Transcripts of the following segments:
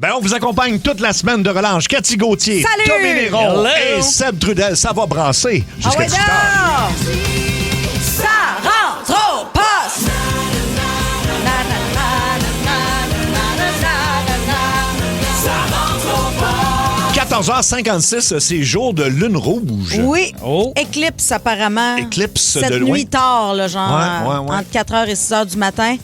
Ben, on vous accompagne toute la semaine de relâche. Cathy Gauthier, Salut! Tommy Néron Hello! et Seb Trudel. Ça va brasser jusqu'à 18 heures. Ça rentre au poste! 14h56, c'est jour de lune rouge. Oui. Oh. Éclipse, apparemment. Éclipse Cette de loin. nuit tard, là, genre Ouais, ouais. entre 4h et 6h du matin.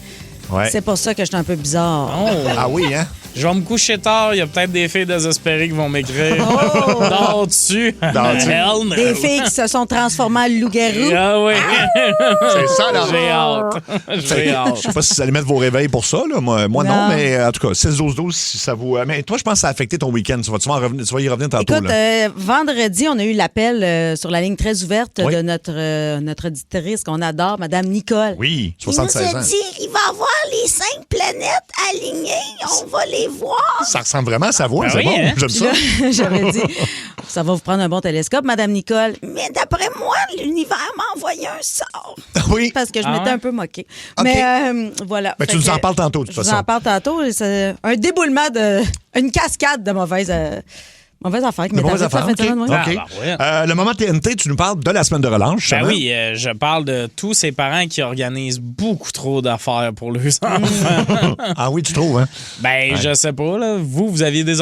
Ouais. C'est pour ça que je suis un peu bizarre. Oh. Ah oui, hein? Je vais me coucher tard, il y a peut-être des filles désespérées qui vont m'écrire. Oh! Dors dessus. Dors-tu? Hell no. Des filles qui se sont transformées en loups-garous. Ah oui. C'est ça, là. J'ai hâte. J'ai Je hâte. sais pas si vous allez mettre vos réveils pour ça. Là. Moi non, Non. mais en tout cas, 16-12-12, si ça vous... Mais toi, je pense que ça a affecté ton week-end. Tu vas y revenir tantôt. Écoute, là. vendredi, on a eu l'appel sur la ligne très ouverte Oui. de notre auditrice qu'on adore, Mme Nicole. Oui, 76 ans. il va avoir les 5 planètes alignées. On va les voir. Ça ressemble vraiment à sa voix. Ben c'est oui, bon. hein? J'aime ça. J'avais dit, ça va vous prendre un bon télescope, Mme Nicole. Mais d'après moi, l'univers m'a envoyé un sort. Oui. Parce que je Ah m'étais ouais? un peu moquée. OK. Mais voilà. Ben, tu Fait nous en que parles tantôt, de toute Je vous façon. en parle tantôt. C'est un déboulement une cascade de mauvaises affaires qui De m'est mauvaises arrivée affaires, cette fin de OK. semaine, ouais. OK. Ah, ben ouais. Le moment TNT, tu nous parles de la semaine de relâche. Ben justement. oui, je parle de tous ces parents qui organisent beaucoup trop d'affaires pour leurs enfants. Ah oui, tu trouves, hein? Ben, je sais pas, là. Vous aviez des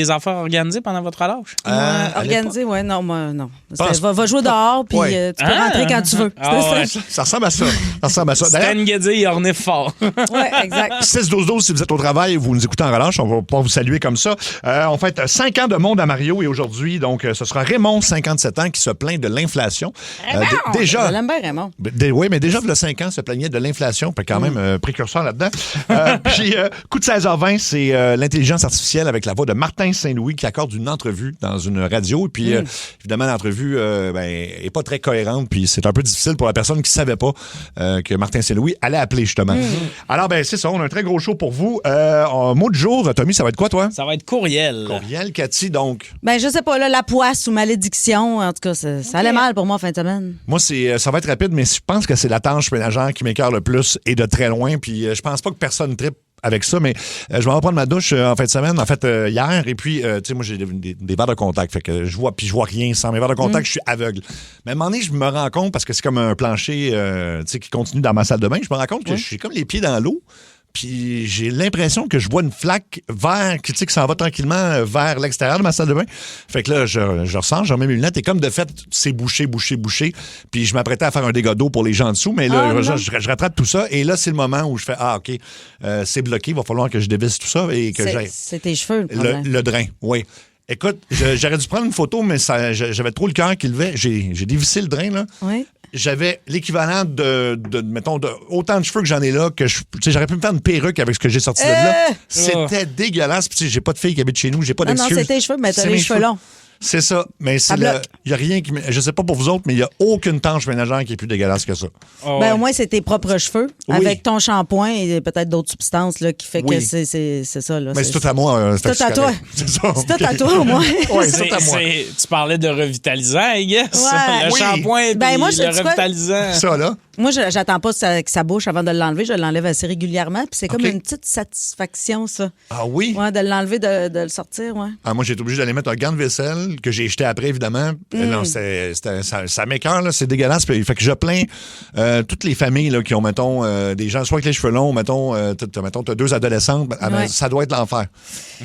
affaires organisées pendant votre relâche? à Organisé, ouais, non, moi, non. Pense- Va jouer dehors, puis Ouais. tu peux rentrer quand tu veux. Ah ouais. Ça ressemble à ça. Ça ressemble à ça. D'ailleurs, Stan Guédé, il orniffe fort. Ouais, exact. 6-12-12, si vous êtes au travail et vous nous écoutez en relâche, on va pas vous saluer comme ça. On fête 5 ans de monde à Mario et aujourd'hui, donc, ce sera Raymond, 57 ans, qui se plaint de l'inflation. Déjà. Je l'aime bien, Raymond. Oui, mais déjà, il y a 5 ans, se plaignait de l'inflation, puis quand même précurseur là-dedans. Puis, coup de 16h20, c'est l'intelligence artificielle avec la voix de Martin Saint-Louis qui accorde une entrevue dans une radio. Puis, évidemment, l'entrevue est pas très cohérente, puis c'est un peu difficile pour la personne qui savait pas que Martin Saint-Louis allait appeler, justement. Alors, c'est ça, on a un très gros show pour vous. Mot du jour, Tommy, ça va être quoi, toi? Ça va être courriel. Courriel, Cathy, donc. Ben, je sais pas, là, la poisse ou malédiction, en tout cas, ça allait mal pour moi en fin de semaine. Moi, ça va être rapide, mais je pense que c'est la tâche ménagère qui m'écœure le plus et de très loin. Puis je pense pas que personne trippe avec ça, mais je vais en prendre ma douche en fin de semaine, en fait hier, et puis, tu sais, moi, j'ai des verres de contact, fait que je vois rien sans mes verres de contact, je suis aveugle. Mais à un moment donné, je me rends compte, parce que c'est comme un plancher, tu sais, qui continue dans ma salle de bain, je me rends compte que je suis comme les pieds dans l'eau. Puis j'ai l'impression que je vois une flaque qui s'en va tranquillement vers l'extérieur de ma salle de bain. Fait que là, je ressens, je remets mes lunettes et comme de fait, c'est bouché. Puis je m'apprêtais à faire un dégât d'eau pour les gens en dessous, mais là, je rattrape tout ça. Et là, c'est le moment où je fais, OK, c'est bloqué, il va falloir que je dévisse tout ça et que j'aille. C'est tes cheveux, le problème. Le drain, oui. Écoute, j'aurais dû prendre une photo, mais j'avais trop le cœur qui levait. J'ai dévissé le drain, là. Oui. J'avais l'équivalent mettons, autant de cheveux que j'en ai là, que j'aurais pu me faire une perruque avec ce que j'ai sorti de là. C'était dégueulasse. Puis, j'ai pas de fille qui habite chez nous, j'ai pas Non, d'excuses. c'est tes cheveux, mais t'as C'est les mes cheveux longs. C'est ça. Mais Ça il bloque. n'y a rien qui. Je sais pas pour vous autres, mais il n'y a aucune tâche ménagère qui est plus dégueulasse que ça. Oh, Ben, ouais. au moins, c'est tes propres cheveux, Oui. avec ton shampoing et peut-être d'autres substances là, qui fait que Oui. c'est ça. Là, Mais c'est tout à moi. C'est tout à toi. C'est ça. C'est tout à toi, au moins. Oui, c'est tout à moi. Tu parlais de revitalisant, I guess. Ouais. Le Oui. shampoing Ben, puis moi, je le sais quoi? revitalisant. Ça, là. Moi, j'attends pas que ça bouche avant de l'enlever. Je l'enlève assez régulièrement. Puis c'est comme OK. une petite satisfaction, ça. Ah oui? Ouais, de l'enlever, de le sortir, ouais. Ah, moi, j'ai été obligé d'aller mettre un gant de vaisselle que j'ai jeté après, évidemment. Non, ça m'écoeure, là, c'est dégueulasse. Puis, fait que je plains toutes les familles là, qui ont, mettons, des gens, soit avec les cheveux longs, mettons, t'as 2 adolescentes, Ouais. ça doit être l'enfer.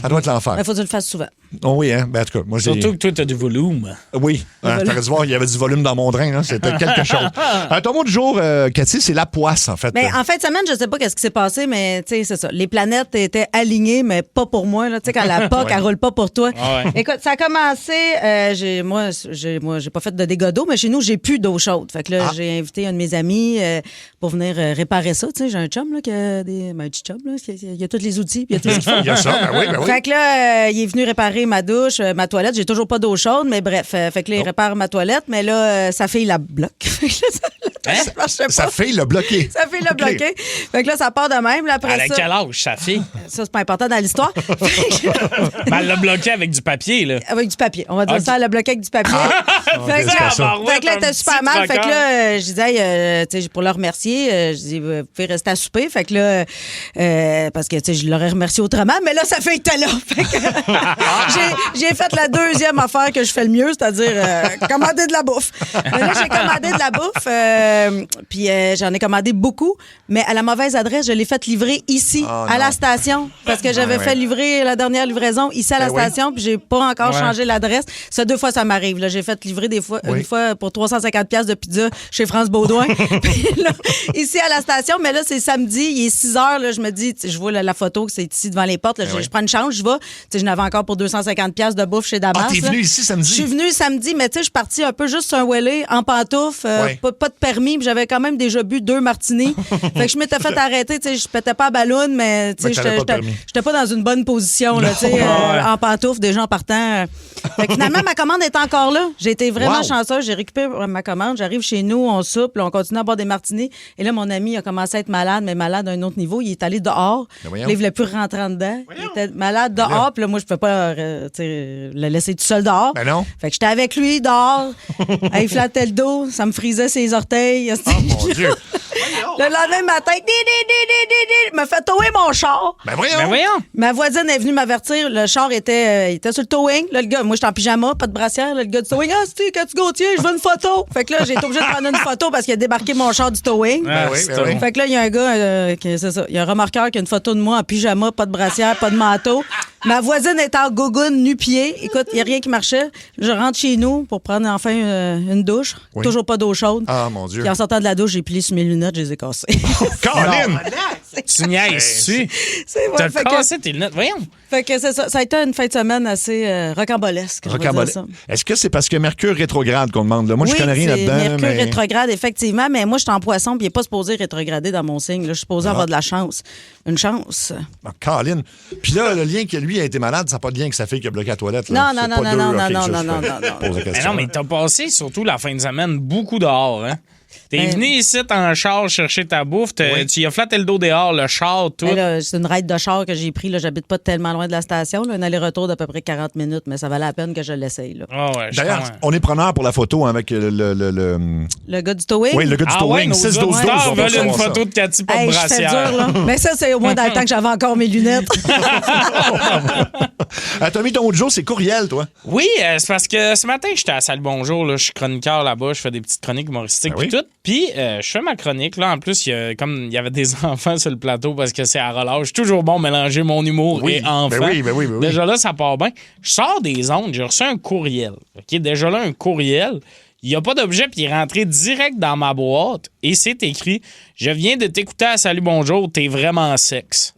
Ça doit être l'enfer. Il faut que tu le fasses souvent. Oh oui, hein? Ben, en tout cas, moi, j'ai... Surtout que toi, t'as du volume. Oui, t'aurais dû voir, il y avait du volume dans mon drain, là. C'était quelque chose. Ton mot du jour, Cathy, c'est la poisse, en fait. Mais en fin de semaine, je sais pas qu'est-ce qui s'est passé, mais tu sais, c'est ça. Les planètes étaient alignées, mais pas pour moi. Tu sais, quand la POC, elle roule pas pour toi. Ah ouais. Écoute, ça a commencé. Moi, j'ai pas fait de dégâts d'eau, mais chez nous, j'ai plus d'eau chaude. Fait que là, j'ai invité un de mes amis pour venir réparer ça. Tu sais, j'ai un chum là, qui a un petit chum là, il a tous les outils, puis il a tout ce qu'il faut. Il y a ça, ben oui. Fait que là, il est venu réparer réparer ma douche, ma toilette. J'ai toujours pas d'eau chaude, mais bref. Fait que là, ils réparent ma toilette, mais là, sa fille la bloque. Ça marchait pas. Sa fille l'a bloqué. Sa fille l'a bloqué. Fait que là, ça part de même. Là, après Elle a ça, quel âge, sa fille? ça, c'est pas important dans l'histoire. Ben, elle l'a bloqué avec du papier, là. Avec du papier. On va dire Ok. ça, elle l'a bloqué avec du papier. Fait que, c'est pas ça. fait que là, elle était super mal. Fait que là, je disais, hey, tu sais, pour le remercier, je dis, vous pouvez rester à souper. Fait que là, parce que, tu sais, je l'aurais remercié autrement, mais là, sa fille était là. Fait que j'ai fait la deuxième affaire que je fais le mieux, c'est-à-dire commander de la bouffe. Mais là, j'ai commandé de la bouffe, puis j'en ai commandé beaucoup, mais à la mauvaise adresse, je l'ai fait livrer ici, à la station, parce que j'avais fait livrer la dernière livraison ici à la station, puis j'ai pas encore changé l'adresse. Ça, 2 fois, ça m'arrive. Là, j'ai fait livrer une fois pour 350$ de pizza chez France Baudouin. Puis là, ici à la station, mais là, c'est samedi, il est 6h, là, je me dis, je vois la photo que c'est ici devant les portes, là, je prends une chance, je vais. Tu sais, je n'avais encore pour 250$ de bouffe chez Damas. Ah, t'es venu ici samedi? Je suis venue samedi, mais tu sais, je suis partie un peu juste sur un wellé, en pantoufles, pas de permis, puis j'avais quand même déjà bu 2 martinis. Fait que je m'étais fait arrêter, tu sais, je pétais pas à ballon, mais tu sais, j'étais pas dans une bonne position, là, tu sais, en pantoufles, déjà en partant. Fait que finalement, ma commande est encore là. J'ai été vraiment chanceuse, j'ai récupéré ma commande, j'arrive chez nous, on soupe, là, on continue à boire des martinis. Et là, mon ami a commencé à être malade, mais malade à un autre niveau. Il est allé dehors. Là, il voulait plus rentrer en dedans. Il était malade dehors, puis là, moi, je peux pas le laisser tout seul dehors. Ben non. Fait que j'étais avec lui dehors. Il flattait le dos, ça me frisait ses orteils. Oh mon Dieu. Le lendemain matin, me fait tower mon char. Ben voyons. Ben voyons. Ma voisine est venue m'avertir. Le char était sur le towing. Là, le gars, moi, j'étais en pyjama, pas de brassière. Là, le gars du towing, c'est Cathy Gauthier, je veux une photo. Fait que là, j'ai été obligée de prendre une photo parce qu'il a débarqué mon char du towing. Ben oui. Fait que là, il y a un gars, c'est ça. Il y a un remarqueur qui a une photo de moi en pyjama, pas de brassière, pas de manteau. Ma voisine est en gogoune, nu-pied. Écoute, il n'y a rien qui marchait. Je rentre chez nous pour prendre enfin une douche. Oui. Toujours pas d'eau chaude. Ah, mon Dieu. Puis en sortant de la douche, j'ai plié sur mes lunettes, je les ai cassées. Caroline! Tu niaises-tu? C'est vrai. T'as Fait que, cassé tes lunettes. Voyons. fait que c'est ça. Ça a été une fin de semaine assez rocambolesque. je vais dire ça. Est-ce que c'est parce que Mercure rétrograde qu'on demande? Là? Moi, Oui, je connais rien c'est là-dedans. Mercure mais... rétrograde, effectivement, mais moi, je suis en poisson, puis il n'est pas supposé rétrograder dans mon signe. Là. Je suis supposé avoir de la chance. Une chance. Ah, Caroline. Puis là, le lien que lui a été malade, ça n'a pas de lien avec sa fille qui a bloqué la toilette. Là. Non, C'est non, pas non, deux, non, ok, non, ça, non, je non, fais- non, non, pose la Mais question. non, mais t'as passé surtout la fin de semaine beaucoup dehors, hein? T'es venu ici en char chercher ta bouffe, tu y as flatté le dos dehors, le char, tout. Mais là, c'est une ride de char que j'ai pris. Là, j'habite pas tellement loin de la station. Là, un aller-retour d'à peu près 40 minutes, mais ça valait la peine que je l'essaye. Là. Ah ouais, je D'ailleurs, comprends. on est preneur pour la photo hein, avec le Le gars du towing? Oui, le gars du Ah ouais, towing. nos 6 12 12 auditeurs on va veulent une savoir ça. photo de Cathy pas de Hey, je fais brassière. dur, là. Mais ça, c'est au moins dans le temps que j'avais encore mes lunettes. T'as mis ton autre jour, c'est courriel, toi. Oui, c'est parce que ce matin, j'étais à Salut Bonjour, là, je suis chroniqueur là-bas, je fais des petites chroniques humoristiques Ben et tout. Puis je fais ma chronique, là, en plus, comme il y avait des enfants sur le plateau parce que c'est à relâche, toujours bon mélanger mon humour et enfants. Ben oui. Déjà là, ça part bien. Je sors des ondes, j'ai reçu un courriel. OK, déjà là, un courriel. Il n'y a pas d'objet, puis il est rentré direct dans ma boîte et c'est écrit « Je viens de t'écouter à Salut Bonjour, t'es vraiment sexe. »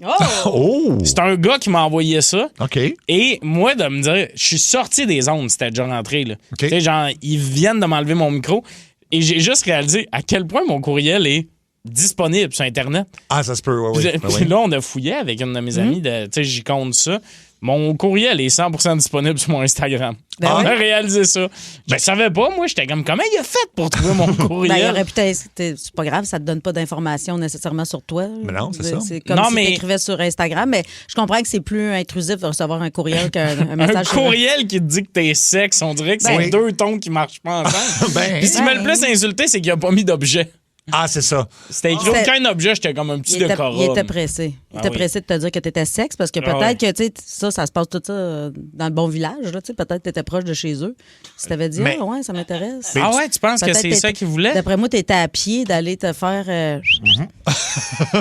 Oh! C'est un gars qui m'a envoyé ça. OK. Et moi, de me dire, je suis sorti des ondes, c'était déjà rentré. Là. OK. Tu sais, genre, ils viennent de m'enlever mon micro et j'ai juste réalisé à quel point mon courriel est disponible sur Internet. Ah, ça se peut, oui. Puis là, on a fouillé avec une de mes amies, tu sais, j'y compte ça. Mon courriel est 100% disponible sur mon Instagram. Ben on oui. a réalisé ça. Je savais pas, moi, j'étais comme, comment il a fait pour trouver mon courriel? Ben, il aurait pu c'est pas grave, ça te donne pas d'informations nécessairement sur toi. Mais non, c'est ça. C'est comme Non, si mais- t'écrivais sur Instagram, mais je comprends que c'est plus intrusif de recevoir un courriel qu'un message Un sur courriel qui te dit que t'es sexe, on dirait que c'est Ben- deux tons qui marchent pas ensemble. Ben- Puis ce qui m'a le plus insulté, c'est qu'il a pas mis d'objet. Ah, c'est ça. C'était écrit C'était- aucun objet, j'étais comme un petit il décorum. était pressé. Il était oui. pressé de te dire que tu étais sexe parce que Ah peut-être que tu sais, ça se passe tout ça dans le bon village. Là, tu sais, peut-être que tu étais proche de chez eux. Si tu avais dit, Mais- ah ouais, ça m'intéresse. Ah ouais, tu penses que Peut-être c'est ça qu'il voulait? D'après moi, tu étais à pied d'aller te faire.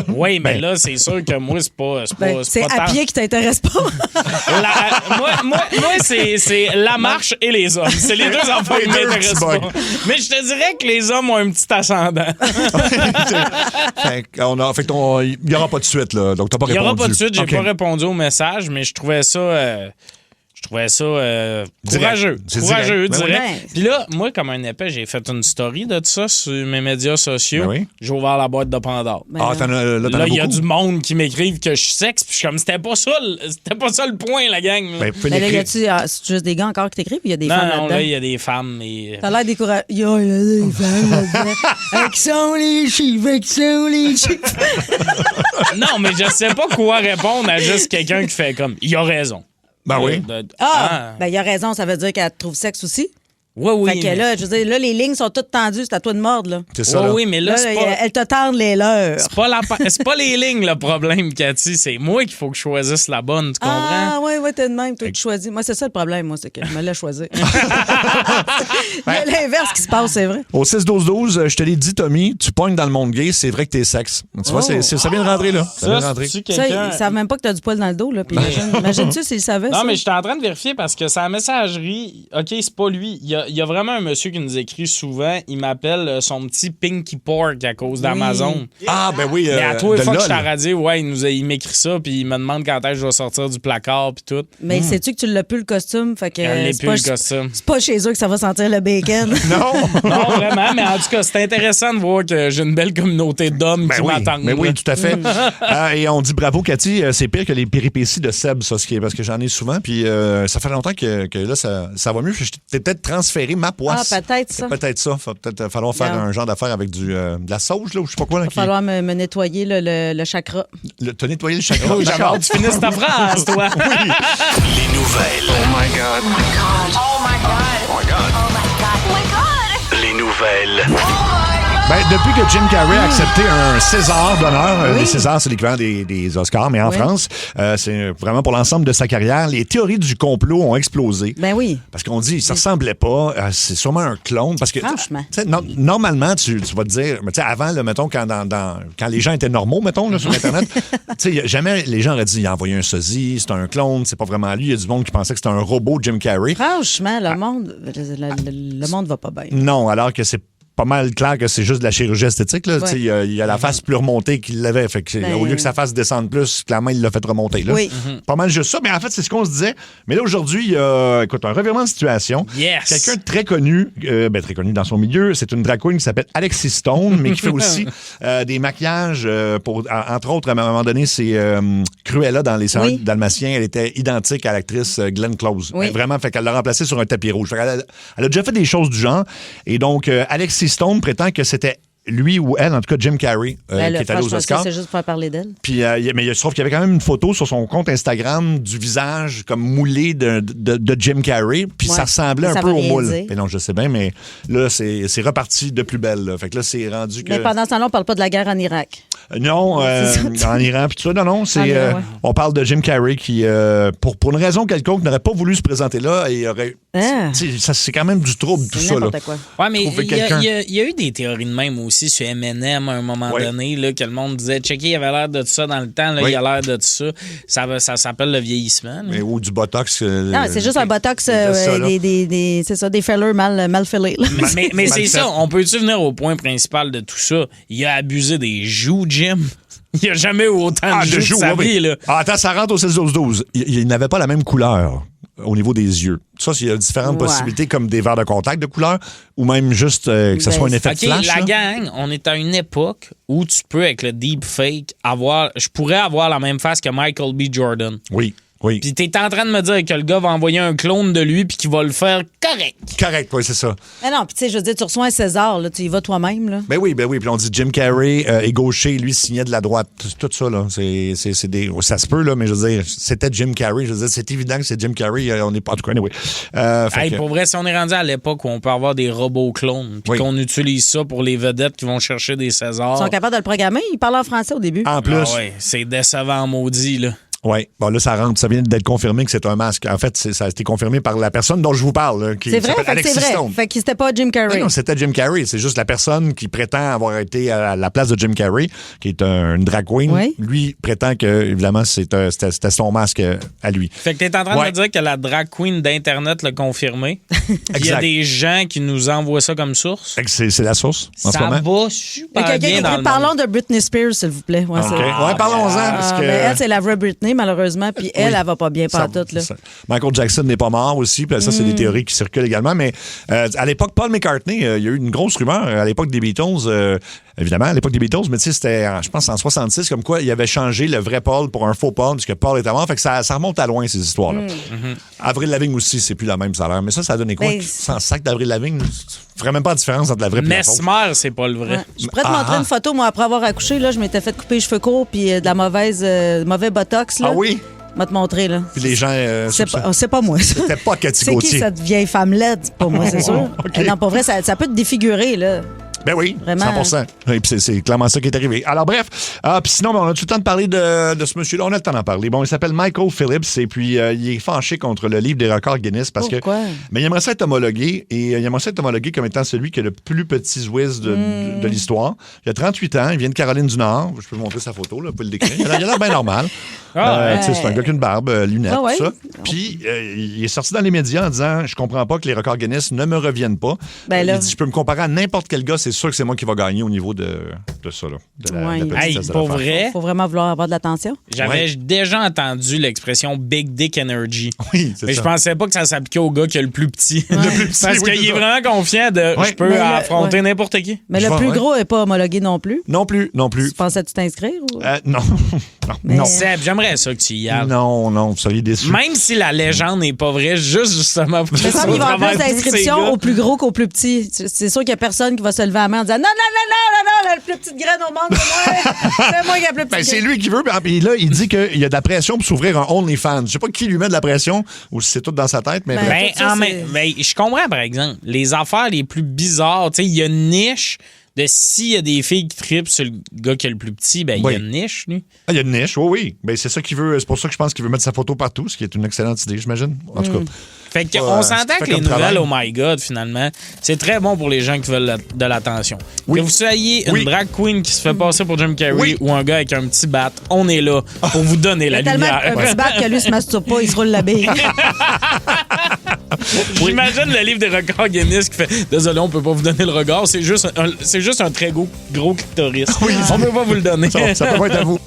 Oui, mais là, c'est sûr que moi, c'est pas. C'est pas à tant- pied qui t'intéresse pas. Moi, c'est la marche et les hommes. C'est les deux enfants qui Les deux m'intéressent petits pas. bugs. Mais je te dirais que les hommes ont un petit ascendant. Fait qu'il n'y aura pas de suite, là. Donc, t'as pas Il n'y répondu. aura pas de suite, j'ai OK. pas répondu au message, mais je trouvais ça trouvais ça Direct. courageux. C'est Courageux, direct. Ben direct. Puis là, moi, comme un épais, j'ai fait une story de ça sur mes médias sociaux. Ben oui. J'ai ouvert la boîte de Pandore. Ben, Ah, t'en as Là, il y a beaucoup? du monde qui m'écrivent que je suis sexe, puis je suis comme, c'était pas ça le point, la gang. Là. Ben, vous pouvez là, l'écrire. c'est juste des gars encore qui t'écrivent ou il y a des femmes non, là-dedans? là, il y a des femmes, mais... T'as l'air découragé. Il y a des femmes là-dedans. Avec son les chiffres, avec son les chiffres. Non, mais je sais pas quoi répondre à juste quelqu'un qui fait comme, il a raison. Ben oui. Ben il a raison, ça veut dire qu'elle te trouve sexe aussi. Oui. Fait que là, je veux dire, là, les lignes sont toutes tendues, c'est à toi de mordre, là. C'est ça, là. Oui, mais là, c'est pas... Elles te tendent les leurs. C'est pas les lignes le problème, Cathy. C'est moi qu'il faut que je choisisse la bonne, tu comprends? Ah, oui, t'es de même, toi, tu choisis. Moi, c'est ça le problème, moi, c'est que je me l'ai choisi. L'inverse qui se passe, c'est vrai. Au 6-12-12, je te l'ai dit, Tommy, tu pognes dans le monde gay, c'est vrai que t'es sexe. Tu vois, ça vient de rentrer, là. Ça vient de rentrer. c'est-tu Ça, quelqu'un... ils savent même pas que t'as du poil dans le dos, là. Puis imagine-tu s'ils savaient, Non, ça? mais j'étais en train de vérifier parce que c'est la messagerie. OK, c'est pas lui. Il y a vraiment un monsieur qui nous écrit souvent. Il m'appelle son petit Pinky Pork à cause d'Amazon. Ah, ben oui. Mais à toi, une de fois que je LOL. suis à la radio, ouais, il m'écrit ça, puis il me demande quand est-ce que je vais sortir du placard, puis tout. Mais sais-tu que tu l'as plus le costume? Fait que Il l'est c'est plus, pas, le costume. c'est pas chez eux que ça va sentir le bacon. Non. Non, vraiment, mais en tout cas, c'est intéressant de voir que j'ai une belle communauté d'hommes qui m'attendent. Ben oui, là. tout à fait. Et on dit bravo, Cathy. C'est pire que les péripéties de Seb, ça, parce que j'en ai souvent. Puis ça fait longtemps que là, ça va mieux. Je t'ai peut-être transféré ma poisse. Ah, peut-être ça. Peut-être ça. Va peut-être falloir faire Regarde. un genre d'affaire avec de la sauge, là, ou je sais pas quoi. Là, Il va falloir me nettoyer le chakra. T'as nettoyé le chakra. Oh, j'avais hâte que tu finisses ta phrase, toi. Les nouvelles. Oh my God. Oh my God. Oh my God. Oh my God. Oh my God. Oh my God. Les nouvelles. Ben, depuis que Jim Carrey a accepté un César d'honneur, les Césars, c'est l'équivalent des Oscars, mais en France, c'est vraiment pour l'ensemble de sa carrière, les théories du complot ont explosé. Ben oui. Parce qu'on dit, ça ressemblait pas, c'est sûrement un clone. Parce que, Franchement. tu sais, normalement, tu vas te dire, mais tu sais, avant, là, mettons, quand les gens étaient normaux, mettons, là, sur Internet, tu sais, jamais les gens auraient dit, il a envoyé un sosie, c'est un clone, c'est pas vraiment lui. Il y a du monde qui pensait que c'était un robot, Jim Carrey. Franchement, le monde va pas bien. Non, alors que c'est pas mal clair que c'est juste de la chirurgie esthétique. Là. Ouais. Il y a la face plus remontée qu'il l'avait. Fait que Ben- au lieu que sa face descende plus, clairement, il l'a fait remonter. Là. Oui. Pas mal juste ça. Mais en fait, c'est ce qu'on se disait. Mais là, aujourd'hui, il y a écoute, un revirement de situation. Yes. Quelqu'un de très connu, très connu dans son milieu, c'est une drag queen qui s'appelle Alexis Stone, mais qui fait aussi des maquillages pour, entre autres, à un moment donné, c'est Cruella dans Les Sœurs Oui. Dalmatiens. Elle était identique à l'actrice Glenn Close. Oui. Vraiment, fait qu'elle l'a remplacée sur un tapis rouge. Fait qu'elle elle a déjà fait des choses du genre. Et donc, Alexis Stone prétend que c'était lui ou elle, en tout cas Jim Carrey, Ben, qui est allé aux franchement, Oscars. ça, c'est juste pour faire parler d'elle. Puis, mais il se trouve qu'il y avait quand même une photo sur son compte Instagram du visage comme moulé de Jim Carrey. Puis Ouais. ça ressemblait Mais un ça peu veut au rien moule. dire. Et non, je sais bien, mais là, c'est reparti de plus belle. Là. Fait que là, c'est rendu que... Mais pendant ce temps-là, on parle pas de la guerre en Irak. Non, C'est ça. en Iran, puis tout ça. Non, En c'est... Iran, ouais. On parle de Jim Carrey qui, pour une raison quelconque, n'aurait pas voulu se présenter là et aurait... Ah. Tu sais, ça, c'est quand même du trouble, tout C'est ça. Là. n'importe quoi. Ouais, mais Trouver il y, quelqu'un. il y a eu des théories de même aussi sur M&M à un moment Ouais. donné, là, que le monde disait, checker, il avait l'air de ça dans le temps, là, Oui. il a l'air de ça. Ça s'appelle le vieillissement. là. Mais, ou du Botox. Non, c'est juste un botox, c'est ça, là. c'est ça, des fillers mal filés. là. Mais Mal c'est fait. ça, on peut-tu venir au point principal de tout ça? Il a abusé des joues, Jim. Il n'y a jamais eu autant de joues de sa oui. vie, là. Ah, attends, ça rentre au 16-12-12. Il n'avait pas la même couleur au niveau des yeux. Ça, il y a différentes Ouais. possibilités, comme des verres de contact de couleur, ou même juste que ce Ben, soit un effet OK, de flash. la là. gang, on est à une époque où tu peux, avec le deepfake, je pourrais avoir la même face que Michael B. Jordan. Oui, oui. Puis t'es en train de me dire que le gars va envoyer un clone de lui puis qu'il va le faire correct. Correct, oui, c'est ça. Mais non, puis tu sais, je veux dire, tu reçois un César, là, tu y vas toi-même, là. Ben oui. Puis on dit Jim Carrey est gaucher, lui signait de la droite. Tout ça, là. Ça se peut, là, mais je veux dire, c'était Jim Carrey. Je veux dire, c'est évident que c'est Jim Carrey. On n'est pas, en tout cas, anyway. Fait Hey, que- pour vrai, si on est rendu à l'époque où on peut avoir des robots clones puis Oui. qu'on utilise ça pour les vedettes qui vont chercher des Césars. Ils sont capables de le programmer. Ils parlent en français au début. En plus, Ah ouais, c'est décevant maudit, là. oui. Bon, là, ça rentre. Ça vient d'être confirmé que c'est un masque. En fait, ça a été confirmé par la personne dont je vous parle, là, qui C'est vrai, s'appelle fait que Alexis c'est vrai. Stone. Fait que c'était pas Jim Carrey. Non, c'était Jim Carrey. C'est juste la personne qui prétend avoir été à la place de Jim Carrey, qui est une drag queen. Oui. Lui prétend que, évidemment, c'était son masque à lui. Fait que t'es en train de Ouais. me dire que la drag queen d'Internet l'a confirmé. Il y a des gens qui nous envoient ça comme source. C'est la source, en ce Ça moment. va Il y super a quelqu'un qui bien dans écrit le Parlons monde. de Britney Spears, s'il vous plaît. Ouais, OK. c'est- Ouais, parlons-en, parce que... mais elle, c'est la vraie Britney, malheureusement, puis elle va pas bien Ça- pantoute, là. ça- Michael Jackson n'est pas mort aussi, puis ça, c'est des théories qui circulent également. Mais à l'époque, Paul McCartney, il y a eu une grosse rumeur à l'époque des Beatles, évidemment, à l'époque des Beatles, mais tu sais, c'était, je pense, en 66, comme quoi il avait changé le vrai Paul pour un faux Paul, puisque Paul était mort. Fait que ça remonte à loin, ces histoires-là. Avril Lavigne aussi, c'est plus la même salaire. Mais ça a donné quoi? Ben, Sans sac d'Avril Lavigne, tu ferais même pas la différence entre la vraie et la fausse. Mesmer, c'est pas le vrai. Ouais. Je pourrais te montrer une photo, moi, après avoir accouché, là, je m'étais fait couper les cheveux courts puis de la mauvais botox, là. Ah oui? Je vais te montrer, là. Puis les gens... C'est pas moi, ça. C'était pas Cathy C'est qui Gauthier. cette vieille femme laide? C'est pas moi, c'est sûr. OK. Non, pour vrai, ça peut te défigurer, là. Ben oui, Vraiment. 100%. Et puis c'est clairement ça qui est arrivé. Alors bref, puis sinon, on a tout le temps de parler de ce monsieur-là. On a le temps d'en parler. Bon, il s'appelle Michael Phillips et puis il est fâché contre le livre des records Guinness parce Pourquoi? mais il aimerait ça être homologué et il aimerait ça être homologué comme étant celui qui a le plus petit whiz de l'histoire. Il a 38 ans, il vient de Caroline du Nord. Je peux vous montrer sa photo, là, vous pouvez le décrire. Il a l'air bien normal. Tu sais, c'est un gars qui a une barbe, lunettes, Ah ouais? tout ça. Puis il est sorti dans les médias en disant « Je comprends pas que les records Guinness ne me reviennent pas. Ben là- Il dit « Je peux me comparer à n'importe quel gars, c'est sûr que c'est moi qui va gagner au niveau de ça, là, de la Ouais. petitesse Hey, de pour l'affaire. vrai, Faut vraiment vouloir avoir de l'attention. j'avais Ouais. déjà entendu l'expression Big Dick Energy. Oui, c'est Mais ça. je pensais pas que ça s'appliquait au gars qui a le plus petit. Le plus petit, Parce oui, qu'il c'est est ça. vraiment confiant de Ouais. je peux Mais affronter ouais. n'importe qui. Mais Je le vois, plus ouais. gros n'est pas homologué non plus. Non plus. Tu pensais-tu t'inscrire? Ou... Non. Mais- non. Seb, j'aimerais ça que tu y ailles. Non, vous seriez déçus. Même si la légende n'est pas vraie, juste justement pour Il me semble qu'il va y avoir plus d'inscriptions au plus gros qu'au plus petit. C'est sûr qu'il n'y a personne qui va se lever à la main en disant non, la plus petite graine au monde, c'est moi. C'est moi qui ai la plus petite Ben, c'est graine. lui qui veut. Puis là, il dit qu'il y a de la pression pour s'ouvrir un OnlyFans. Je sais pas qui lui met de la pression ou si c'est tout dans sa tête, mais Ben, bref. Ben, tout ça, je comprends, par exemple, les affaires les plus bizarres. Tu sais, il y a une niche de s'il y a des filles qui trippent sur le gars qui est le plus petit, ben, il Oui. y a une niche, lui. Ah, il y a une niche, oui. Ben, c'est ça qu'il veut. C'est pour ça que je pense qu'il veut mettre sa photo partout, ce qui est une excellente idée, j'imagine. En tout cas. Fait que Ouais, on c'est s'entend fait que les comme nouvelles, travail. oh my God, finalement, c'est très bon pour les gens qui veulent de l'attention. Oui. Que vous soyez une Oui. drag queen qui se fait passer pour Jim Carrey Oui. ou un gars avec un petit bat, on est là pour vous donner Il y la a tellement lumière. un petit bac que lui se masturbe pas, il se roule la bille. J'imagine le livre des records Guinness qui fait désolé, on peut pas vous donner le regard, c'est juste un très gros clitoris. On peut pas vous le donner. Ça peut pas être à vous.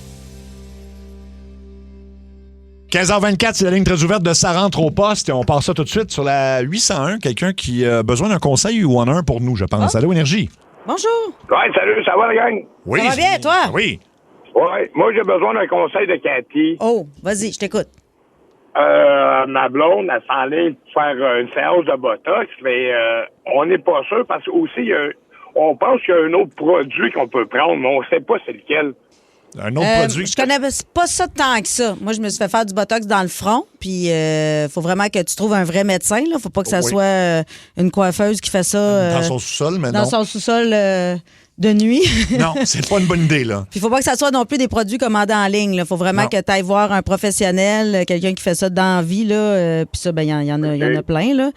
15h24, c'est la ligne très ouverte de Ça rentre au poste et on passe ça tout de suite sur la 801. Quelqu'un qui a besoin d'un conseil ou en a un pour nous, je pense. Allô, Énergie? Bonjour. Ouais, salut, ça va, la gang? Oui. Ça va bien, toi? Oui. Ouais, moi, j'ai besoin d'un conseil de Cathy. Oh, vas-y, je t'écoute. Ma blonde, elle s'enligne pour faire une séance de Botox, mais on n'est pas sûr parce qu'aussi, on pense qu'il y a un autre produit qu'on peut prendre, mais on ne sait pas c'est lequel. Un autre produit. Je connais pas ça tant que ça. Moi, je me suis fait faire du Botox dans le front, puis faut vraiment que tu trouves un vrai médecin. Là. Faut pas que ça Oui. soit une coiffeuse qui fait ça Dans son sous-sol, mais dans non. son sous-sol de nuit. Non, c'est pas une bonne idée, là. Puis il faut pas que ça soit non plus des produits commandés en ligne. Il faut vraiment Non. que tu ailles voir un professionnel, quelqu'un qui fait ça dans la vie. Puis ça, ben il y en a plein. Là.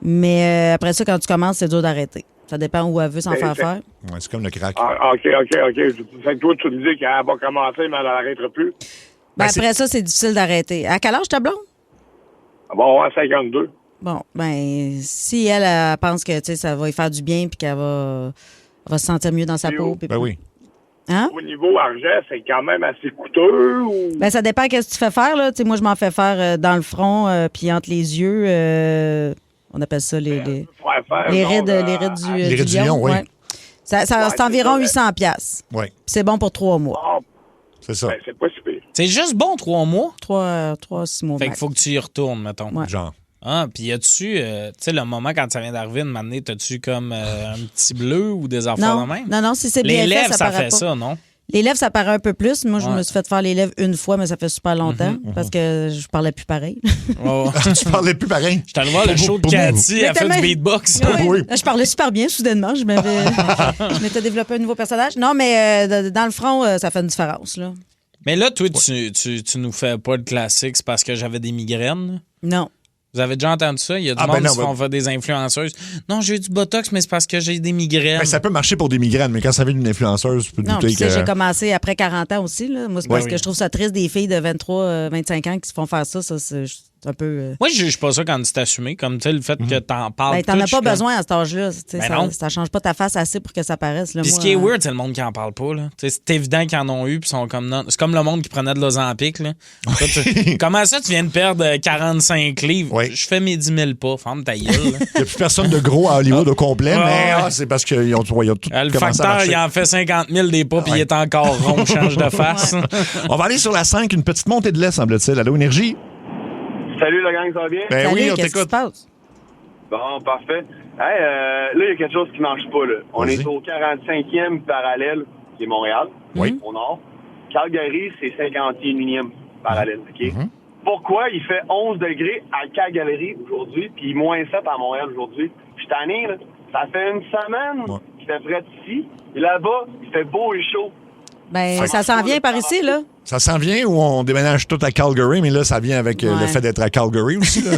Mais après ça, quand tu commences, c'est dur d'arrêter. Ça dépend où elle veut s'en faire faire. Ouais, c'est comme le crack. Ah, OK. Fait que toi, tu me dis qu'elle va commencer, mais elle n'arrêtera plus. Ben, c'est- après ça, c'est difficile d'arrêter. À quel âge ta blonde? Bon, à 52. Bon, ben si elle pense que tu sais, ça va lui faire du bien puis qu'elle va se sentir mieux dans sa Et peau. où? puis- Ben oui. Hein? Au niveau argent, c'est quand même assez coûteux ou... Ben ça dépend qu'est-ce que tu fais faire là. Tu sais, moi je m'en fais faire dans le front puis entre les yeux. On appelle ça les rides du Les rides du lion. lion, oui. Ouais. Ça, c'est Ouais, environ c'est ça, 800$. Oui, C'est bon pour 3 mois. Ah, c'est ça. ben, c'est pas si pire. C'est juste bon 3 mois. 3-6 mois. Fait qu'il max. faut que tu y retournes, mettons. Ouais. Genre. Ah, puis y a-tu, tu sais, le moment quand ça vient d'arriver, une année, t'as-tu comme un petit bleu ou des affaires Non, de même? non, si c'est bien Les fait, lèvres, ça paraît fait pas. ça, non? Les lèvres, ça paraît un peu plus. Moi, je Ouais. me suis fait faire les lèvres une fois, mais ça fait super longtemps parce que je parlais plus pareil. Oh. Tu parlais plus pareil. J'étais allé voir le show de Cathy, elle fait du beatbox. Oui. Je parlais super bien, soudainement. Je m'étais développé un nouveau personnage. Non, mais dans le front, ça fait une différence. Là. Mais là, toi, tu nous fais pas le classique, c'est parce que j'avais des migraines. Non. Vous avez déjà entendu ça? Il y a du Ah, monde ben non, qui se font faire des influenceuses. Non, j'ai eu du Botox, mais c'est parce que j'ai des migraines. Ben, ça peut marcher pour des migraines, mais quand ça vient d'une influenceuse, tu peux te Non, douter puis tu sais, que. j'ai commencé après 40 ans aussi. Là. Moi, c'est parce oui. que je trouve ça triste des filles de 23, 25 ans qui se font faire ça. C'est un peu... Moi, je juge pas ça quand c'est assumé, comme tu sais, le fait que t'en parles. Ben, t'en tout, as je suis pas comme- besoin à cet âge-là. Tu sais, Ben ça, non. ça change pas ta face assez pour que ça paraisse. Là, Puis ce moi, qui est weird, c'est le monde qui en parle pas. Là. Tu sais, c'est évident qu'ils en ont eu, puis sont comme non. C'est comme le monde qui prenait de l'Ozempic. Là. Toi, comment ça, tu viens de perdre 45 livres? Oui. Je fais mes 10 000 pas. Ferme ta gueule. là. Il n'y a plus personne de gros à Hollywood au complet, Ouais, mais ouais. c'est parce qu'ils ont tout Le commencé à facteur, marcher. il en fait 50 000 des pas, puis il est encore rond, change de face. On va aller sur la 5, une petite montée de lait, semble-t-il. Allô, Énergie? Salut, la gang, ça va bien? Ben salut, oui, on qu'est-ce qui se t'écoute. passe? Bon, parfait. Hey, là, il y a quelque chose qui marche pas, là. On Vas-y. est au 45e parallèle, qui est Montréal, Oui. au nord. Calgary, c'est 51e parallèle, OK? Mm-hmm. Pourquoi il fait 11 degrés à Calgary aujourd'hui, puis moins 7 à Montréal aujourd'hui? Je suis tanné, là. Ça fait une semaine Ouais. qu'il fait frais ici, et là-bas, il fait beau et chaud. Ben, ça s'en vient par ici, là. Ça s'en vient ou on déménage tout à Calgary, mais là, ça vient avec Ouais. le fait d'être à Calgary aussi. Là.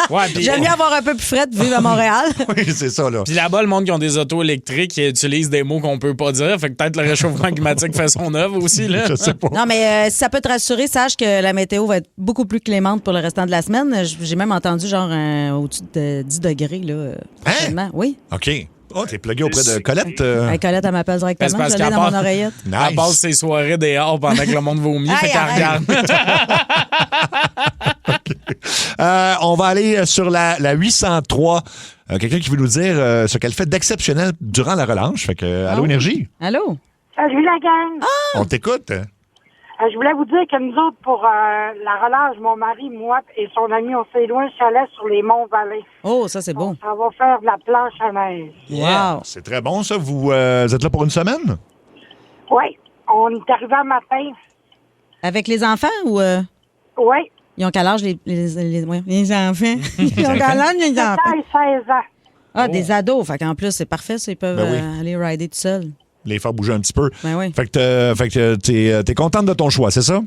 Ouais, puis J'aime mieux avoir un peu plus frais de vivre à Montréal. Oui, c'est ça, là. puis là-bas, le monde qui ont des autos électriques, ils utilisent des mots qu'on peut pas dire. Fait que peut-être le réchauffement climatique fait son œuvre aussi. Là. Je sais pas. Non, mais si ça peut te rassurer, sache que la météo va être beaucoup plus clémente pour le restant de la semaine. J'ai même entendu genre au-dessus de 10 degrés, là, prochainement. Oui. OK. Oh, t'es plugué auprès de Colette. Hey, Colette, elle m'appelle Ben, c'est directement. parce Je l'ai qu'elle dans mon passe- oreillette. Elle passe ses soirées dehors pendant que le monde vomit. Fait Hey, qu'elle arrête. regarde. On va aller sur la 803. Quelqu'un qui veut nous dire ce qu'elle fait d'exceptionnel durant la relâche. Fait que, allô, Énergie? Allô? Salut la gang. On t'écoute. Je voulais vous dire que nous autres, pour la relâche, mon mari, moi et son ami, on s'est loin un chalet sur les Monts-Vallées. Oh, ça, c'est beau. Ça va faire de la planche à neige. Wow. C'est très bon, ça. Vous êtes là pour une semaine? Oui, on est arrivé un matin. Avec les enfants ou... Oui, Ils ont quel âge, les enfants? Ils ont quel âge, les enfants? 16 ans. Ah, des ados. Fait qu'en plus, c'est parfait, ça. Ils peuvent Ben oui. aller rider tout seuls. Les faire bouger un petit peu. Ben oui. Fait que t'es contente de ton choix, c'est ça?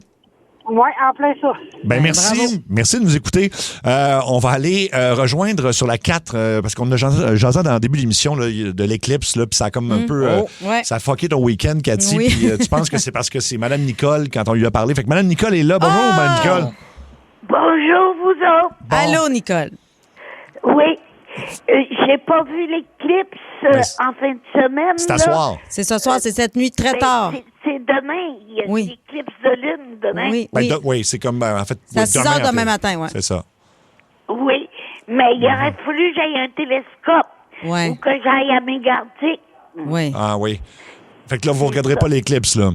Oui, en plein ça. Ben Ben, merci. bravo. Merci de nous écouter. On va aller rejoindre sur la 4, parce qu'on a jasé dans le début de l'émission là, de l'éclipse, là, puis ça a comme un peu... Oh, ouais. Ça a fucké ton week-end, Cathy. Oui. Puis tu penses que c'est parce que c'est Mme Nicole quand on lui a parlé. Fait que Mme Nicole est là. Bonjour, Ah! Mme Nicole. Bonjour, vous autres. Bon. Allô, Nicole? Oui, j'ai pas vu l'éclipse en fin de semaine. C'est à là. soir. C'est ce soir, c'est cette nuit très Ben, tard. c'est demain. Il y a Oui. l'éclipse de lune demain. Oui, Ben, oui. oui, c'est comme, en fait... C'est à 6 heures en demain fait. matin, ouais. C'est ça. Oui, mais il aurait fallu que j'aille un télescope Ouais. ou que j'aille à Mégantic. Oui. Ah oui. Fait que là, vous ne regarderez pas l'éclipse, là.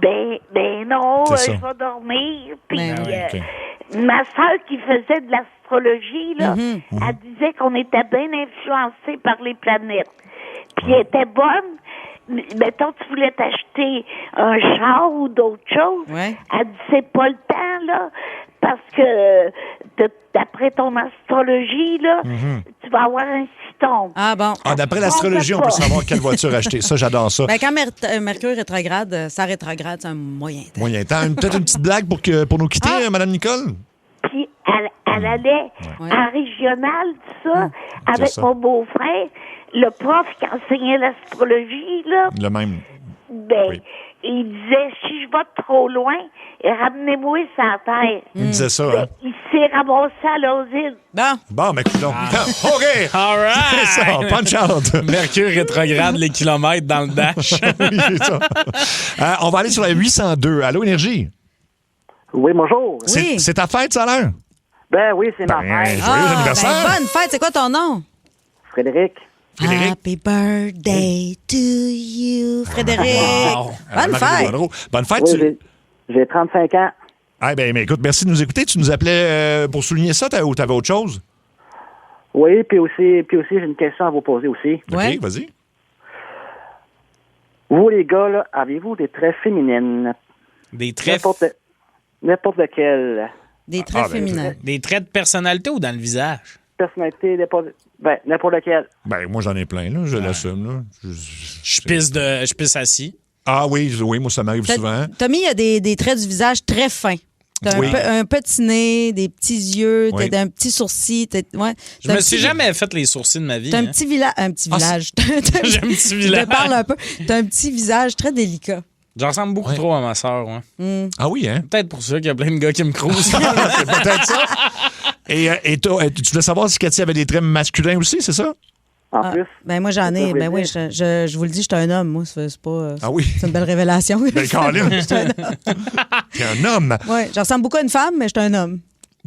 Ben non, C'est ça. je vais dormir. Puis Ben oui, ok. ma soeur qui faisait de l'astrologie, là, Mm-hmm. elle disait qu'on était bien influencé par les planètes. Puis elle était bonne. Mettons, tu voulais t'acheter un char ou d'autres choses. Ouais. Elle dit, c'est pas le temps, là, parce que d'après ton astrologie, là, tu vas avoir un citon. Ah bon. Ah, d'après l'astrologie, on peut savoir quelle voiture acheter. Ça, j'adore ça. Ben, quand Mercure rétrograde, ça rétrograde, c'est un moyen temps. Moyen temps. Peut-être une petite blague pour nous quitter, Mme Nicole? Puis elle allait Ouais. en régional, tout ça, C'est avec ça. mon beau-frère, le prof qui enseignait l'astrologie, là, Le même. ben, Oui. il disait, si je vais trop loin, ramenez-moi sur la terre. Il me disait ça, hein? Il s'est ramassé à l'asile. Bon. Bon, mais écoute donc. OK! All right. C'est ça, punch out! Mercure rétrograde les kilomètres dans le dash. Oui, c'est ça. On va aller sur la 802. Allô, Énergie? Oui, bonjour. Oui. C'est ta fête, ça a l'air? Ben oui, c'est ma Ben, fête. joyeux anniversaire! Ben, bonne fête. C'est quoi ton nom? Frédéric. Frédéric. Happy birthday to you, Frédéric. Wow. Bonne Marie fête. Gaudreau. Bonne fête. Oui, j'ai 35 ans. Ah, ben, mais écoute, merci de nous écouter. Tu nous appelais pour souligner ça ou t'avais autre chose? Oui, puis aussi, j'ai une question à vous poser aussi. Ouais. OK, vas-y. Vous, les gars, là, avez-vous des traits féminines? Des traits, N'importe lequel. Des traits Ah, ben, féminins. des traits de personnalité ou dans le visage? Personnalité, n'importe lequel. Ben, moi, j'en ai plein, là. Je l'assume, là. Je pisse assis. Ah oui, moi, ça m'arrive souvent. Tommy, il y a des traits du visage très fins. T'as Oui. un petit nez, des petits yeux, Oui. t'as un petit sourcil. Ouais. Je me suis jamais fait les sourcils de ma vie. T'as un hein. petit village. Un petit Ah, village. J'ai un petit Je village. te parle un peu. T'as un petit visage très délicat. J'en ressemble beaucoup trop à ma sœur, ouais. Ah oui, hein? Peut-être pour ça qu'il y a plein de gars qui me crousent. C'est peut-être ça. Et toi, tu voulais savoir si Cathy avait des traits masculins aussi, c'est ça? En plus. Ben moi, j'en ai. Ça Ben veut oui, dire. je vous le dis, je suis un homme, moi. C'est pas. Ah oui? C'est une belle révélation. Ben, Colin, t'es un homme. Oui, je ressemble beaucoup à une femme, mais je suis un homme.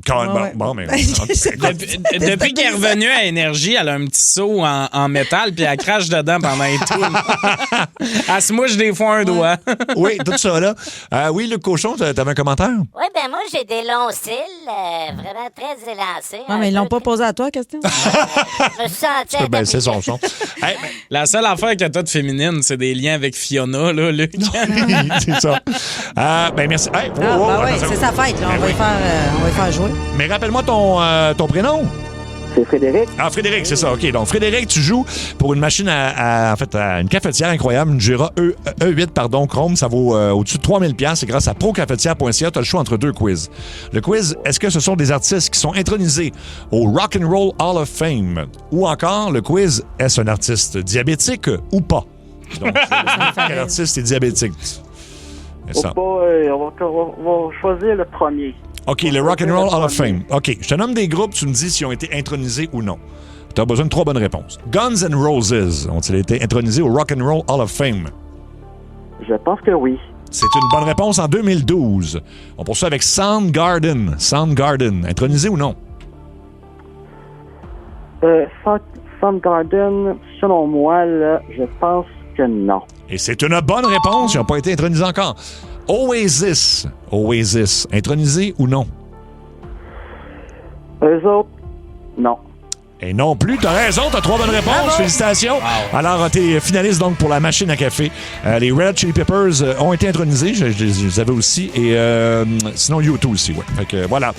Colin, Ouais, ouais. bon, mais... Depuis qu'elle est revenue à Énergie, elle a un petit seau en métal, puis elle crache dedans pendant les tours. Elle se mouche des fois un doigt. Oui, tout ça, là. Oui, Luc Cochon, t'avais un commentaire? Oui, ben moi, j'ai des longs cils, vraiment très élancés. Non, mais ils l'ont pas posé à toi, question. Je me sentais... Tu peux baisser son son. Hey, La seule affaire que t'as de féminine, c'est des liens avec Fiona, là, Luc. c'est ça. Ben, merci. Hey, Ah, ben oui, c'est sa fête, là. On va y faire jouer. Mais rappelle-moi ton prénom. C'est Frédéric. Ah, Frédéric, c'est ça. OK. Donc, Frédéric, tu joues pour une machine en fait, à une cafetière incroyable, une Jura E8, Chrome. Ça vaut au-dessus de 3000 $. Et grâce à procafetière.ca, tu as le choix entre deux quiz. Le quiz, est-ce que ce sont des artistes qui sont intronisés au Rock and Roll Hall of Fame? Ou encore, le quiz, est-ce un artiste diabétique ou pas? Donc, quel artiste est diabétique? C'est ça. On va choisir le premier. OK, le Rock and Roll Hall of Fame. OK, je te nomme des groupes, tu me dis s'ils ont été intronisés ou non. Tu as besoin de 3 bonnes réponses. Guns N' Roses ont-ils été intronisés au Rock and Roll Hall of Fame? Je pense que oui. C'est une bonne réponse en 2012. On poursuit avec Soundgarden. Soundgarden, intronisé ou non? Soundgarden, selon moi, là, je pense que non. Et c'est une bonne réponse. Ils n'ont pas été intronisés encore. Oasis. Oasis, intronisé ou non? Eux autres, non. Et non plus. T'as raison, t'as 3 bonnes réponses. Bravo. Félicitations. Alors, t'es finaliste donc pour la machine à café. Les Red Hot Chili Peppers ont été intronisés. Je les avais aussi. Et sinon, U2 aussi, ouais. Fait que voilà.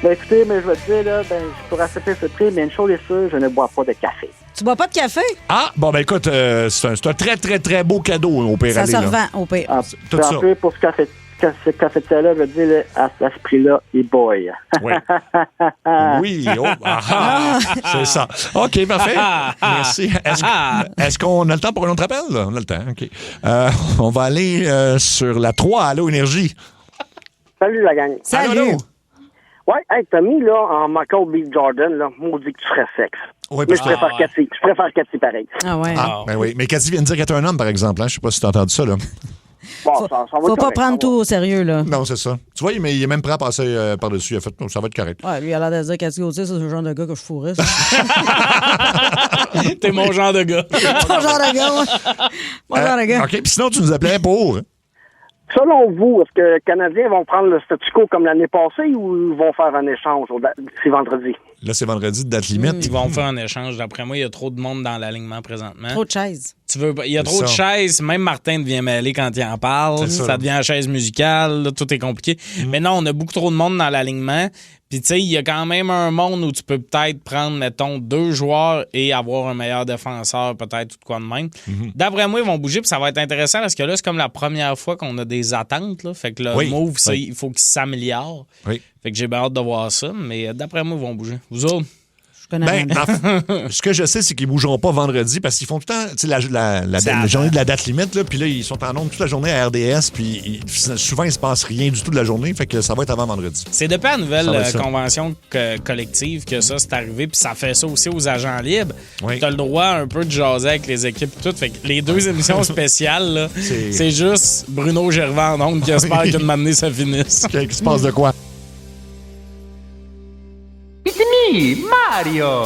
Ben écoutez, mais je vais te dire, là, je pourrais accepter ce prix, mais une chose est sûre, je ne bois pas de café. Tu bois pas de café? Ah, bon, ben écoute, c'est un très, très, très beau cadeau au pire Ça aller, se là. revend au pire. Tout En ça. plus, pour ce cafetière-là, je veux dire, là, à ce prix-là, il boy. Ouais. Oui, oh, c'est ça. OK, parfait. Merci. Est-ce qu'on a le temps pour un autre appel? On a le temps, OK. On va aller sur la 3, Allô Énergie. Salut la gang. Salut. Allô, allô. Ouais, hey, t'as mis là en Michael B. Jordan, là, maudit que tu serais sexe. Oui, Mais parce je préfère Cathy. Je préfère Cathy pareil. Ah ouais. Ah, ben oui. Mais Cathy vient de dire qu'elle est un homme, par exemple. Hein? Je sais pas si t'as entendu ça, là. Bon, ça va Faut être pas correct, prendre ça tout au sérieux, là. Non, c'est ça. Tu vois, il est même prêt à passer par-dessus. Il a fait, ça va être correct. Ouais, lui, il a l'air de dire Cathy Gauthier, c'est le genre de gars que je fourrais. ça. T'es mon genre de gars. Ton genre de gars, moi. Mon genre de gars. OK, puis sinon, tu nous appelais pour... Selon vous, est-ce que les Canadiens vont prendre le statu quo comme l'année passée ou ils vont faire un échange c'est vendredi? Là, c'est vendredi, date limite. Ils vont faire un échange. D'après moi, il y a trop de monde dans l'alignement présentement. Trop de chaises. Il y a trop de ça. chaises. Même Martin devient mêlé quand il en parle. C'est ça. Ça devient la chaise musicale. Là, tout est compliqué. Mais non, on a beaucoup trop de monde dans l'alignement. Puis, tu sais, il y a quand même un monde où tu peux peut-être prendre, mettons, 2 joueurs et avoir un meilleur défenseur, peut-être, tout de quoi de même. D'après moi, ils vont bouger, puis ça va être intéressant parce que là, c'est comme la première fois qu'on a des attentes. Là. Fait que le move, il faut qu'il s'améliore. Oui. Fait que j'ai bien hâte de voir ça, mais d'après moi, ils vont bouger. Vous autres? Je connais Ben, rien. ce que je sais, c'est qu'ils ne bougeront pas vendredi parce qu'ils font tout le temps, tu sais, la journée de la date limite, là, puis là, ils sont en nombre toute la journée à RDS, puis souvent, il ne se passe rien du tout de la journée, fait que ça va être avant vendredi. C'est depuis la nouvelle Ça va être ça. convention collective que ça c'est arrivé, puis ça fait ça aussi aux agents libres. Oui. Tu as le droit un peu de jaser avec les équipes et tout. Fait que les 2 émissions spéciales, là, c'est juste Bruno Gervais en ondes qui espère qu'une matinée ça finisse. Qu'est-ce qui se passe de quoi? Mario!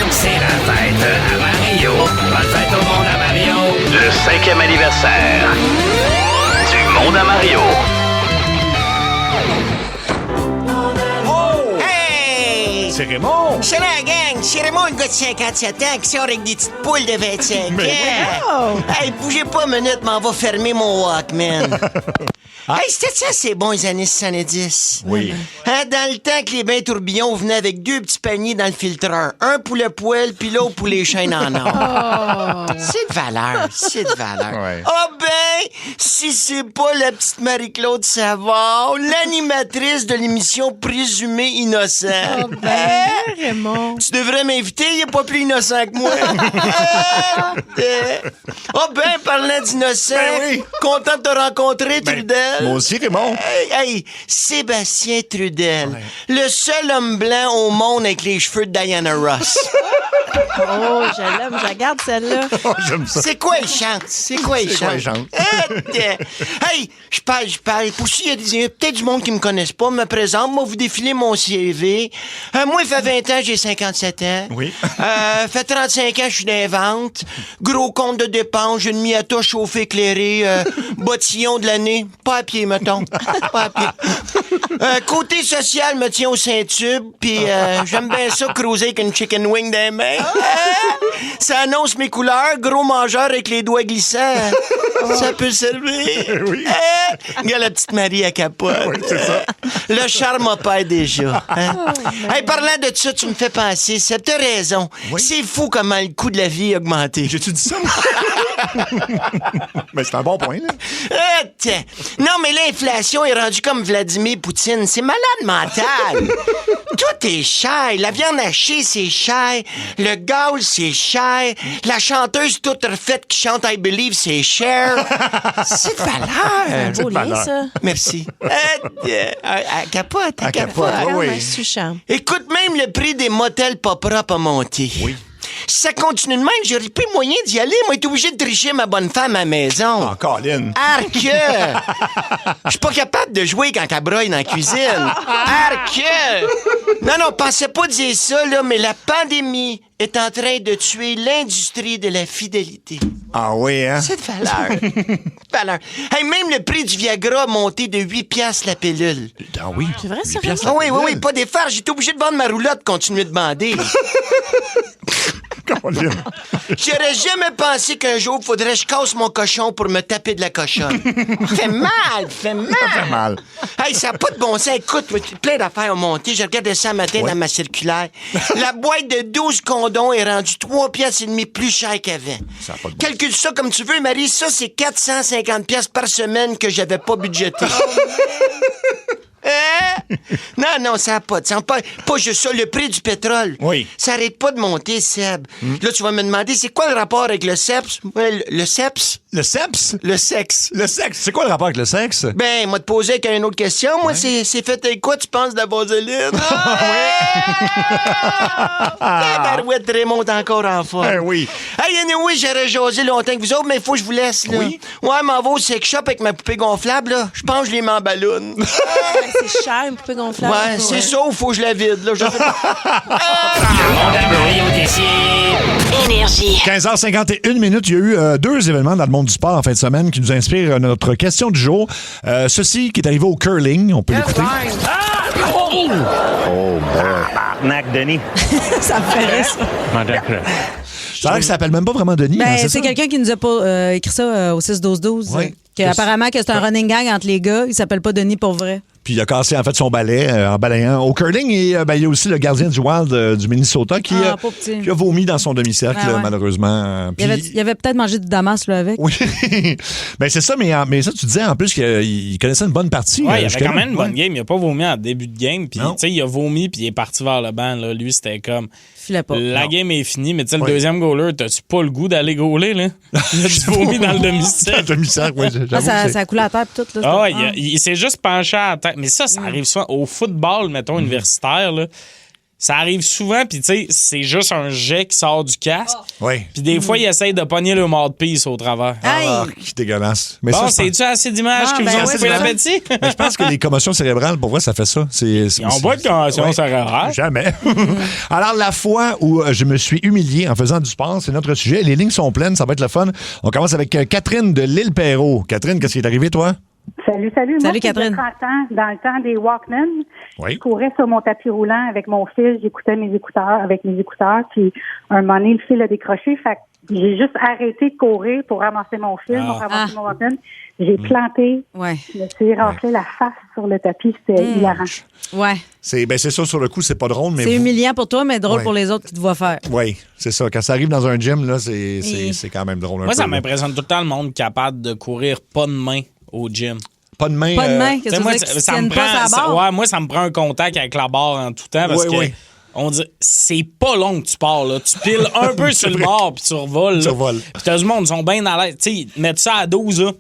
C'est la fête à Mario. Bonne fête au monde à Mario. Le 5e anniversaire du monde à Mario. Hey! C'est Raymond! Salut la gang! C'est Raymond, le gars de 57 ans qui sort avec des petites poules de 25 ans. Hey, bougez pas une minute, m'en va fermer mon Walkman. Hey, c'était ça, c'est bon, les années 70. Oui. Hein? dans le temps que les bains tourbillons venaient avec 2 petits paniers dans le filtreur. Un pour le poêle, puis l'autre pour les chaînes en or. C'est de valeur, c'est de valeur. Ouais. Si c'est pas la petite Marie-Claude Savard, l'animatrice de l'émission Présumé innocent. Raymond. Tu devrais m'inviter, il est pas plus innocent que moi. Parlant d'innocent, content de te rencontrer, Trudel. Moi aussi, Raymond. Hey, Sébastien Trudel, le seul homme blanc au monde avec les cheveux de Diana Ross. Oh, je l'aime, je la garde celle-là. Oh, j'aime ça. C'est quoi il chante? Hey, je parle. Pour s'il y a peut-être du monde qui me connaisse pas, me présente. Moi, vous défilez mon CV. Moi, il fait 20 ans, j'ai 57 ans. Oui. Fait 35 ans, je suis dans les ventes. Gros compte de dépenses, j'ai une Miata chauffée éclairée, bottillon de l'année. Pas à pied, mettons. Pas à pied. Côté social, me tient au Saint-Tube, puis j'aime bien ça, cruiser avec une chicken wing dans les mains. Ça annonce mes couleurs, gros mangeur avec les doigts glissants. Ça peut servir. Oui. Regarde la petite Marie à capote. Oui, c'est ça. Le charme opère déjà. Hey, parlant de ça, tu me fais penser, t'as raison. Oui. C'est fou comment le coût de la vie a augmenté. J'ai-tu dit ça? Mais c'est un bon point, là. Non, mais l'inflation est rendue comme Vladimir Poutine. C'est malade mental. Tout est cher. La viande hachée, c'est cher. Le gaz, c'est cher. La chanteuse toute refaite qui chante I Believe, c'est cher. C'est de valeur. C'est un beau lien, ça. Merci. À capote. oui. C'est touchant. Écoute, même le prix des motels pas propres a monté. Oui. Si ça continue de même, j'aurais plus moyen d'y aller. Moi, j'étais obligé de tricher ma bonne femme à la maison. Oh, Colin. Arc! Je suis pas capable de jouer quand elle broye dans la cuisine. Arc! Non, pensez pas dire ça, là, mais la pandémie est en train de tuer l'industrie de la fidélité. Ah oui, hein? C'est de valeur. Hey, même le prix du Viagra a monté de 8 piastres la pilule. Ah oui? C'est vrai, ça? Ah oui, pas d'effort. J'étais obligé de vendre ma roulotte, continuer de bander. J'aurais jamais pensé qu'un jour, il faudrait que je casse mon cochon pour me taper de la cochonne. Fait mal. Hey, ça n'a pas de bon sens. Écoute, plein d'affaires ont monté. Je regardais ça un matin dans ma circulaire. La boîte de 12 condoms est rendue 3 piastres et demi plus cher qu'avant. Calcule ça comme tu veux, Marie. Ça, c'est 450 piastres par semaine que j'avais pas budgété. Non, ça n'a pas de sens. Pas juste ça, le prix du pétrole. Oui. Ça n'arrête pas de monter, Seb. Là, tu vas me demander, c'est quoi le rapport avec le sexe? Le sexe? Le sexe? Le sexe. Le sexe. C'est quoi le rapport avec le sexe? Ben, moi, te poser avec une autre question. Moi, c'est fait avec quoi, tu penses, de la vaseline? Barouette remonte encore en forme. Ben oui. Hey, anyway, j'aurais jasé longtemps que vous autres, mais il faut que je vous laisse, là. Oui. Ouais, m'en va au sex shop avec ma poupée gonflable, là. Je pense que je les mets en ballon. C'est cher, une poupée gonflable. Ouais, c'est ça, il faut que je la vide, là. Le monde à Mario Tessier. Énergie. 15h51 minutes. Il y a eu 2 événements dans le monde du sport en fin de semaine qui nous inspirent notre question du jour. Ceci qui est arrivé au curling, on peut l'écouter. Tabarnak, Denis. Ça me ferait ça. Ça a l'air que ça s'appelle même pas vraiment Denis. Ben, hein, c'est ça? quelqu'un qui nous a écrit ça au 6-12-12. Oui. Apparemment que c'est un running gang entre les gars. Il s'appelle pas Denis pour vrai. Puis il a cassé en fait son balai en balayant au curling. Et il y a aussi le gardien du Wild du Minnesota qui a vomi dans son demi-cercle, Ah, ouais. malheureusement. Puis... Il avait peut-être mangé du Damas là, avec. Oui. Ben, c'est ça, mais ça, tu disais en plus qu'il connaissait une bonne partie. Ouais, il avait jusqu'à quand là. même une bonne game. Il a pas vomi en début de game. Puis, tu sais, il a vomi, puis il est parti vers le banc. Là. Lui, c'était comme. La game est finie, mais tu sais, le deuxième goaler, t'as-tu pas le goût d'aller goaler, là? Il a du vomi dans le demi-cercle. Dans le demi-cercle, oui. Ça a coulé à terre, puis tout. Là, Ah ouais, il s'est juste penché à la tête. Mais ça arrive souvent. Au football, mettons, universitaire, là, ça arrive souvent, puis tu sais, c'est juste un jet qui sort du casque. Oui. Puis des fois, il essaye de pogner le mouthpiece au travers. Ah, c'est dégueulasse. Mais bon, ça, c'est-tu assez d'images qui vous ont coupé l'appétit? Mais je pense que les commotions cérébrales, pour vrai, ça fait ça. Ils n'ont pas de commotion cérébrale. Jamais. Alors, la fois où je me suis humilié en faisant du sport, c'est notre sujet. Les lignes sont pleines, ça va être le fun. On commence avec Catherine de l'Île-Perrot. Catherine, qu'est-ce qui est arrivé, toi? Salut. Moi, Catherine. 30 ans, dans le temps des Walkman, oui. Je courais sur mon tapis roulant avec mon fils, j'écoutais mes écouteurs, puis un moment donné, le fil a décroché, fait que j'ai juste arrêté de courir pour ramasser mon fil, pour ramasser mon Walkman. J'ai planté. Ouais. Je me suis renflé la face sur le tapis. C'était hilarant. Ouais. C'est ça, sur le coup, c'est pas drôle, mais... C'est humiliant pour toi, mais drôle Ouais. pour les autres qui te voient faire. Oui, c'est ça. Quand ça arrive dans un gym, là, c'est quand même drôle. Moi, ça m'impressionne tout le temps le monde capable de courir pas de main au gym. Pas de main. Pas de main, qu'est-ce que moi, tu veux dire, ça qu'ils me tiennent pas prend, sa barre? ouais, moi, ça me prend un contact avec la barre en tout temps parce que on dit c'est pas long que tu pars là. Tu piles un peu sur le bord puis tu revoles. Tu revoles. Puis t'as du monde, ils sont bien à l'aise. Tu sais, ils mettent ça à 12 là.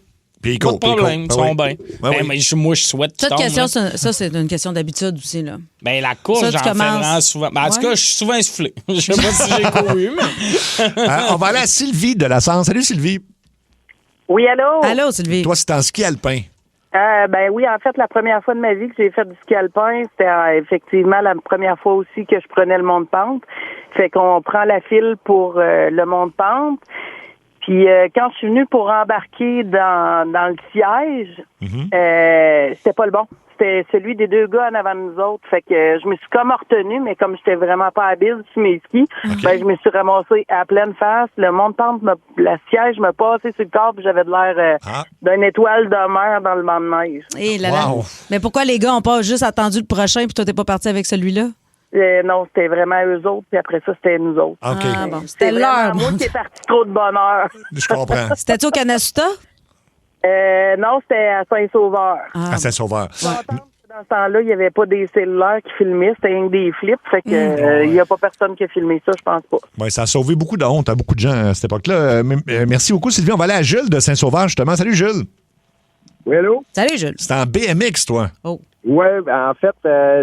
Puis pas de problème, ils sont bien. Mais moi, je souhaite qu'ils Cette tombent, question, là. ça, c'est une question d'habitude aussi, là. Ben, la course, Ça, j'en tu fais commences. vraiment souvent. Ben, en tout Ouais. cas, je suis souvent essoufflé. Je sais pas si j'ai couru, mais. On va aller à Sylvie de la Sens. Salut, Sylvie. Oui, allô? Allô, Sylvie. Toi, c'est en ski alpin. Ben oui, en fait, la première fois de ma vie que j'ai fait du ski alpin, c'était effectivement la première fois aussi que je prenais le mont-de-pente. Fait qu'on prend la file pour le mont-de-pente. Puis quand je suis venue pour embarquer dans le siège, c'était pas le bon. C'était celui des deux gars en avant de nous autres. Fait que je me suis comme retenue, mais comme j'étais vraiment pas habile sur mes skis, ben je me suis ramassée à pleine face. Le mont-de-pente, la siège m'a passé sur le corps, puis j'avais de l'air d'une étoile de mer dans le banc de neige. Et là, là. Mais pourquoi les gars ont pas juste attendu le prochain puis toi, t'es pas parti avec celui-là? Non, c'était vraiment eux autres, puis après ça, c'était nous autres. OK. Ah, bon. C'était C'était l'heure. moi qui est parti trop de bonheur. Je comprends. C'était-tu au Canasuta? Non, c'était à Saint-Sauveur. À Saint-Sauveur. Dans ce temps-là, il n'y avait pas des cellulaires qui filmaient, c'était rien que des flips. Fait que il n'y a pas personne qui a filmé ça, je pense pas. Ouais, ça a sauvé beaucoup de honte à beaucoup de gens à cette époque-là. Merci beaucoup, Sylvie. On va aller à Jules de Saint-Sauveur, justement. Salut, Jules. Oui, allô? Salut, Jules. C'est en BMX, toi. Oh. Oui, en fait,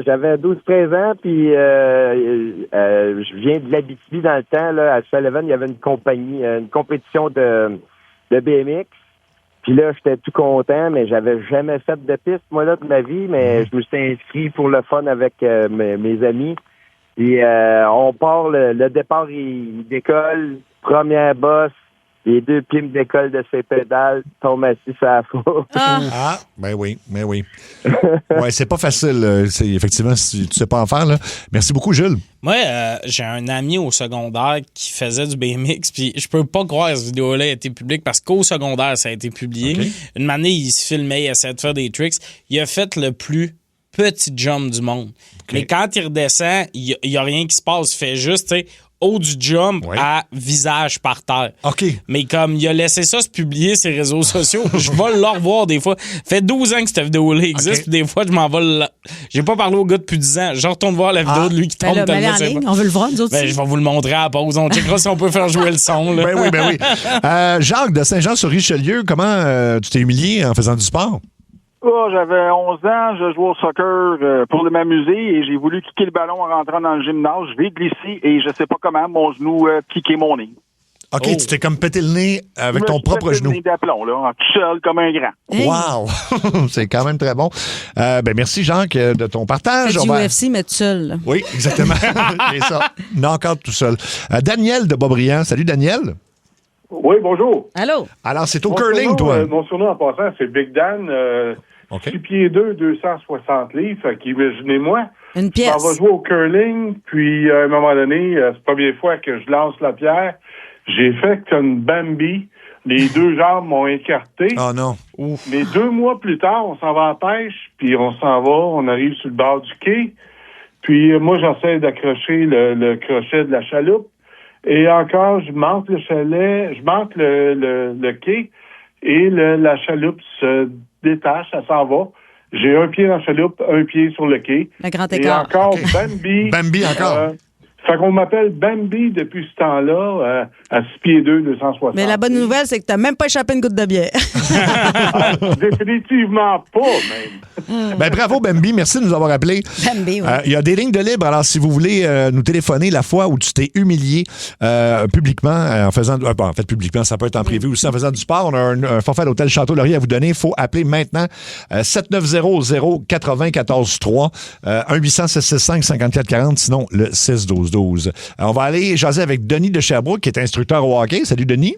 j'avais 12-13 ans, puis je viens de l'Abitibi dans le temps. Là, à Sullivan, il y avait une compétition de BMX. Puis là, j'étais tout content, mais j'avais jamais fait de piste, moi, là, de ma vie. Mais je me suis inscrit pour le fun avec mes amis. Et on part, le départ, il décolle, première bosse, les deux pieds me décollent de ses pédales, tombe assis sur la foule. Ah, ben oui. Ouais, c'est pas facile. Effectivement, si tu sais pas en faire, là. Merci beaucoup, Jules. Moi, j'ai un ami au secondaire qui faisait du BMX, puis je peux pas croire que cette vidéo-là a été publique parce qu'au secondaire, ça a été publié. Okay. Une année, il se filmait, il essayait de faire des tricks. Il a fait le plus petit jump du monde. Mais quand il redescend, il y a rien qui se passe. Il fait juste, tu sais, haut du jump à visage par terre. OK. Mais comme il a laissé ça se publier sur les réseaux sociaux, je vais le revoir des fois. Fait 12 ans que cette vidéo-là existe, puis des fois, je m'en vais. J'ai pas parlé au gars depuis 10 ans. Je retourne voir la vidéo de lui qui tombe Ben là, tellement en ligne, on veut le voir, nous autres. Ben, je vais vous le montrer à la pause. On checkera si on peut faire jouer le son. Là. Ben oui. Jacques de Saint-Jean-sur-Richelieu, comment tu t'es humilié en faisant du sport? Oh, j'avais 11 ans, je jouais au soccer pour m'amuser et j'ai voulu kicker le ballon en rentrant dans le gymnase. Je vais glisser et je sais pas comment, mon genou piqué mon nez. OK, tu t'es comme pété le nez avec ton propre genou. Le nez d'aplomb, là, tout seul comme un grand. Wow! C'est quand même très bon. Ben merci, Jacques, de ton partage. C'est du UFC, mais tout seul. Là. Oui, exactement. C'est ça. Knock-out tout seul. Daniel de Boisbriand. Salut, Daniel. Oui, bonjour. Allô? Alors, c'est au curling, toi. Mon surnom en passant, c'est Big Dan. 6 pieds 2, 260 livres. Fait qu'imaginez-moi. Une pièce. On va jouer au curling, puis à un moment donné, c'est la première fois que je lance la pierre. J'ai fait comme Bambi. Les deux jambes m'ont écarté. Oh non. Ouf. Mais 2 mois plus tard, on s'en va en pêche, puis on s'en va, on arrive sur le bord du quai. Puis moi, j'essaie d'accrocher le crochet de la chaloupe. Et encore, je manque le chalet, je manque le quai, et la chaloupe se détache, elle s'en va. J'ai un pied dans la chaloupe, un pied sur le quai. Le grand écart. Et encore Bambi. Bambi encore. Fait qu'on m'appelle Bambi depuis ce temps-là, à 6 pieds 2, 260. Mais la bonne nouvelle, c'est que t'as même pas échappé une goutte de bière. Définitivement pas, même. Ben, bravo, Bambi. Merci de nous avoir appelés. Bambi, oui. Il y a des lignes de libre. Alors, si vous voulez nous téléphoner la fois où tu t'es humilié publiquement en faisant... en fait, publiquement, ça peut être en privé aussi en faisant du sport. On a un forfait à l'Hôtel Château-Laurier à vous donner. Il faut appeler maintenant 7900-94-3 1-800-665-5440, sinon le 6-12-12. On va aller jaser avec Denis de Sherbrooke, qui est instructeur au hockey. Salut, Denis.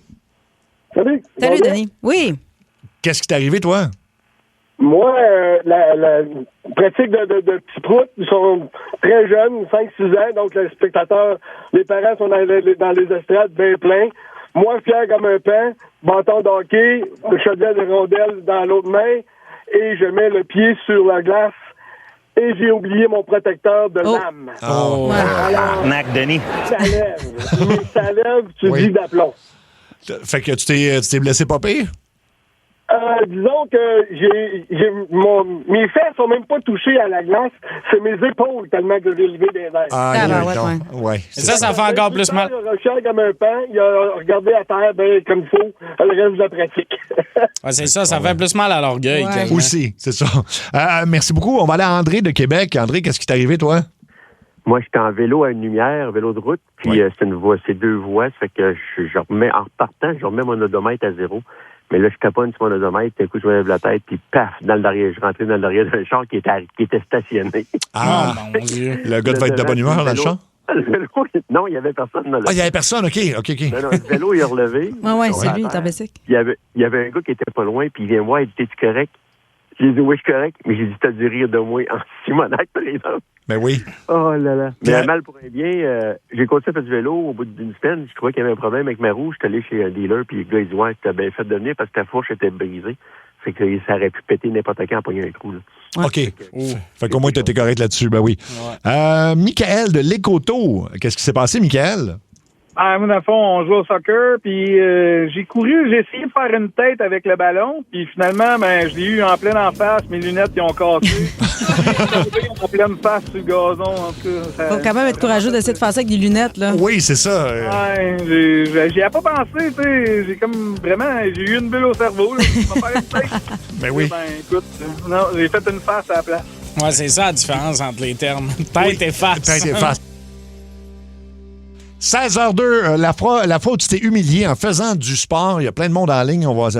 Salut. Salut, Denis. Oui. Qu'est-ce qui t'est arrivé, toi? Moi, la pratique de petits proutes, ils sont très jeunes, 5-6 ans, donc les spectateurs, les parents sont dans les estrades bien pleins. Moi, fier comme un pain, bâton d'hockey, le chaudel de rondelle dans l'autre main, et je mets le pied sur la glace, et j'ai oublié mon protecteur de lame. Oh, arnaque, Denis. Ça lève. Mais ça lève, tu dis d'aplomb. Fait que tu t'es blessé pas pire? Disons que mes fesses sont même pas touchées à la glace, c'est mes épaules tellement que j'ai levé des airs. Ouais. Ça fait encore plus mal. Il a recherché comme un pan, il a regardé à terre comme il faut, le reste de la pratique. Ouais, c'est ça fait plus mal à l'orgueil. Ouais. Aussi, c'est ça. Merci beaucoup. On va aller à André de Québec. André, qu'est-ce qui t'est arrivé, toi? Moi, j'étais en vélo à une lumière, vélo de route, puis c'est 2 voies, ça fait que je remets, en repartant, je remets mon odomètre à 0. Mais là, je taponne sur mon odomètre, d'un coup, je me lève la tête, puis paf, je rentrais dans le derrière d'un char qui était stationné. Ah, mon Dieu. Le gars devait être de bonne humeur dans le char? Non, il n'y avait personne dans le il n'y avait personne, OK. Non, le vélo, il a relevé. Oui, c'est lui, il est en bicycle. Il y avait un gars qui était pas loin, puis il vient me voir, il dit, t'es-tu correct? J'ai dit, oui, je suis correct, mais j'ai dit, t'as dû rire de moi en Simonac, par exemple. Ben oui. Oh là là. Mais à mal pour un bien, j'ai continué à faire du vélo au bout d'une semaine. Je trouvais qu'il y avait un problème avec ma roue. J'étais allé chez un dealer, puis le gars, il dit, ouais, t'as bien fait de venir parce que ta fourche était brisée. Fait que ça aurait pu péter n'importe quand en pognant un trou. Là. OK. Fait qu'au moins, t'étais correct là-dessus. Ben oui. Ouais. Michael de l'Écoto. Qu'est-ce qui s'est passé, Michael? Moi, dans le fond, on joue au soccer, puis j'ai essayé de faire une tête avec le ballon, puis finalement, je l'ai eu en pleine en face, mes lunettes, ils ont cassé. en pleine face sur le gazon, en tout cas. Faut quand même être courageux d'essayer de faire ça avec des lunettes, là. Oui, c'est ça. Ouais, j'y ai pas pensé, tu sais. J'ai comme vraiment, j'ai eu une bulle au cerveau, là. Je vais faire une tête. Ben oui. Écoute, non, j'ai fait une face à la place. Ouais, c'est ça la différence entre les termes. Tête et face. Tête et face. 16h02, la fois où tu t'es humilié en faisant du sport, il y a plein de monde en ligne. On va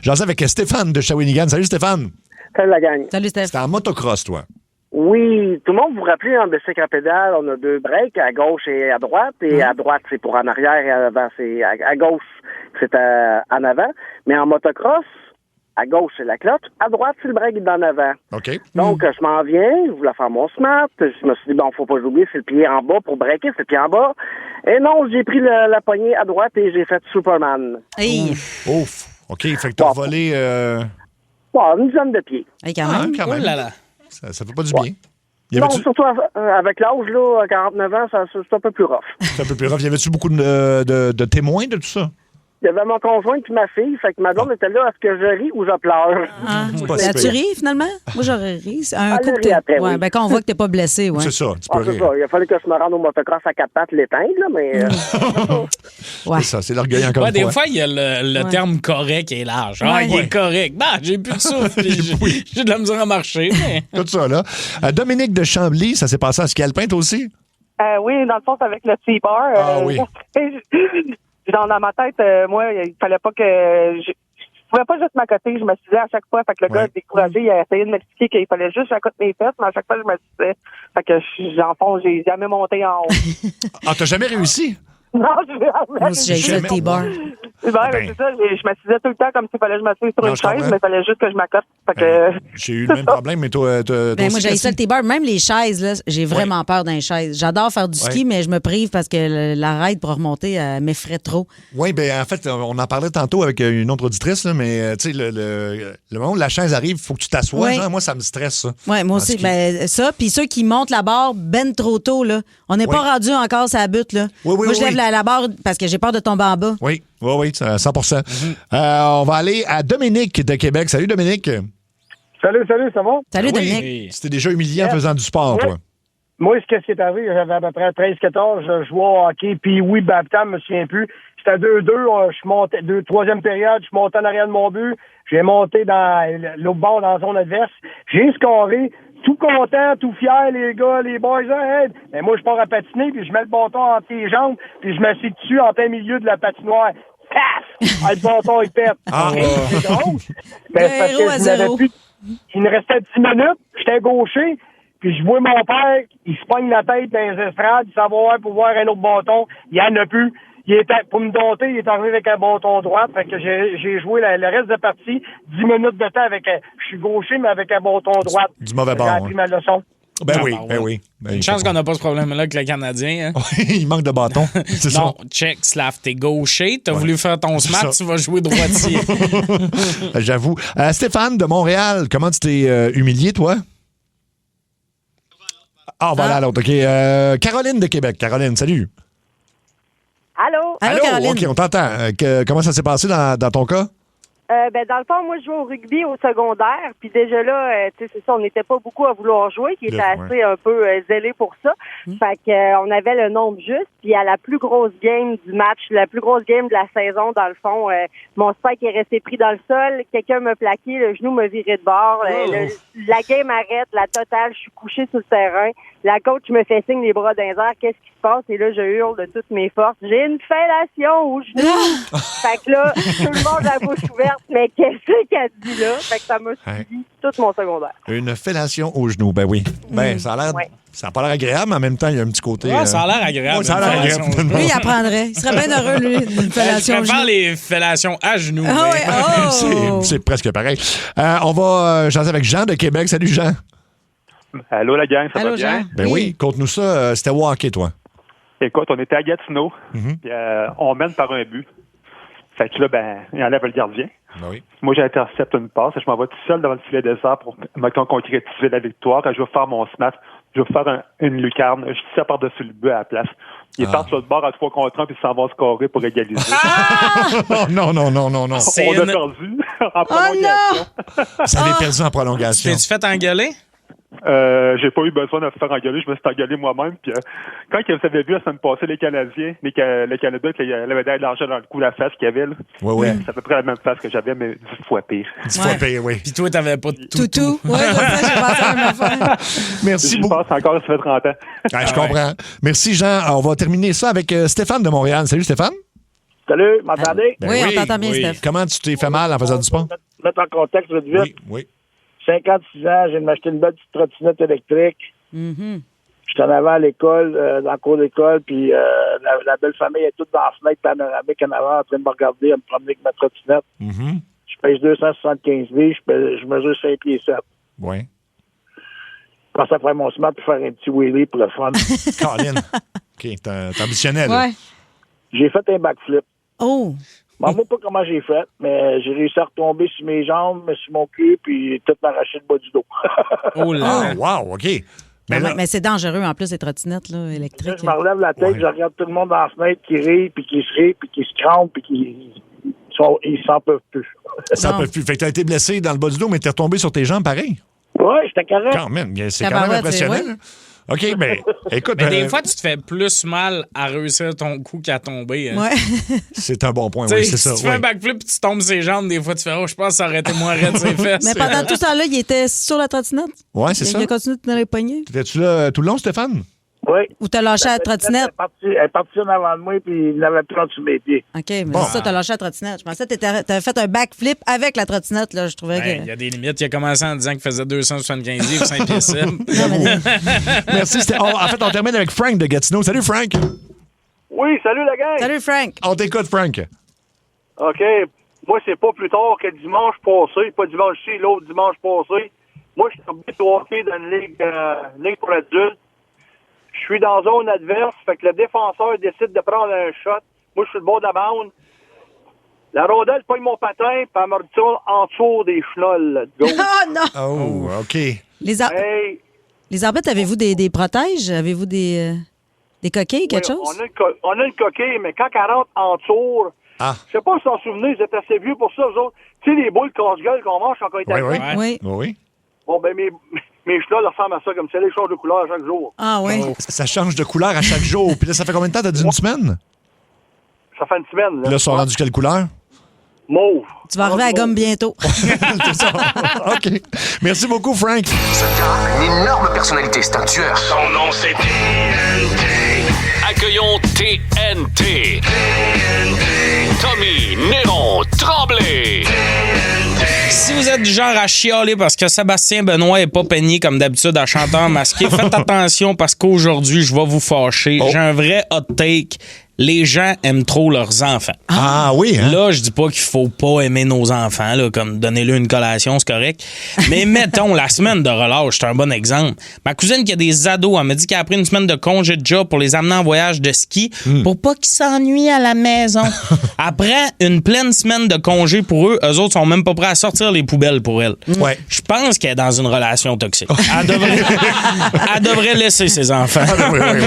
jaser avec Stéphane de Shawinigan. Salut Stéphane. Salut la gang. Salut Stéphane. C'était en motocross, toi. Oui, tout le monde vous rappelez en bicycle à pédale, on a 2 breaks, à gauche et à droite. Et à droite, c'est pour en arrière et à l'avant, c'est à gauche, c'est en avant. Mais en motocross, à gauche, c'est la cloche. À droite, c'est le break d'en avant. OK. Donc, je m'en viens. Je voulais faire mon smart. Je me suis dit, bon, faut pas l'oublier, c'est le pied en bas pour breaker, c'est le pied en bas. Et non, j'ai pris la poignée à droite et j'ai fait Superman. Hey. Ouf. OK. Fait que t'as volé... une dizaine de pieds. Hey, quand même. Quand même. Oh là là. Ça fait pas du bien. Non, surtout avec l'âge, là, à 49 ans, c'est un peu plus rough. C'est un peu plus rough. Y avait-tu beaucoup de témoins de tout ça? Il y avait mon conjoint puis ma fille. Fait que ma blonde était là. Est-ce que je ris ou je pleure? As-tu ri, finalement? Moi, j'aurais ri. Ri après, oui. Quand on voit que t'es pas blessé, ouais. C'est ça, tu peux rire. C'est ça. Il a fallu que je me rende au motocross à 4 pattes l'éteindre, là, mais... Ouais. C'est ça, c'est l'orgueil encore une fois. Des fois, il y a le terme correct et large. Il est correct. Non, j'ai plus de souffle. J'ai de la misère à marcher. Mais... Tout ça, là. Dominique de Chambly, ça s'est passé à ski alpin, toi aussi? Oui, dans le fond, c'est avec le T-bar. Ah oui. Dans ma tête, moi, il fallait pas que... Je pouvais pas juste m'accoter, je me suis dit à chaque fois. Fait que le gars découragé, il a essayé de m'expliquer qu'il fallait juste j'accote mes fesses, mais à chaque fois, je me disais... Fait que, en fond, j'ai jamais monté en haut. Ah, t'as jamais réussi? Non, moi aussi, j'ai essayé le T-bar. C'est ça, je m'assisais tout le temps comme s'il fallait que je m'assise sur une chaise, mais il fallait juste que je m'accote. J'ai eu le même problème, mais toi... moi, j'ai essayé le T-bar. Même les chaises, là, j'ai vraiment peur d'un chaise. J'adore faire du ski, mais je me prive parce que la raide pour remonter m'effraie trop. Oui, bien, en fait, on en parlait tantôt avec une autre auditrice, là, mais tu sais, le moment où la chaise arrive, il faut que tu t'assoies. Genre, moi, ça me stresse, ça. Oui, moi aussi. Ça, puis ceux qui montent la barre ben trop tôt, là. On n'est pas rendu encore sur la butte, là. Moi, je lève la barre parce que j'ai peur de tomber en bas. Oui, 100%. On va aller à Dominique de Québec. Salut, Dominique. Salut, ça va? Salut, Dominique. C'était déjà humilié en faisant du sport, toi. Moi, qu'est-ce qui est arrivé? J'avais à peu près 13-14, je jouais au hockey, puis oui, Baptiste, je me souviens plus. C'était 2-2, je montais, troisième période, je montais en arrière de mon but, j'ai monté dans l'autre bord, dans la zone adverse, j'ai scoré, tout content, tout fier, les gars, les boys, hey. Mais moi, je pars à patiner, puis je mets le bâton entre les jambes, puis je m'assieds dessus en plein milieu de la patinoire. Paf! Le bâton, il pète. C'est drôle. Mais parce que je n'avais plus... Il me restait 10 minutes, j'étais gaucher, puis je vois mon père, il se pogne la tête dans les estrades, il s'en va voir pour voir un autre bâton, il n'y en a plus. Pour me dompter, il est arrivé avec un bâton droit, fait que j'ai joué le reste de la partie, 10 minutes de temps avec je suis gaucher, mais avec un bâton droit. Du mauvais bord. J'ai appris ma leçon. Ben oui. Une chance qu'on n'a pas ce problème-là avec le Canadien. Hein? Il manque de bâton. C'est non, check, Slav, t'es gaucher. T'as voulu faire ton smash, tu vas jouer droitier. J'avoue. Stéphane de Montréal, comment tu t'es humilié, toi? Ah, voilà l'autre. OK. Caroline de Québec. Caroline, salut. Allô? Allô, Caroline. OK, on t'entend. Comment ça s'est passé dans ton cas? Dans le fond, moi, je jouais au rugby au secondaire, puis déjà là, tu sais, c'est ça, on n'était pas beaucoup à vouloir jouer, qui était assez un peu zélé pour ça. Fait que on avait le nombre juste, puis à la plus grosse game du match, la plus grosse game de la saison, dans le fond, mon spike est resté pris dans le sol, quelqu'un m'a plaqué, le genou m'a viré de bord, la game arrête, la totale, je suis couché sur le terrain, la coach me fait signe les bras d'un air, qu'est-ce qui se passe? Et là, je hurle de toutes mes forces, j'ai une fellation au genou! Fait que là, tout le monde a la bouche ouverte. Mais qu'est-ce qu'elle dit là? Fait que ça m'a suivi tout mon secondaire. Une fellation au genou, ben oui. Ben, ça a l'air... Ça n'a pas l'air agréable, mais en même temps, il y a un petit côté... ça a l'air agréable. Ça a l'air agréable. Lui, il apprendrait. Il serait bien heureux, lui, d'une fellation au genou. Je préfère les fellations à genoux. C'est presque pareil. On va jaser avec Jean de Québec. Salut, Jean. Allô, la gang, ça va bien? Ben oui, conte-nous ça. C'était où hockey, toi? Écoute, on était à Gatineau, puis on mène par un but. Fait que là, il enlève le gardien. Ben oui. Moi, j'intercepte une passe et je m'en vais tout seul devant le filet désert pour, mettons, concrétiser la victoire. Quand je vais faire mon smash, je vais faire une lucarne. Je tire par-dessus le but à la place. Il part sur le bord à 3 contre 1 puis il s'en va scorer pour égaliser. Non. On a perdu en prolongation. Vous avez perdu en prolongation. T'es-tu fait engueuler? J'ai pas eu besoin de me faire engueuler, je me suis engueulé moi-même. Puis quand vous avez vu la semaine passée les Canadiens, le Canada, la médaille d'argent dans le cou, la face qu'il y avait, là, c'est à peu près la même face que j'avais, mais 10 fois pire. 10 fois pire, oui. Puis toi, t'avais pas de toutou. Ouais, ça, j'ai pensé à la même affaire. Merci beaucoup. Je pense encore, ça fait 30 ans. Je comprends. Merci, Jean. On va terminer ça avec Stéphane de Montréal. Salut, Stéphane. Salut, m'entendez? Oui, on t'entend bien, Steph. Comment tu t'es fait mal en faisant du sport? Mettre en contexte vite. Oui. 56 ans, j'ai m'acheté une belle petite trottinette électrique. J'étais en avant à l'école, dans le cours d'école, puis la belle famille est toute dans la fenêtre panoramique en avant en train de me regarder, à me promener avec ma trottinette. Je pèse 275 livres, je mesure 5 pieds 7. Oui. Je pense à faire mon smart pour faire un petit wheelie pour le fun. Caroline. OK, t'es ambitionnel. Ouais. J'ai fait un backflip. Oh! Moi, pas comment j'ai fait, mais j'ai réussi à retomber sur mes jambes, sur mon cul, puis tout m'arracher le bas du dos. Oh là! Wow, OK. Mais c'est dangereux, en plus, les trottinettes là, électriques. Là, je me relève la tête, je regarde tout le monde dans la fenêtre qui rit, puis qui se rit, puis qui se crampent, puis ils s'en peuvent plus. Ça peut plus. Fait que t'as été blessé dans le bas du dos, mais t'es retombé sur tes jambes pareil? Oui, j'étais correct. Quand même, c'est quand même impressionnant. OK, mais écoute... Mais des fois, tu te fais plus mal à réussir ton coup qu'à tomber. Hein. Ouais. C'est un bon point, oui, c'est ça. Si tu fais un backflip et tu tombes ses jambes, des fois, tu fais « Oh, je pense que ça aurait été moins raide ses fesses. » Mais pendant tout ce temps-là, il était sur la trottinette? Oui, c'est ça. Il a continué de tenir les poignets? Étais-tu là tout le long, Stéphane? Oui. Ou t'as lâché la trottinette? Elle est partie en avant de moi, puis il n'avait plus en dessous de mes pieds. OK, mais c'est ça, t'as lâché la trottinette. Je pensais que t'avais fait un backflip avec la trottinette. Là. Je trouvais que... Il y a des limites. Il a commencé en disant qu'il faisait 275 livres, 5 pieds 7. Merci. En fait, on termine avec Frank de Gatineau. Salut, Frank. Oui, salut, la gang. Salut, Frank. On t'écoute, Frank. OK. Moi, c'est pas plus tard que dimanche passé. Pas dimanche-ci, l'autre dimanche passé. Moi, je suis tombé de hockey dans une ligue pour adultes. Je suis dans zone adverse, fait que le défenseur décide de prendre un shot. Moi, je suis le bord de la bande. La rondelle pogne mon patin, puis elle me retourne en dessous des chenolles. Oh non! Oh, OK. Les arbitres, avez-vous des protèges? Avez-vous des coquilles, quelque chose? On a une coquille, mais quand elle rentre en dessous, je sais pas si vous en souvenez, vous êtes assez vieux pour ça, vous autres. Tu sais, les boules casse-gueule qu'on mange quand on est à Oui. Bon, ben, mes chenolles ressemblent à ça, comme si elles changent de couleur à chaque jour. Ah oui? Oh, ça change de couleur à chaque jour. Puis là, ça fait combien de temps? T'as dit une semaine? Ça fait une semaine. Là, ils sont rendus quelle couleur? Mauve. Tu vas arriver à la gomme bientôt. C'est ça. OK. Merci beaucoup, Frank. Ce gars a une énorme personnalité, c'est un tueur. Son nom, c'est TNT. Accueillons TNT. Tommy Néron Tremblay. Si vous êtes du genre à chialer parce que Sébastien Benoît est pas peigné comme d'habitude à chanteur masqué, faites attention parce qu'aujourd'hui, je vais vous fâcher. J'ai un vrai hot take. les gens aiment trop leurs enfants. Ah oui, hein? Là, je dis pas qu'il faut pas aimer nos enfants, là, comme donner-leur une collation, c'est correct. Mais mettons, la semaine de relâche, c'est un bon exemple. Ma cousine qui a des ados, elle m'a dit qu'elle a pris une semaine de congé de job pour les amener en voyage de ski pour pas qu'ils s'ennuient à la maison. Après une pleine semaine de congé pour eux, eux autres sont même pas prêts à sortir les poubelles pour elle. Ouais. Je pense qu'elle est dans une relation toxique. Elle devrait laisser ses enfants.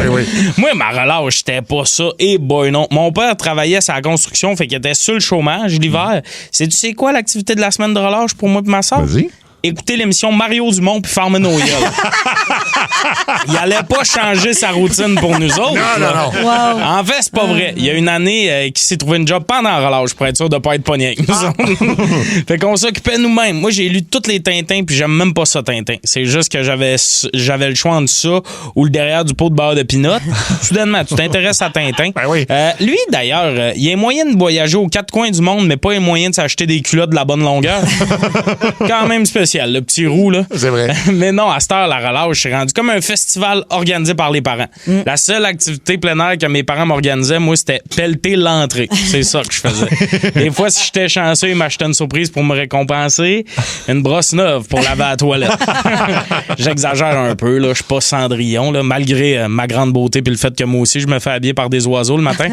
Oui. Moi, ma relâche, c'était pas ça. Et boy, non. Mon père travaillait sur la construction, fait qu'il était sur le chômage l'hiver. Tu sais quoi l'activité de la semaine de relâche pour moi et ma soeur? Vas-y. Écouter l'émission Mario Dumont puis Farmer nos gueules. Il allait pas changer sa routine pour nous autres. Non. Wow. En fait, c'est pas vrai. Il y a une année qui s'est trouvé une job pendant la relâche pour être sûr de pas être pogné avec nous autres. Fait qu'on s'occupait nous-mêmes. Moi, j'ai lu tous les Tintins puis j'aime même pas ça, Tintin. C'est juste que j'avais le choix entre ça ou le derrière du pot de beurre de pinot. Soudainement, tu t'intéresses à Tintin. Ben oui. Lui, d'ailleurs, il y a moyen de voyager aux quatre coins du monde, mais pas les moyens de s'acheter des culottes de la bonne longueur. Quand même spécial. Le petit roux, là. C'est vrai. Mais non, à cette heure, la relâche, c'est rendu comme un festival organisé par les parents. La seule activité plein air que mes parents m'organisaient, moi, c'était pelleter l'entrée. C'est ça que je faisais. Des fois, si j'étais chanceux, ils m'achetaient une surprise pour me récompenser. Une brosse neuve pour laver la toilette. J'exagère un peu, là. Je suis pas Cendrillon, là, malgré ma grande beauté puis le fait que moi aussi, je me fais habiller par des oiseaux le matin.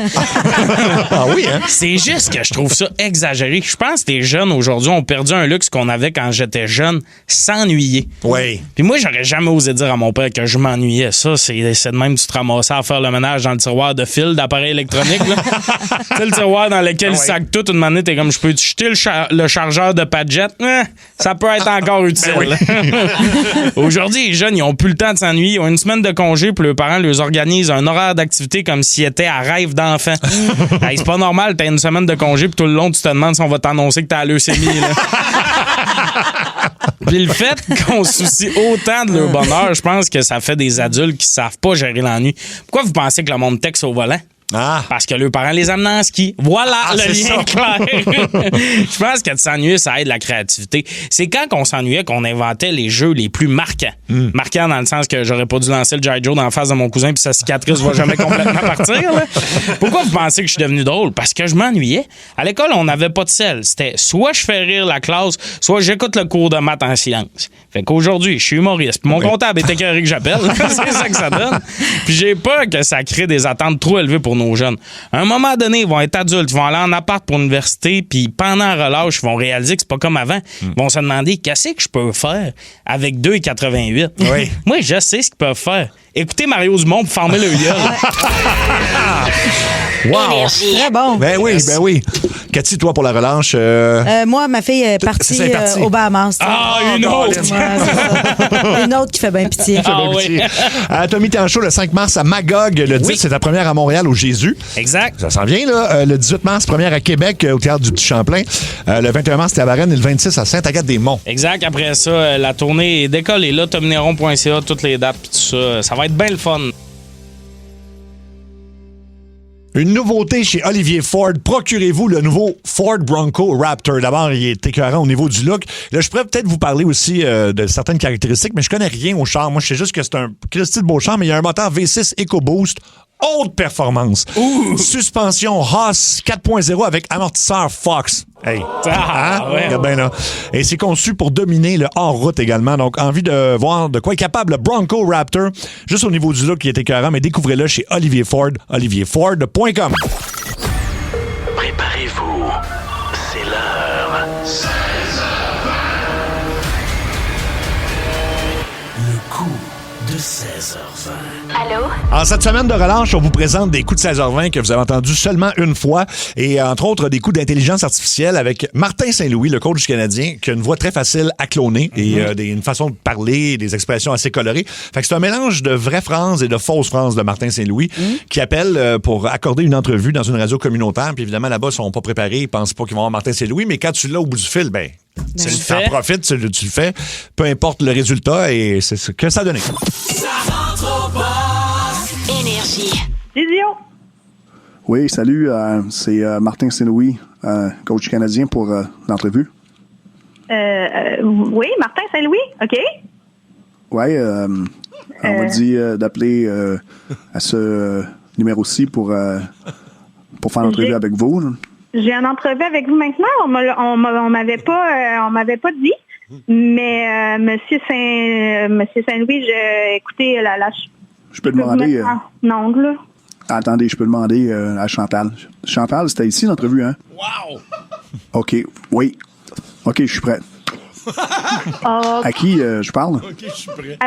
Ah oui, hein? C'est juste que je trouve ça exagéré. Je pense que les jeunes, aujourd'hui, ont perdu un luxe qu'on avait quand j'étais jeune, s'ennuyer. Oui. Puis moi, j'aurais jamais osé dire à mon père que je m'ennuyais. Ça, c'est de même tu te ramassais à faire le ménage dans le tiroir de fil d'appareil électronique. Tu sais, le tiroir dans lequel il sac tout. Une manette, t'es comme, je peux jeter le chargeur de Padjet? Ça peut être encore utile. Aujourd'hui, les jeunes, ils ont plus le temps de s'ennuyer. Ils ont une semaine de congé, puis leurs parents leur organisent un horaire d'activité comme s'ils étaient à rêve d'enfant. Hey, c'est pas normal, t'as une semaine de congé, puis tout le long, tu te demandes si on va t'annoncer que t'as la leucémie. Puis le fait qu'on se soucie autant de leur bonheur, je pense que ça fait des adultes qui savent pas gérer l'ennui. Pourquoi vous pensez que le monde texte au volant? Parce que leurs parents les amènent en ski. Voilà le lien clair. Je pense que de s'ennuyer, ça aide la créativité. C'est quand qu'on s'ennuyait qu'on inventait les jeux les plus marquants. Marquants dans le sens que j'aurais pas dû lancer le G.I. Joe dans la face de mon cousin puis sa cicatrice va jamais complètement partir. Là. Pourquoi vous pensez que je suis devenu drôle? Parce que je m'ennuyais. À l'école, on n'avait pas de sel. C'était soit je fais rire la classe, soit j'écoute le cours de maths en silence. Fait qu'aujourd'hui, je suis humoriste. Puis mon comptable est écœuré que j'appelle. C'est ça que ça donne. Puis j'ai peur que ça crée des attentes trop élevées pour nos jeunes. À un moment donné, ils vont être adultes, ils vont aller en appart pour l'université, puis pendant la relâche, ils vont réaliser que c'est pas comme avant. Ils vont se demander qu'est-ce que je peux faire avec 2,88. Oui. Moi, je sais ce qu'ils peuvent faire. Écoutez Mario Dumont pour farmer le gueule. Wow! Très bon. Ben oui. Cathy, toi, pour la relâche? Moi, ma fille est partie aux Bahamas. Une autre! Une autre qui fait bien pitié. Tommy Tanchot, le 5 mars à Magog. Le 10, c'est ta première à Montréal au Jésus. Exact. Ça s'en vient, là. Le 18 mars, première à Québec au Théâtre du Petit Champlain. Le 21 mars, c'était à Varennes et le 26 à Sainte-Agathe-des-Monts. Exact. Après ça, la tournée est décollée là. tomneron.ca, toutes les dates puis tout ça. Ça va être bien le fun. Une nouveauté chez Olivier Ford. Procurez-vous le nouveau Ford Bronco Raptor. D'abord, il est écœurant au niveau du look. Là, je pourrais peut-être vous parler aussi de certaines caractéristiques, mais je connais rien au char. Moi, je sais juste que c'est un style beau char, mais il y a un moteur V6 EcoBoost. Haute performance. Suspension Haas 4.0 avec amortisseur Fox. Hey. Regarde bien là. Et c'est conçu pour dominer le hors-route également. Donc, envie de voir de quoi est capable le Bronco Raptor. Juste au niveau du look qui est écœurant, mais découvrez-le chez Olivier Ford, olivierford.com. Préparez-vous. C'est l'heure. 16h20. Le coup de 16h20. Allô? En cette semaine de relâche, on vous présente des coups de 16h20 que vous avez entendus seulement une fois et entre autres des coups d'intelligence artificielle avec Martin Saint-Louis, le coach du Canadien, qui a une voix très facile à cloner et une façon de parler, des expressions assez colorées. Fait que c'est un mélange de vraies phrases et de fausses phrases de Martin Saint-Louis qui appelle pour accorder une entrevue dans une radio communautaire. Puis évidemment, là-bas, ils sont pas préparés, ils pensent pas qu'ils vont avoir Martin Saint-Louis, mais quand tu l'as au bout du fil, tu en profites, tu le fais, peu importe le résultat et c'est ce que ça a donné. Ça rentre au poste. Énergie. Idiot. Oui, salut, c'est Martin Saint-Louis, coach canadien pour l'entrevue. Oui, Martin Saint-Louis, OK. Oui, on m'a dit d'appeler à ce numéro-ci pour pour faire l'entrevue avec vous. Là. J'ai une entrevue avec vous maintenant. On m'avait pas dit. Mais Monsieur Saint-Louis, j'ai écouté je peux demander. Non, là. Attendez, je peux demander à Chantal. Chantal, c'était ici l'entrevue, hein? Wow! OK, oui. OK, je suis prêt. À qui je parle? OK, je suis prêt.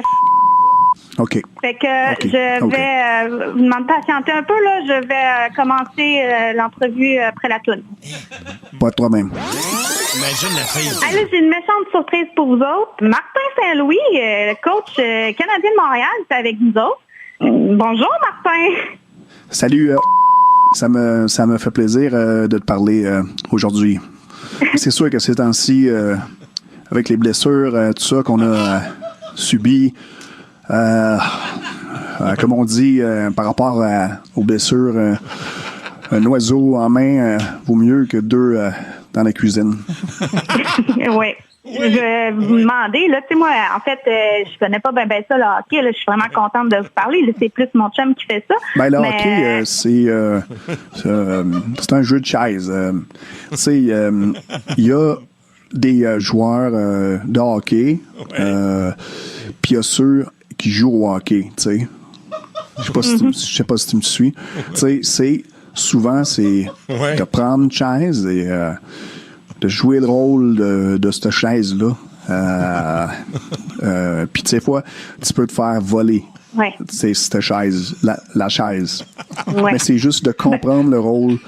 OK. Fait que je vais vous demander de patienter un peu, là. Je vais commencer l'entrevue après la toune. Pas de problème. Imagine la fille. Allez, j'ai une méchante surprise pour vous autres. Martin Saint-Louis, coach canadien de Montréal, c'est avec nous autres. Bonjour, Martin. Salut. Ça me fait plaisir de te parler aujourd'hui. C'est sûr que ces temps-ci, avec les blessures, tout ça qu'on a subi, comme on dit, par rapport aux blessures, un oiseau en main vaut mieux que deux dans la cuisine. Oui. Je vais vous demander, là, tu sais, moi, en fait, je connais pas bien ça, le hockey, là, je suis vraiment contente de vous parler. Là, c'est plus mon chum qui fait ça. Ben, le hockey, c'est un jeu de chaise. Tu sais, il y a des joueurs de hockey, puis il y a ceux qui jouent au hockey, tu sais. Je sais pas si tu me suis. Tu sais, souvent, c'est de prendre une chaise et de jouer le rôle de cette chaise-là. Puis, tu sais, fois, tu peux te faire voler. C'est cette chaise, la chaise. Mais c'est juste de comprendre le rôle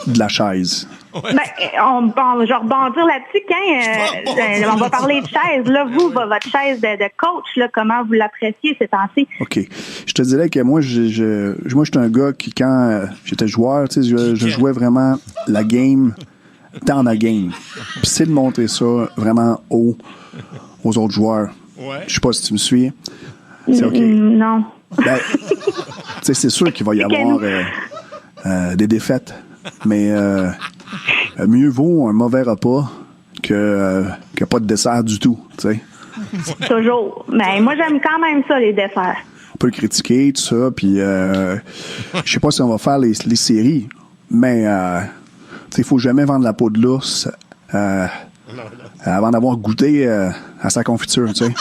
de la chaise. Ben, je vais rebondir là-dessus quand on va parler de chaise. Là, vous, votre chaise de coach, là, comment vous l'appréciez ces temps-ci? OK. Je te dirais que moi, je suis un gars qui, quand j'étais joueur, tu sais, je jouais vraiment la game dans la game. Puis c'est de montrer ça vraiment haut aux autres joueurs. Je sais pas si tu me suis. C'est OK. Non. Ben, tu sais, c'est sûr qu'il va y avoir des défaites, mais mieux vaut un mauvais repas que pas de dessert du tout, tu sais. Toujours. Mais moi, j'aime quand même ça, les desserts. On peut critiquer, tout ça, puis je sais pas si on va faire les séries, mais il faut jamais vendre la peau de l'ours avant d'avoir goûté à sa confiture, tu sais.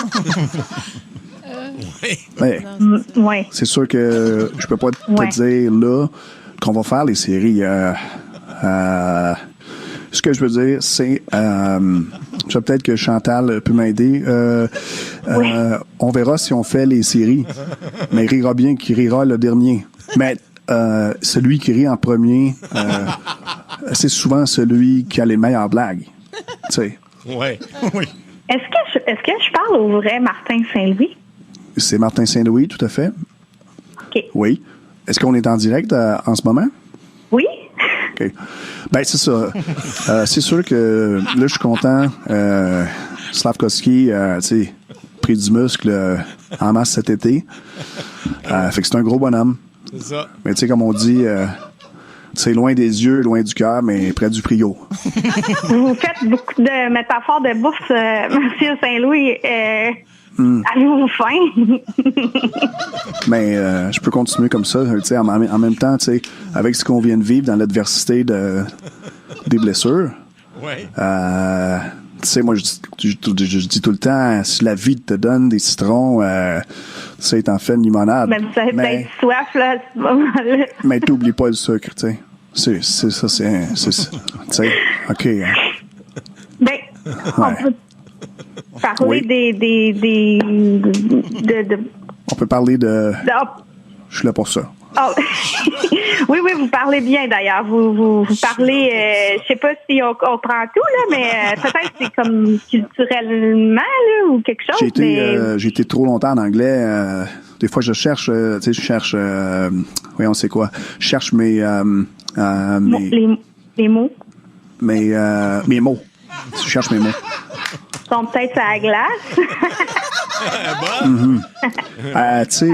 Oui. C'est sûr que je peux pas te dire là qu'on va faire les séries. Ce que je veux dire, c'est peut-être que Chantal peut m'aider. On verra si on fait les séries. Mais il rira bien qui rira le dernier. Mais celui qui rit en premier, c'est souvent celui qui a les meilleures blagues. Tu sais. Oui. Est-ce que je parle au vrai Martin Saint-Louis? C'est Martin Saint-Louis, tout à fait. OK. Oui. Est-ce qu'on est en direct en ce moment? Oui. OK. Ben, c'est ça. C'est sûr que là, je suis content. Slavkovski, tu sais, pris du muscle en masse cet été. Fait que c'est un gros bonhomme. C'est ça. Mais tu sais, comme on dit, c'est loin des yeux, loin du cœur, mais près du frigo. Vous faites beaucoup de métaphores de bouffe, Monsieur Saint-Louis. Avez-vous faim? Mais je peux continuer comme ça, tu sais, en même temps, tu sais, avec ce qu'on vient de vivre dans l'adversité des blessures. Oui. Tu sais, moi, je dis tout le temps, si la vie te donne des citrons, tu sais, t'en fais une limonade. Mais vous avez peut-être soif, là, à ce moment-là. Mais t'oublies pas le sucre, tu sais. C'est ça, tu sais, OK. Ben, on peut parler On peut parler de... Je suis là pour ça. Oh. Oui, vous parlez bien d'ailleurs. Vous parlez, je sais pas si on prend tout, là, mais peut-être c'est comme culturellement là, ou quelque chose. J'ai été trop longtemps en anglais. Des fois, je cherche, tu sais, voyons, c'est quoi? Je cherche mes mots. Mes mots. Je cherche mes mots. Sont peut-être à la glace. Tu sais,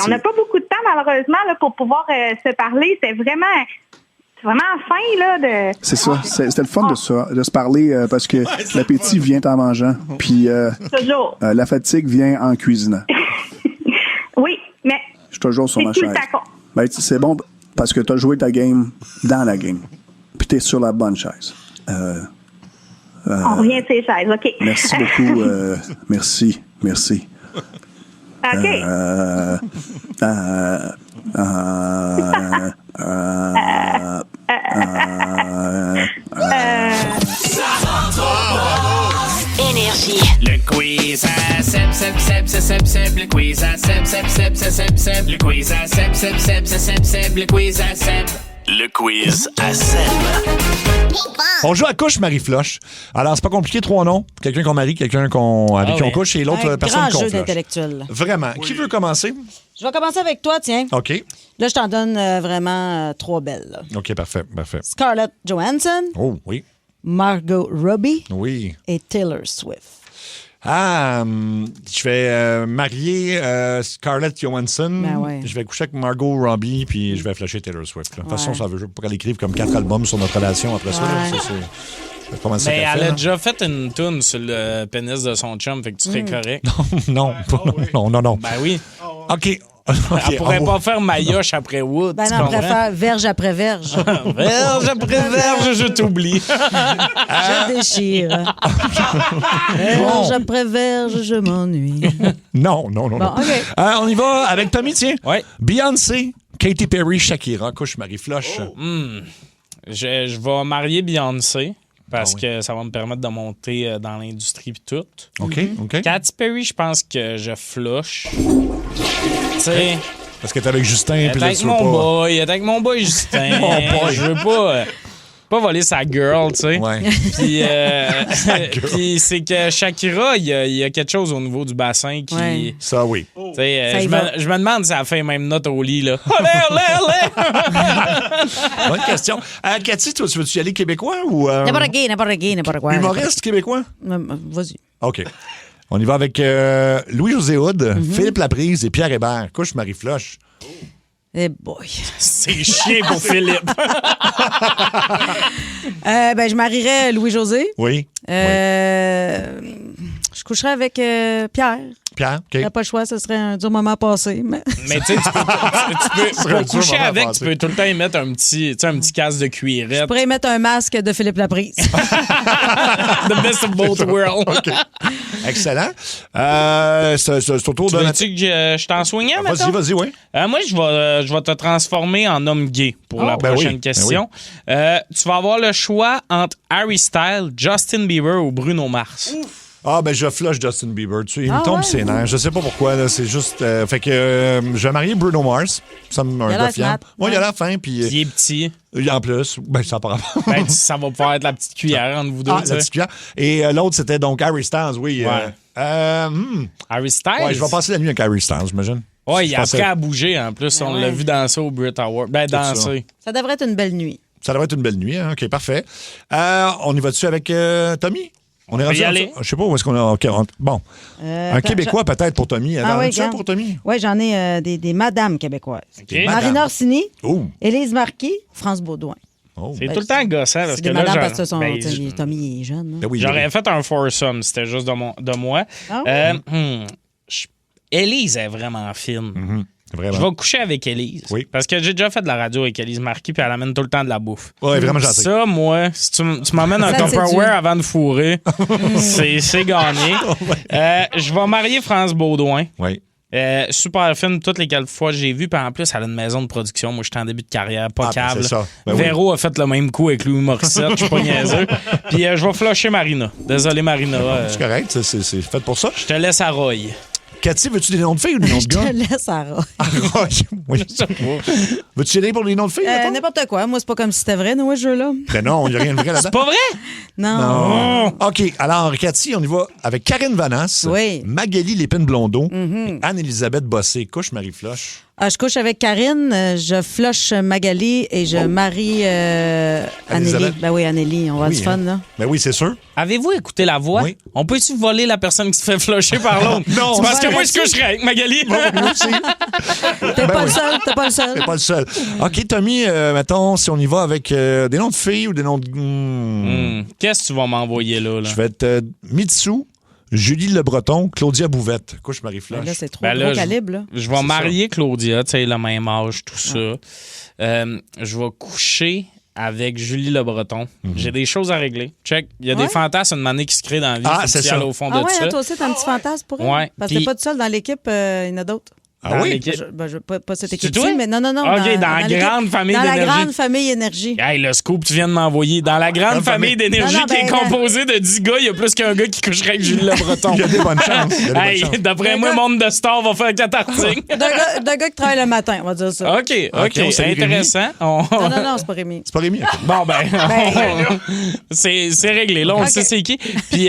on n'a pas beaucoup de temps, malheureusement, là, pour pouvoir se parler. C'est vraiment fin, là. C'est ça. C'était le fun de se parler parce que l'appétit vient en mangeant. Puis toujours. La fatigue vient en cuisinant. Oui, mais... Je suis toujours sur ma chaise. Ben, c'est bon. Parce que tu as joué ta game dans la game. Puis tu es sur la bonne chaise. On revient de ces chaises, OK. Merci beaucoup. Merci. OK. Énergie. Le quiz à Seb, le quiz à Seb, le quiz à Seb, le quiz à Seb. Le quiz à Seb. On joue à couche Marie-Floche. Alors, c'est pas compliqué, 3 noms. Quelqu'un qu'on marie, quelqu'un avec qui on couche et l'autre personne qu'on Grand jeu flush. d'intellectuel. Vraiment. Qui veut commencer? Je vais commencer avec toi, tiens. OK. Là, je t'en donne vraiment 3 belles. Là. OK, parfait. Scarlett Johansson, Oh, oui. Margot Robbie Oui. et Taylor Swift. Je vais marier Scarlett Johansson. Ben ouais. Je vais coucher avec Margot Robbie, puis je vais flasher Taylor Swift. Là. De toute façon, ça veut pas qu'elle écrive comme 4 albums sur notre relation après ça. Là. C'est pas mal ça Mais qu'elle elle fait, a là. déjà fait une toune sur le pénis de son chum, fait que tu serais correct. Non. Ben oui. OK. Elle pourrait pas faire Mayoche après Wood. Ben tu non, on comprends? préfère verge après verge. Verge après verge, je t'oublie. Je déchire. Verge après verge, je m'ennuie. Non. Bon, OK. On y va avec Tommy, tiens. Ouais. Beyoncé, Katy Perry, Shakira. Couche Marie-Floche. Je vais marier Beyoncé parce que ça va me permettre de monter dans l'industrie pis tout. OK. Katy Perry, je pense que je flush. Tu sais, Parce que t'es avec Justin, elle est puis là, avec tu veux mon pas... boy, elle est avec mon boy Justin. Mon boy. Je veux pas voler sa girl, tu sais. Ouais. Puis, puis c'est que Shakira, il y a quelque chose au niveau du bassin qui... Ouais. Ça, oui. Tu sais, Ça y je va. me demande si elle fait même note au lit, là. Olé! Bonne question. Cathy, toi, tu veux-tu y aller québécois ou... N'importe quoi. Humoriste québécois? Vas-y. OK. On y va avec Louis-José Hood, Philippe Laprise et Pierre Hébert. Couche Marie-Floche. Eh boy. C'est chiant pour Philippe. Je marierais Louis-José. Oui. Je coucherais avec Pierre. Pierre, OK. T'as pas le choix, ce serait un dur moment passé. Mais... Mais tu sais, tu peux un dur coucher moment avec, passé. tu peux tout le temps y mettre un petit casque de Je cuirette. pourrais mettre un masque de Philippe Laprise. The best of both worlds. OK. Excellent. C'est au tour Tu de... veux-tu que je t'en soigne, maintenant? Vas-y, oui. Moi, je vais te transformer en homme gay pour la ben prochaine oui, question. Tu vas avoir le choix entre Harry Styles, Justin Bieber ou Bruno Mars. Je flush Justin Bieber. Il me tombe ses nerfs. Je sais pas pourquoi. Là, c'est juste... fait que je vais marier Bruno Mars. Ça me Il a un l'air gars fiable. smart. Moi, il a la fin. Puis Il est petit. en plus, ça part Ça va pouvoir être la petite cuillère entre vous deux. la tu sais. petite cuillère. Et l'autre, c'était donc Harry Styles, oui. Ouais. Harry Styles? Ouais, je vais passer la nuit avec Harry Styles, j'imagine. Ouais, il a pensais- appris à bouger en plus. On l'a vu danser au Brit Award. Ben, danser. Ça devrait être une belle nuit. Ça devrait être une belle nuit. Hein? OK, parfait. On y va dessus avec Tommy? On est peut rendu y aller. Je sais pas où est-ce qu'on a... OK, bon. Un Québécois peut-être pour Tommy. oui, pour Tommy? Oui, j'en ai des madames québécoises. OK. Marine Orsini, Oh. Élise Marquis, France Baudouin. C'est tout le temps gossant parce C'est que des là, madames parce que son, ben, Tommy est jeune. hein. Ben oui, j'aurais fait un foursome, c'était juste de moi. Ah Élise est vraiment fine. Vraiment. Je vais coucher avec Élise. Oui. Parce que j'ai déjà fait de la radio avec Élise Marquis, puis elle amène tout le temps de la bouffe. Ouais, vraiment gentil. Ça, moi, si tu m'emmènes un Ça, c'est Tupperware dur. avant de fourrer, c'est gagné. Je vais marier France Baudouin. Oui. Super fine, toutes les quelques fois que j'ai vu. Puis en plus, elle a une maison de production. Moi, j'étais en début de carrière, pas câble. c'est ça. Ben oui. Véro a fait le même coup avec Louis Morissette. Je suis pas niaiseux. Puis je vais flusher Marina. Désolé, Marina. C'est correct, c'est fait pour ça. Je te laisse à Roy. Cathy, veux-tu des noms de filles ou des noms de Je gars? te laisse, Sarah. Roy, oui. Veux-tu y aller pour les noms de filles? mettons? N'importe quoi. Moi, c'est pas comme si c'était vrai, nous, ce jeu-là. Ben non, il n'y a rien de vrai là-dedans. C'est pas vrai? Non. OK, alors, Cathy, on y va avec Karine Vanasse, Oui. Magali Lépine-Blondeau, et Anne-Élisabeth Bossé. Couche Marie-Floche. Je couche avec Karine, je flush Magali et je marie Anneli. Anne-Élisabeth. Ben oui, Anneli, on va avoir du fun, là. Ben oui, c'est sûr. Avez-vous écouté la voix? Oui. On peut-tu voler la personne qui se fait flusher par l'autre? Non, C'est parce c'est que moi, vrai. je coucherais avec Magali. Moi aussi. T'es pas le seul, t'es pas le seul. T'es pas le seul. OK, Tommy, mettons, si on y va avec des noms de filles ou des noms de... Qu'est-ce que tu vas m'envoyer là? Je vais être Mitsu, Julie Le Breton, Claudia Bouvette. Couche Marie-Flash. Là, c'est trop gros calibre. Là. Je vais marier Claudia, tu sais, le même âge, tout ça. Je vais coucher avec Julie Le Breton. J'ai des choses à régler. Check. Il y a des fantasmes une année qui se créent dans la vie. C'est ça. Au fond de ça. Hein, toi aussi, t'as un petit fantasme pour elle? Ouais. Parce que t'es pas tout seul dans l'équipe, il y en a d'autres. Ah oui? Pas cette équipe-ci, mais non. OK, dans la grande famille d'énergie. Dans la grande famille énergie. Hey, le scoop que tu viens de m'envoyer. Dans la grande famille d'énergie qui est composée de 10 gars, il y a plus qu'un gars qui coucherait avec Julie Le Breton. Il y a des bonnes chances. D'après moi, Monde de Star va faire cathartique. D'un gars qui travaille le matin, on va dire ça. OK, c'est intéressant. Non, c'est pas Rémi. C'est pas Rémi. Okay. Bon, c'est réglé. Là, on sait c'est qui. Puis,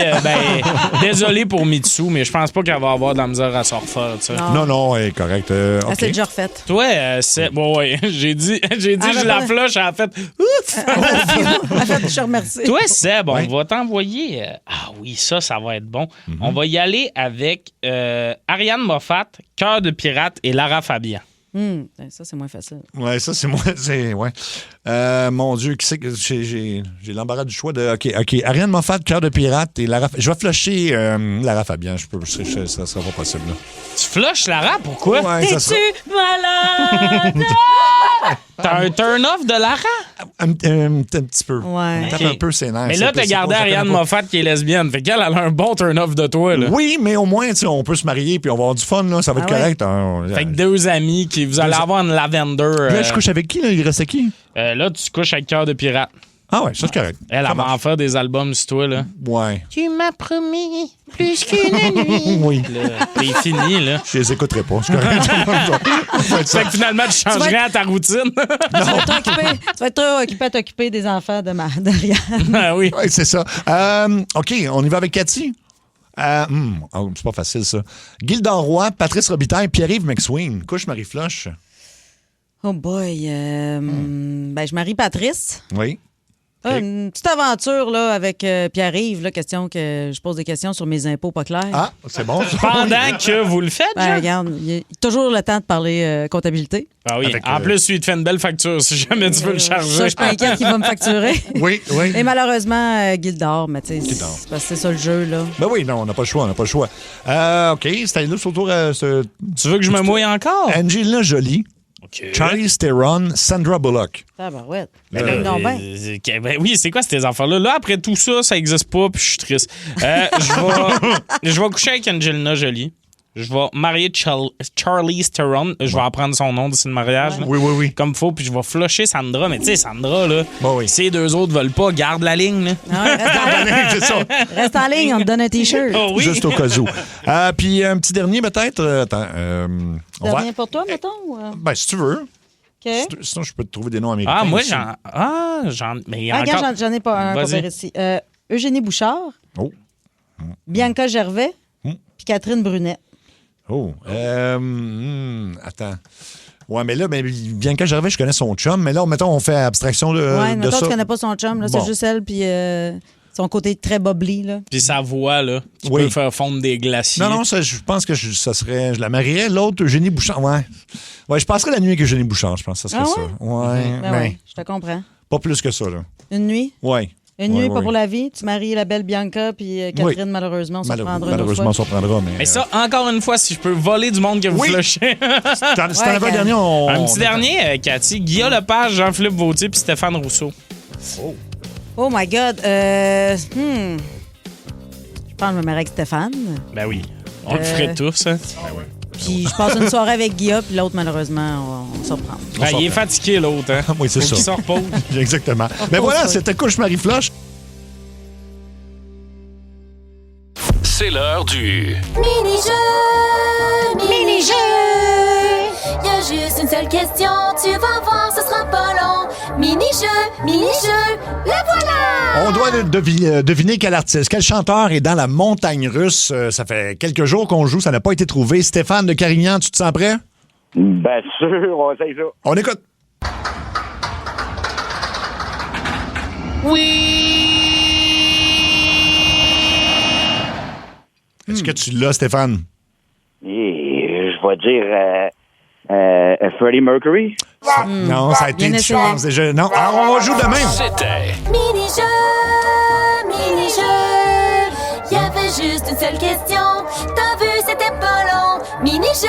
désolé pour Mitsu, mais je pense pas qu'elle va avoir de la misère à s'en refaire. Non, elle est correcte. Elle s'est déjà refaite. Toi, c'est. Bon, ouais, j'ai dit, je la flush, elle a fait. Ouf! Elle a fait, je remercie. Toi, Seb, on va t'envoyer. Ah oui, ça va être bon. On va y aller avec Ariane Moffat, Cœur de pirate et Lara Fabian. Ça, c'est moins facile. Ouais, ça, c'est moins. Mon Dieu, qui c'est que j'ai l'embarras du choix de. OK. Ariane Moffat, Cœur de pirate et Lara. Je vais flusher Lara Fabian. Ça sera pas possible. Là. Tu flushes Lara? Pourquoi? Ouais, T'es-tu malade? T'as un turn-off de Lara? Un petit peu. Ouais. Tape un peu ses nerfs. Mais là, t'as gardé Ariane Moffat qui est lesbienne. Fait qu'elle a un bon turn-off de toi. Là. Oui, mais au moins, on peut se marier puis on va avoir du fun. Là. Ça va être correct. Fait que deux amis qui vous allez avoir une lavender. Là, je couche avec qui? Là? Il reste qui? Là, tu couches avec Cœur de pirate. Ah ouais, ça c'est correct. Elle va en faire des albums sur toi, là. Ouais. Tu m'as promis plus qu'une nuit. Oui. T'es fini, là. Je les écouterai pas, c'est correct. Fait que finalement, tu changerais à ta routine. Tu vas être trop occupé à t'occuper des enfants d'Ariane. Ah oui. Oui, c'est ça. OK, on y va avec Cathy. C'est pas facile, ça. Gildan Roy, Patrice Robitaille, Pierre-Yves McSween. Couche Marie-Flush. Oh boy. Je marie Patrice. Oui. Une petite aventure là, avec Pierre-Yves, là, question que je pose des questions sur mes impôts pas clairs. Ah, c'est bon. Pendant que vous le faites, regarde, il y a toujours le temps de parler comptabilité. Ah oui. En plus, lui, il te fait une belle facture si jamais tu veux le charger. Ça, je suis pas inquiète qu'il va me facturer. Oui. Et malheureusement, Gildor, mais tu sais, c'est parce que c'est ça le jeu, là. Ben oui, non, on n'a pas le choix, OK, c'était là autour. Tu veux que je me mouille encore? Angelina Jolie. Okay. Charlize Theron, Sandra Bullock. Tabarouette. Oui, c'est quoi ces affaires-là? Là, après tout ça, ça n'existe pas, puis je suis triste. Je vais coucher avec Angelina Jolie. Je vais marier Charlize Theron. Je vais apprendre son nom d'ici le mariage. Ouais. Oui. Comme il faut, puis je vais flusher Sandra. Mais tu sais, Sandra, là, si les deux autres veulent pas, garde la ligne. Là. C'est ça. Reste en ligne, on te donne un T-shirt. Oh, oui. Juste au cas où. Puis un petit dernier, peut-être. Dernier pour toi, mettons? Ben, si tu veux. Okay. Sinon, je peux te trouver des noms américains. Ah, moi, aussi. j'en ai pas un pour ici. Eugénie Bouchard. Oh. Bianca Gervais. Puis Catherine Brunet. Oh. Attends. Ouais, mais là, Bianca Gervais, je connais son chum, mais là, mettons, on fait abstraction de mettons, ça. tu connais pas son chum, là, c'est juste elle, puis son côté très bubbly, là. Puis sa voix, là, qui peut faire fondre des glaciers. Non, ça, je pense que ça serait... Je la marierais. L'autre, Eugénie Bouchard, ouais, je passerais la nuit avec Eugénie Bouchard, je pense que ça serait ça. Ouais, je te comprends. Pas plus que ça, là. Une nuit? Ouais. Une nuit, pas pour la vie. Tu maries la belle Bianca, puis Catherine, malheureusement, on s'en prendra. Malheureusement, on s'en prendra. Mais ça, encore une fois, si je peux voler du monde que vous flushez. Si t'en avais un dernier, un petit dernier, Cathy. Guillaume Lepage, Jean-Philippe Vautier, puis Stéphane Rousseau. Oh my God. Je pense que je me marie avec Stéphane. Ben oui. On le ferait tous, hein? Ben oui. Puis je passe une soirée avec Guillaume, puis l'autre, malheureusement, on s'en prend. Il est fatigué, l'autre. Hein? Oui, c'est ça. Il s'en repose. Exactement. Mais voilà, c'était Couche Marie-Flush. C'est l'heure du mini-jeu. Y a juste une seule question, tu vas voir, ce sera pas long. Mini-jeu, le voilà! On doit deviner quel artiste, quel chanteur est dans la montagne russe. Ça fait quelques jours qu'on joue, ça n'a pas été trouvé. Stéphane de Carignan, tu te sens prêt? Bien sûr, on essaye ça. On écoute. Oui! Est-ce que tu l'as, Stéphane? Et je vais dire Freddie Mercury. Non, ça a été une chance déjà. Non, alors on joue demain. C'était Mini-jeu. Y avait juste une seule question. T'as vu, c'était pas long. Mini-jeu,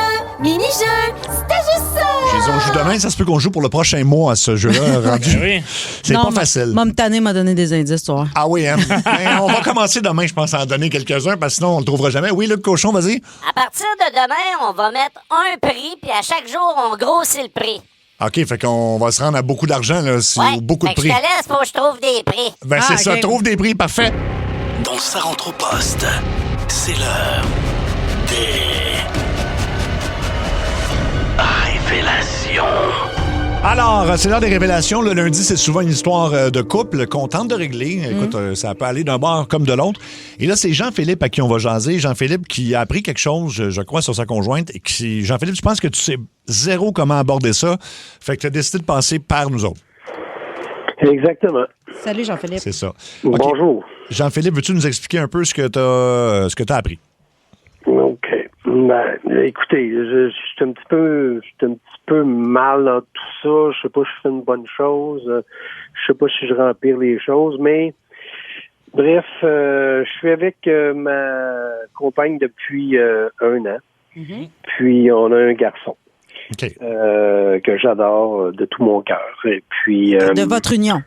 c'était juste ça. On joue demain, ça se peut qu'on joue pour le prochain mois à ce jeu-là. Rendu. Oui. C'est Non, pas facile. M'a tanné m'a donné des indices, toi. Ah oui, hein? Ben, on va commencer demain, je pense, à en donner quelques-uns, parce que sinon, on le trouvera jamais. Oui, Luc Cochon, vas-y. À partir de demain, on va mettre un prix, puis à chaque jour, on grossit le prix. OK, fait qu'on va se rendre à beaucoup d'argent, là, ou beaucoup de Fait que prix. je te laisse, faut que je trouve des prix. Ben, c'est ça, trouve des prix, parfait. Dans sa rentre au poste, c'est l'heure des révélations. Alors, c'est l'heure des révélations. Le lundi, c'est souvent une histoire de couple qu'on tente de régler. Écoute, ça peut aller d'un bord comme de l'autre. Et là, c'est Jean-Philippe à qui on va jaser. Jean-Philippe qui a appris quelque chose, je crois, sur sa conjointe. Et qui, Jean-Philippe, je pense que tu sais zéro comment aborder ça. Fait que tu as décidé de passer par nous autres. Exactement. Salut, Jean-Philippe. C'est ça. Bonjour. Jean-Philippe, veux-tu nous expliquer un peu ce que tu as appris? OK. Ben, écoutez, je suis un petit peu mal dans tout ça. Je sais pas si je fais une bonne chose. Je sais pas si je remplis les choses, mais bref, je suis avec ma compagne depuis 1 an. Puis on a un garçon que j'adore de tout mon cœur. Et puis De votre union.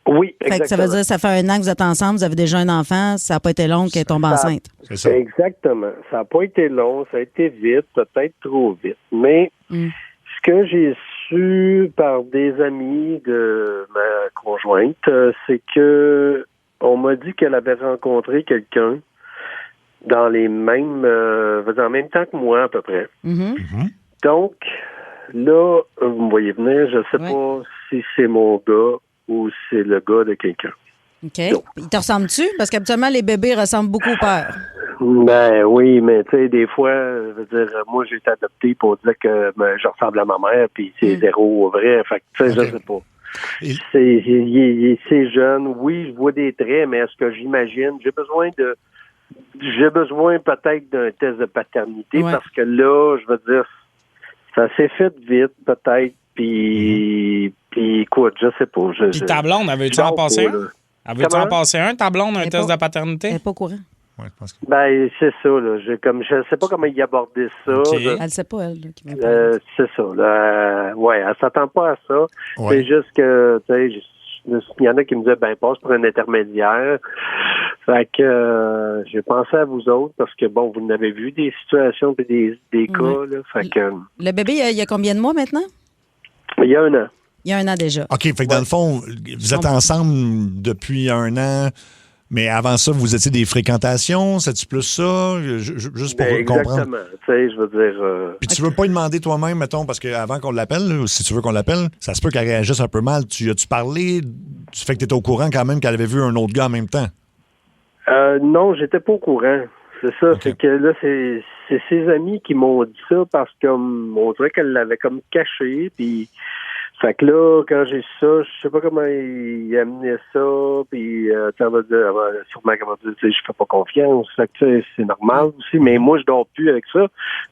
Oui, Fait que ça veut dire que ça fait 1 an que vous êtes ensemble, vous avez déjà un enfant, ça n'a pas été long qu'elle tombe enceinte. C'est ça. Exactement. Ça n'a pas été long, ça a été vite, peut-être trop vite. Mais ce que j'ai su par des amis de ma conjointe, c'est que on m'a dit qu'elle avait rencontré quelqu'un dans les mêmes, en même temps que moi à peu près. Donc, là, vous me voyez venir, je ne sais pas si c'est mon gars ou c'est le gars de quelqu'un. OK. Donc, il te ressemble-tu? Parce qu'habituellement, les bébés ressemblent beaucoup au père. Ben oui, mais tu sais, des fois, je veux dire, moi, j'ai été adopté pour dire que je ressemble à ma mère, puis c'est zéro vrai. Fait que, tu sais, je sais pas. C'est jeune. Oui, je vois des traits, mais est-ce que j'imagine? J'ai besoin peut-être d'un test de paternité parce que là, je veux dire, ça s'est fait vite, peut-être, puis écoute, je sais pas. Puis ta blonde, avais-tu en passé un? Avais-tu en passé un, ta blonde, un test de paternité? Elle n'est pas au courant. Ben, c'est ça, là. Je sais pas comment il abordait ça. Elle sait pas, elle. C'est ça, là. Elle s'attend pas à ça. Ouais. C'est juste que, tu sais, il y en a qui me disaient, ben, passe pour un intermédiaire. Fait que j'ai pensé à vous autres parce que, bon, vous en avez vu des situations et des cas, là. Fait que... Le bébé, il y a combien de mois maintenant? Il y a 1 an. Il y a 1 an déjà. OK, fait que dans le fond, vous êtes ensemble depuis 1 an, mais avant ça, vous étiez des fréquentations, c'est-tu plus ça? Juste pour comprendre. Exactement. Tu sais, je veux dire... Puis tu veux pas lui demander toi-même, mettons, parce qu'avant qu'on l'appelle, ou si tu veux qu'on l'appelle, ça se peut qu'elle réagisse un peu mal. As-tu parlé du fait que tu étais au courant quand même qu'elle avait vu un autre gars en même temps? Non, j'étais pas au courant. C'est ça. Okay. C'est que là, c'est ses amis qui m'ont dit ça parce qu'on dirait qu'elle l'avait comme caché. Puis, fait que là, quand j'ai su ça, je sais pas comment il amenait ça. Puis, tu vas dire, sûrement comment dire, je fais pas confiance. Fait que c'est normal aussi. Mais moi, je dors plus avec ça.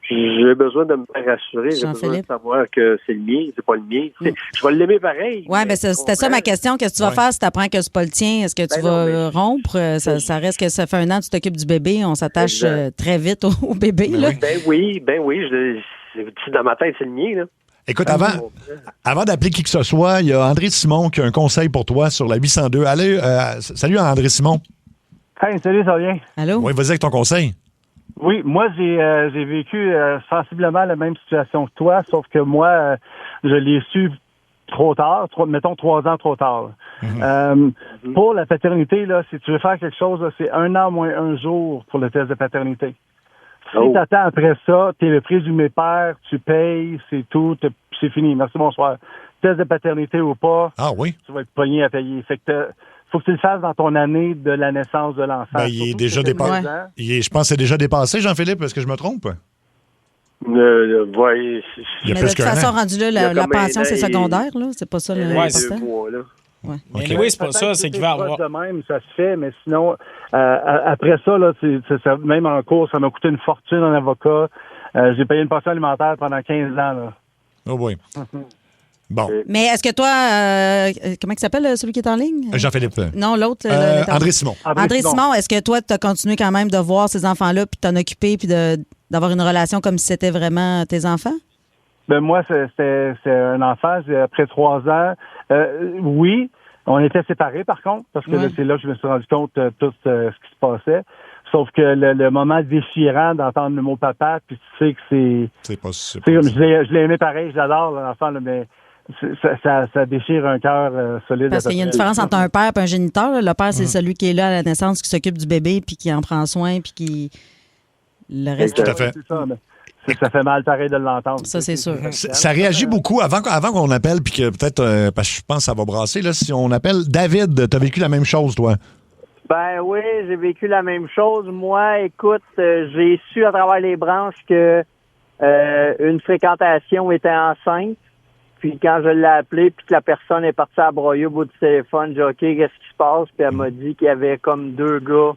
J'ai besoin de me faire rassurer. J'ai besoin de savoir que c'est le mien, c'est pas le mien. Je vais l'aimer pareil. Oui, ben c'était ça ma question. Qu'est-ce que tu vas faire si tu apprends que c'est pas le tien? Est-ce que tu vas rompre? Ça reste que ça fait 1 an que tu t'occupes du bébé. On s'attache très vite au bébé. Là. Ben oui. Dans ma tête, c'est le mien, là. Écoute, avant d'appeler qui que ce soit, il y a André Simon qui a un conseil pour toi sur la 802. Allez, salut André Simon. Hey, salut, ça va bien? Allô? Oui, vas-y avec ton conseil. Oui, moi, j'ai vécu sensiblement la même situation que toi, sauf que moi, je l'ai su trop tard, mettons 3 ans trop tard. Pour la paternité, là, si tu veux faire quelque chose, là, c'est 1 an moins 1 jour pour le test de paternité. Si t'attends après ça, t'es le présumé père, tu payes, c'est tout, c'est fini. Merci, bonsoir. Test de paternité ou pas, tu vas être pogné à payer. Fait que faut que tu le fasses dans ton année de la naissance de l'enfant. Ben, il est déjà dépassé. Je pense que c'est déjà dépassé, Jean-Philippe. Est-ce que je me trompe? Oui. Mais de toute façon, rendu là, la pension, c'est secondaire, là. C'est pas ça le important. Ouais. Okay. Oui, c'est pas ça, c'est qu'il va avoir. De même, ça se fait, mais sinon, après ça, là, même en cours, ça m'a coûté une fortune en avocat. J'ai payé une pension alimentaire pendant 15 ans. Là. Oh oui. Bon. Mais est-ce que toi, comment il s'appelle celui qui est en ligne? Jean-Philippe. Non, l'autre. André Simon. André Simon, est-ce que toi, tu as continué quand même de voir ces enfants-là, puis t'en occuper, puis d'avoir une relation comme si c'était vraiment tes enfants? Ben moi, c'est un enfant, après 3 ans. Oui, on était séparés par contre, parce que c'est là que je me suis rendu compte de tout ce qui se passait. Sauf que le moment déchirant d'entendre le mot papa, puis tu sais que c'est... C'est pas super. Je l'ai aimé pareil, je l'adore, l'enfant, là, mais ça déchire un cœur solide. Parce qu'il y a une différence entre un père et un géniteur. Là. Le père, c'est celui qui est là à la naissance, qui s'occupe du bébé, puis qui en prend soin, puis qui... Le reste... Tout à fait. C'est ça, mais... Ça fait mal pareil de l'entendre. Ça, c'est sûr. Ça réagit beaucoup avant qu'on appelle, puis que peut-être, parce que je pense que ça va brasser, là, si on appelle David, t'as vécu la même chose, toi? Ben oui, j'ai vécu la même chose. Moi, écoute, j'ai su à travers les branches que une fréquentation était enceinte. Puis quand je l'ai appelée, puis que la personne est partie à broyer au bout du téléphone, j'ai dit, OK, qu'est-ce qui se passe? Puis elle m'a dit qu'il y avait comme 2 gars,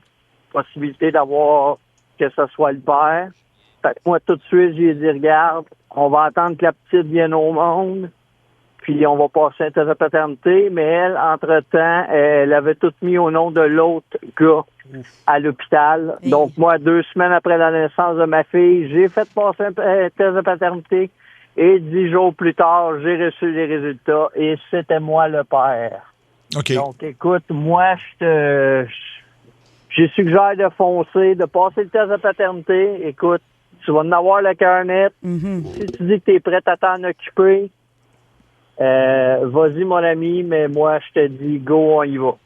possibilité d'avoir que ce soit le père. Fait que moi, tout de suite, j'ai dit, regarde, on va attendre que la petite vienne au monde, puis on va passer un test de paternité, mais elle, entre-temps, elle avait tout mis au nom de l'autre gars à l'hôpital. Donc, moi, 2 semaines après la naissance de ma fille, j'ai fait passer un test de paternité, et 10 jours plus tard, j'ai reçu les résultats, et c'était moi le père. OK. Donc, écoute, moi, j'ai suggéré de foncer, de passer le test de paternité. Écoute, tu vas en avoir le cœur net. Si tu dis que tu es prête à t'en occuper, vas-y, mon ami, mais moi, je te dis, go, on y va.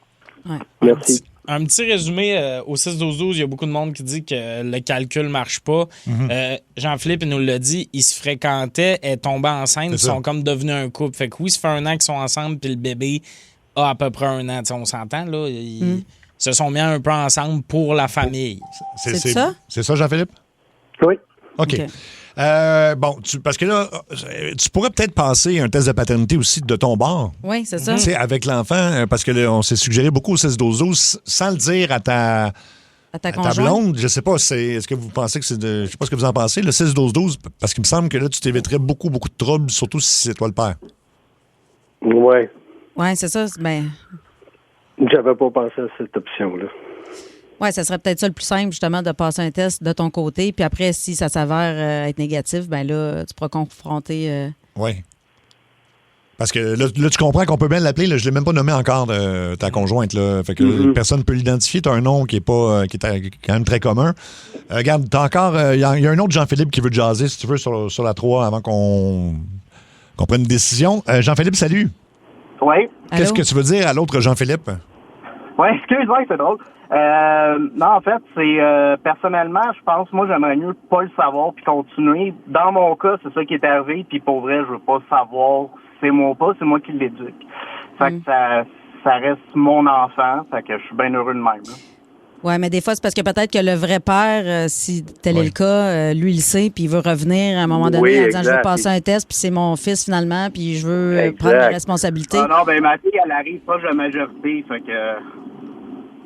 Ouais. Merci. Un petit résumé, au 6-12-12, il y a beaucoup de monde qui dit que le calcul marche pas. Jean-Philippe, il nous l'a dit, ils se fréquentaient, elle est tombée enceinte, ils sont comme devenus un couple. Fait que oui, ça fait 1 an qu'ils sont ensemble, puis le bébé a à peu près 1 an. T'sais, on s'entend, là? Ils se sont mis un peu ensemble pour la famille. C'est ça? C'est ça, Jean-Philippe? Oui. OK. Bon, parce que là, tu pourrais peut-être passer un test de paternité aussi de ton bord. Oui, c'est ça. Tu sais, avec l'enfant, parce que là, on s'est suggéré beaucoup au 6-12-12 sans le dire à ta blonde. Je sais pas, est-ce que vous pensez que c'est je sais pas ce que vous en pensez, le 6-12-12, parce qu'il me semble que là, tu t'éviterais beaucoup de troubles, surtout si c'est toi le père. Ouais. Oui, c'est ça. Ben... J'avais pas pensé à cette option-là. Oui, ça serait peut-être ça le plus simple, justement, de passer un test de ton côté. Puis après, si ça s'avère être négatif, ben là, tu pourras confronter. Oui. Parce que là, tu comprends qu'on peut bien l'appeler. Là, je ne l'ai même pas nommé encore, ta conjointe. Là. Fait que personne ne peut l'identifier. Tu as un nom qui est quand même très commun. Regarde, t'as encore. Il y a un autre Jean-Philippe qui veut te jaser, si tu veux, sur la 3 avant qu'on prenne une décision. Jean-Philippe, salut. Oui. Qu'est-ce que tu veux dire à l'autre Jean-Philippe? Oui, excuse-moi, c'est drôle. Non, en fait, c'est personnellement, je pense, moi, j'aimerais mieux pas le savoir puis continuer. Dans mon cas, c'est ça qui est arrivé, puis pour vrai, je veux pas savoir. C'est moi pas, c'est moi qui l'éduque. Fait que ça reste mon enfant, fait que je suis bien heureux de même. Oui, mais des fois, c'est parce que peut-être que le vrai père, si tel est le cas, lui, il sait, puis il veut revenir à un moment donné en disant, je veux passer un test, puis c'est mon fils finalement, puis je veux prendre mes responsabilités. Non, ben ma fille, elle arrive pas de la majorité, fait que...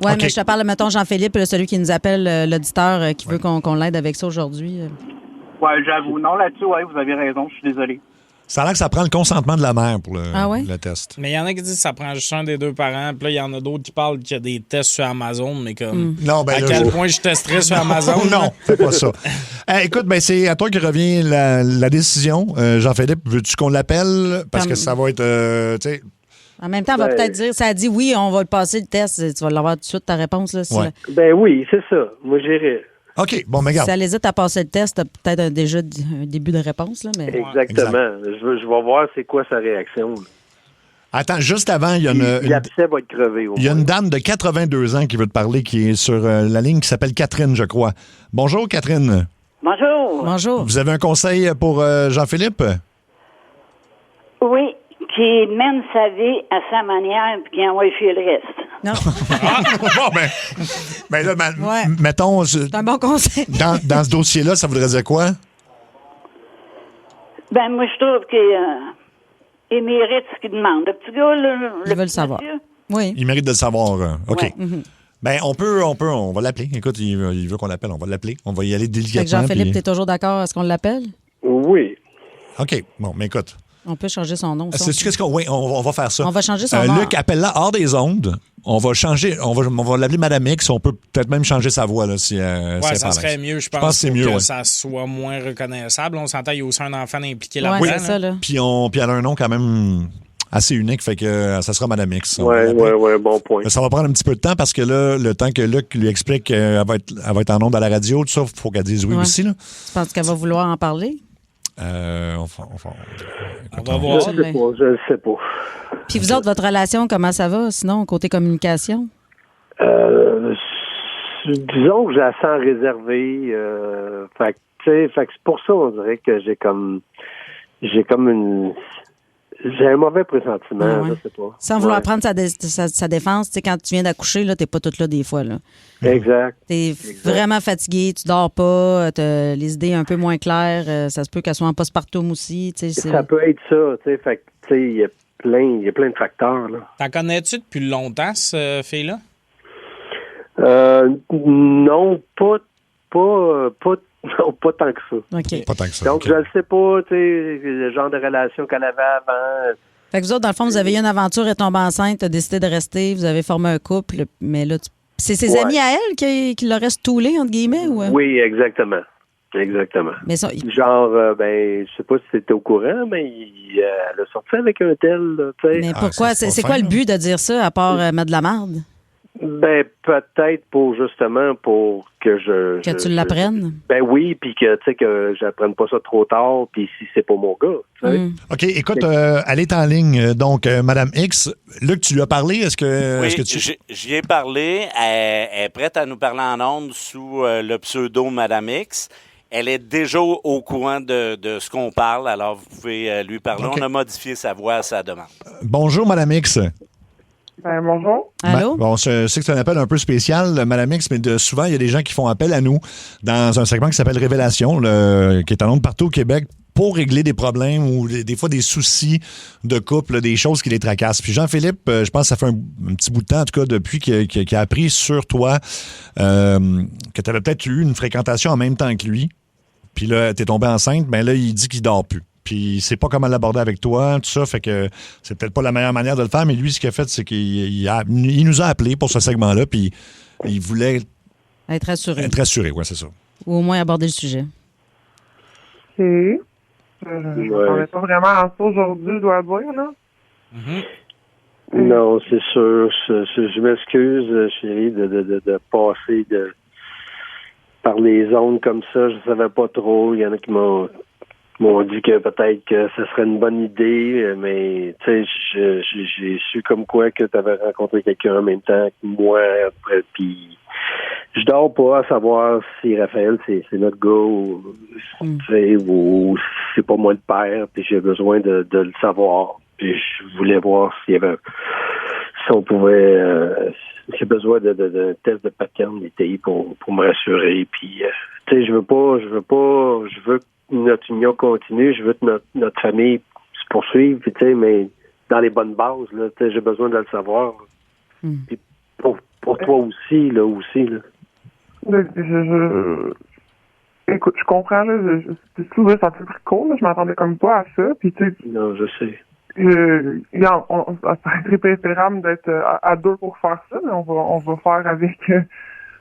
Oui, mais je te parle, mettons, Jean-Philippe, celui qui nous appelle, l'auditeur, qui veut qu'on l'aide avec ça aujourd'hui. Oui, j'avoue. Non, là-dessus, oui, vous avez raison, je suis désolé. Ça a l'air que ça prend le consentement de la mère pour le test. Mais il y en a qui disent que ça prend juste un des 2 parents. Puis là, il y en a d'autres qui parlent qu'il y a des tests sur Amazon. Mais comme, non, ben à quel point je testerais sur Amazon? Non, fais pas ça. Écoute, ben, c'est à toi que revient la décision. Jean-Philippe, veux-tu qu'on l'appelle? Parce que ça va être... tu sais. En même temps, on va peut-être dire, ça a dit oui, on va le passer le test. Tu vas l'avoir tout de suite, ta réponse. Là, Ben oui, c'est ça. Moi, j'irai. OK, bon, mais regarde. Si elle hésite à passer le test, t'as peut-être déjà un début de réponse. Là, mais... Exactement. Je vais voir c'est quoi sa réaction. Là. Attends, juste avant, il y a l'abcès va être crevé. Il y a une dame de 82 ans qui veut te parler, qui est sur la ligne, qui s'appelle Catherine, je crois. Bonjour, Catherine. Bonjour. Bonjour. Vous avez un conseil pour Jean-Philippe? Oui, qui mène sa vie à sa manière et qui envoie chez le reste. Non. Ben là, mettons... C'est un bon conseil. dans ce dossier-là, ça voudrait dire quoi? Ben, moi, je trouve qu'il mérite ce qu'il demande. Le petit gars, là... Il veut le savoir. Oui. Il mérite de le savoir. OK. Ouais. Ben, on va l'appeler. Écoute, il veut qu'on l'appelle, on va l'appeler. On va y aller délicatement. Jean-Philippe, t'es toujours d'accord? Est-ce qu'on l'appelle? Oui. OK. Bon, mais écoute... On peut changer son nom. Oui, on va faire ça. On va changer son nom. Luc, appelle-la hors des ondes. On va l'appeler Madame X. On peut peut-être même changer sa voix là, si ça serait mieux, je pense, que c'est mieux, que ça soit moins reconnaissable. On s'entend, il y a aussi un enfant impliqué là-dedans. Oui, c'est ça, là. Puis elle a un nom quand même assez unique, fait que ça sera Madame X. Oui, bon point. Ça va prendre un petit peu de temps parce que là, le temps que Luc lui explique qu'elle va être en ondes à la radio, tout ça, il faut qu'elle dise oui aussi. Là. Tu penses qu'elle va vouloir en parler? On va voir. Je ne sais pas. Puis vous autres, votre relation, comment ça va, sinon, côté communication? Disons que j'ai assez en réservé. Fait que c'est pour ça, on dirait que j'ai un mauvais pressentiment, je sais pas. Sans vouloir prendre sa défense, tu sais, quand tu viens d'accoucher, là, t'es pas toute là des fois, là. Exact. T'es vraiment fatigué, tu dors pas, t'as les idées un peu moins claires, ça se peut qu'elles soient en postpartum aussi, tu sais. Ça peut être ça, tu sais, fait que, tu sais, il y a plein de facteurs, là. T'en connais-tu depuis longtemps, cette fille-là? Non, pas tant que ça. OK. Pas tant que ça. Donc, je ne sais pas, tu sais, le genre de relation qu'elle avait avant. Fait que vous autres, dans le fond, vous avez eu une aventure, elle est tombée enceinte, t'as décidé de rester, vous avez formé un couple, mais là, c'est ses amis à elle qui l'auraient stoulé, entre guillemets? Ou... Oui, exactement. Exactement. Mais ça, genre, je sais pas si c'était au courant, mais elle a sorti avec un tel, tu sais. Mais pourquoi? C'est quoi le but de dire ça, à part mettre de la marde? Ben, peut-être pour que tu l'apprennes? Ben oui, puis que, tu sais, que j'apprenne pas ça trop tard, puis si c'est pas mon gars, tu sais. OK, écoute, elle est en ligne, donc, Madame X. Luc, tu lui as parlé? Est-ce que j'y ai parlé. Elle est prête à nous parler en ondes sous le pseudo Madame X. Elle est déjà au courant de ce qu'on parle, alors vous pouvez lui parler. Okay. On a modifié sa voix à sa demande. Bonjour, Madame X. Bonjour. Allô? Bon, je sais que c'est un appel un peu spécial, Madame X, mais souvent, il y a des gens qui font appel à nous dans un segment qui s'appelle Révélation, qui est en ondes partout au Québec, pour régler des problèmes ou des fois des soucis de couple, des choses qui les tracassent. Puis Jean-Philippe, je pense que ça fait un petit bout de temps, en tout cas, depuis qu'il a appris sur toi que tu avais peut-être eu une fréquentation en même temps que lui. Puis là, t'es tombée enceinte, ben là, il dit qu'il dort plus. Puis il sait pas comment l'aborder avec toi, tout ça, fait que c'est peut-être pas la meilleure manière de le faire, mais lui, ce qu'il a fait, c'est qu'il nous a appelés pour ce segment-là, puis il voulait être rassuré. Être rassuré, oui, c'est ça. Ou au moins aborder le sujet. OK. Je m'attendais pas vraiment à ça aujourd'hui, je dois dire, là. Non, c'est sûr. Je m'excuse, chérie, de passer par les ondes comme ça. Je savais pas trop. Il y en a qui m'ont dit que peut-être que ce serait une bonne idée, mais tu sais, j'ai su comme quoi que tu avais rencontré quelqu'un en même temps que moi. Puis je dors pas à savoir si Raphaël c'est notre gars ou c'est pas moi le père. Puis j'ai besoin de le savoir. Puis je voulais voir si on pouvait. J'ai besoin d'un test de paternité pour me rassurer. Puis tu sais, je veux que notre union continue, je veux que notre famille se poursuive, tu sais, mais dans les bonnes bases, là, tu sais, j'ai besoin de le savoir. Puis pour toi aussi, là. Écoute, je comprends, là, c'est souvent ça fait plus court, là, je m'attendais comme pas à ça, puis tu sais... Non, je sais. Ça serait préférable d'être à deux pour faire ça, mais on va faire avec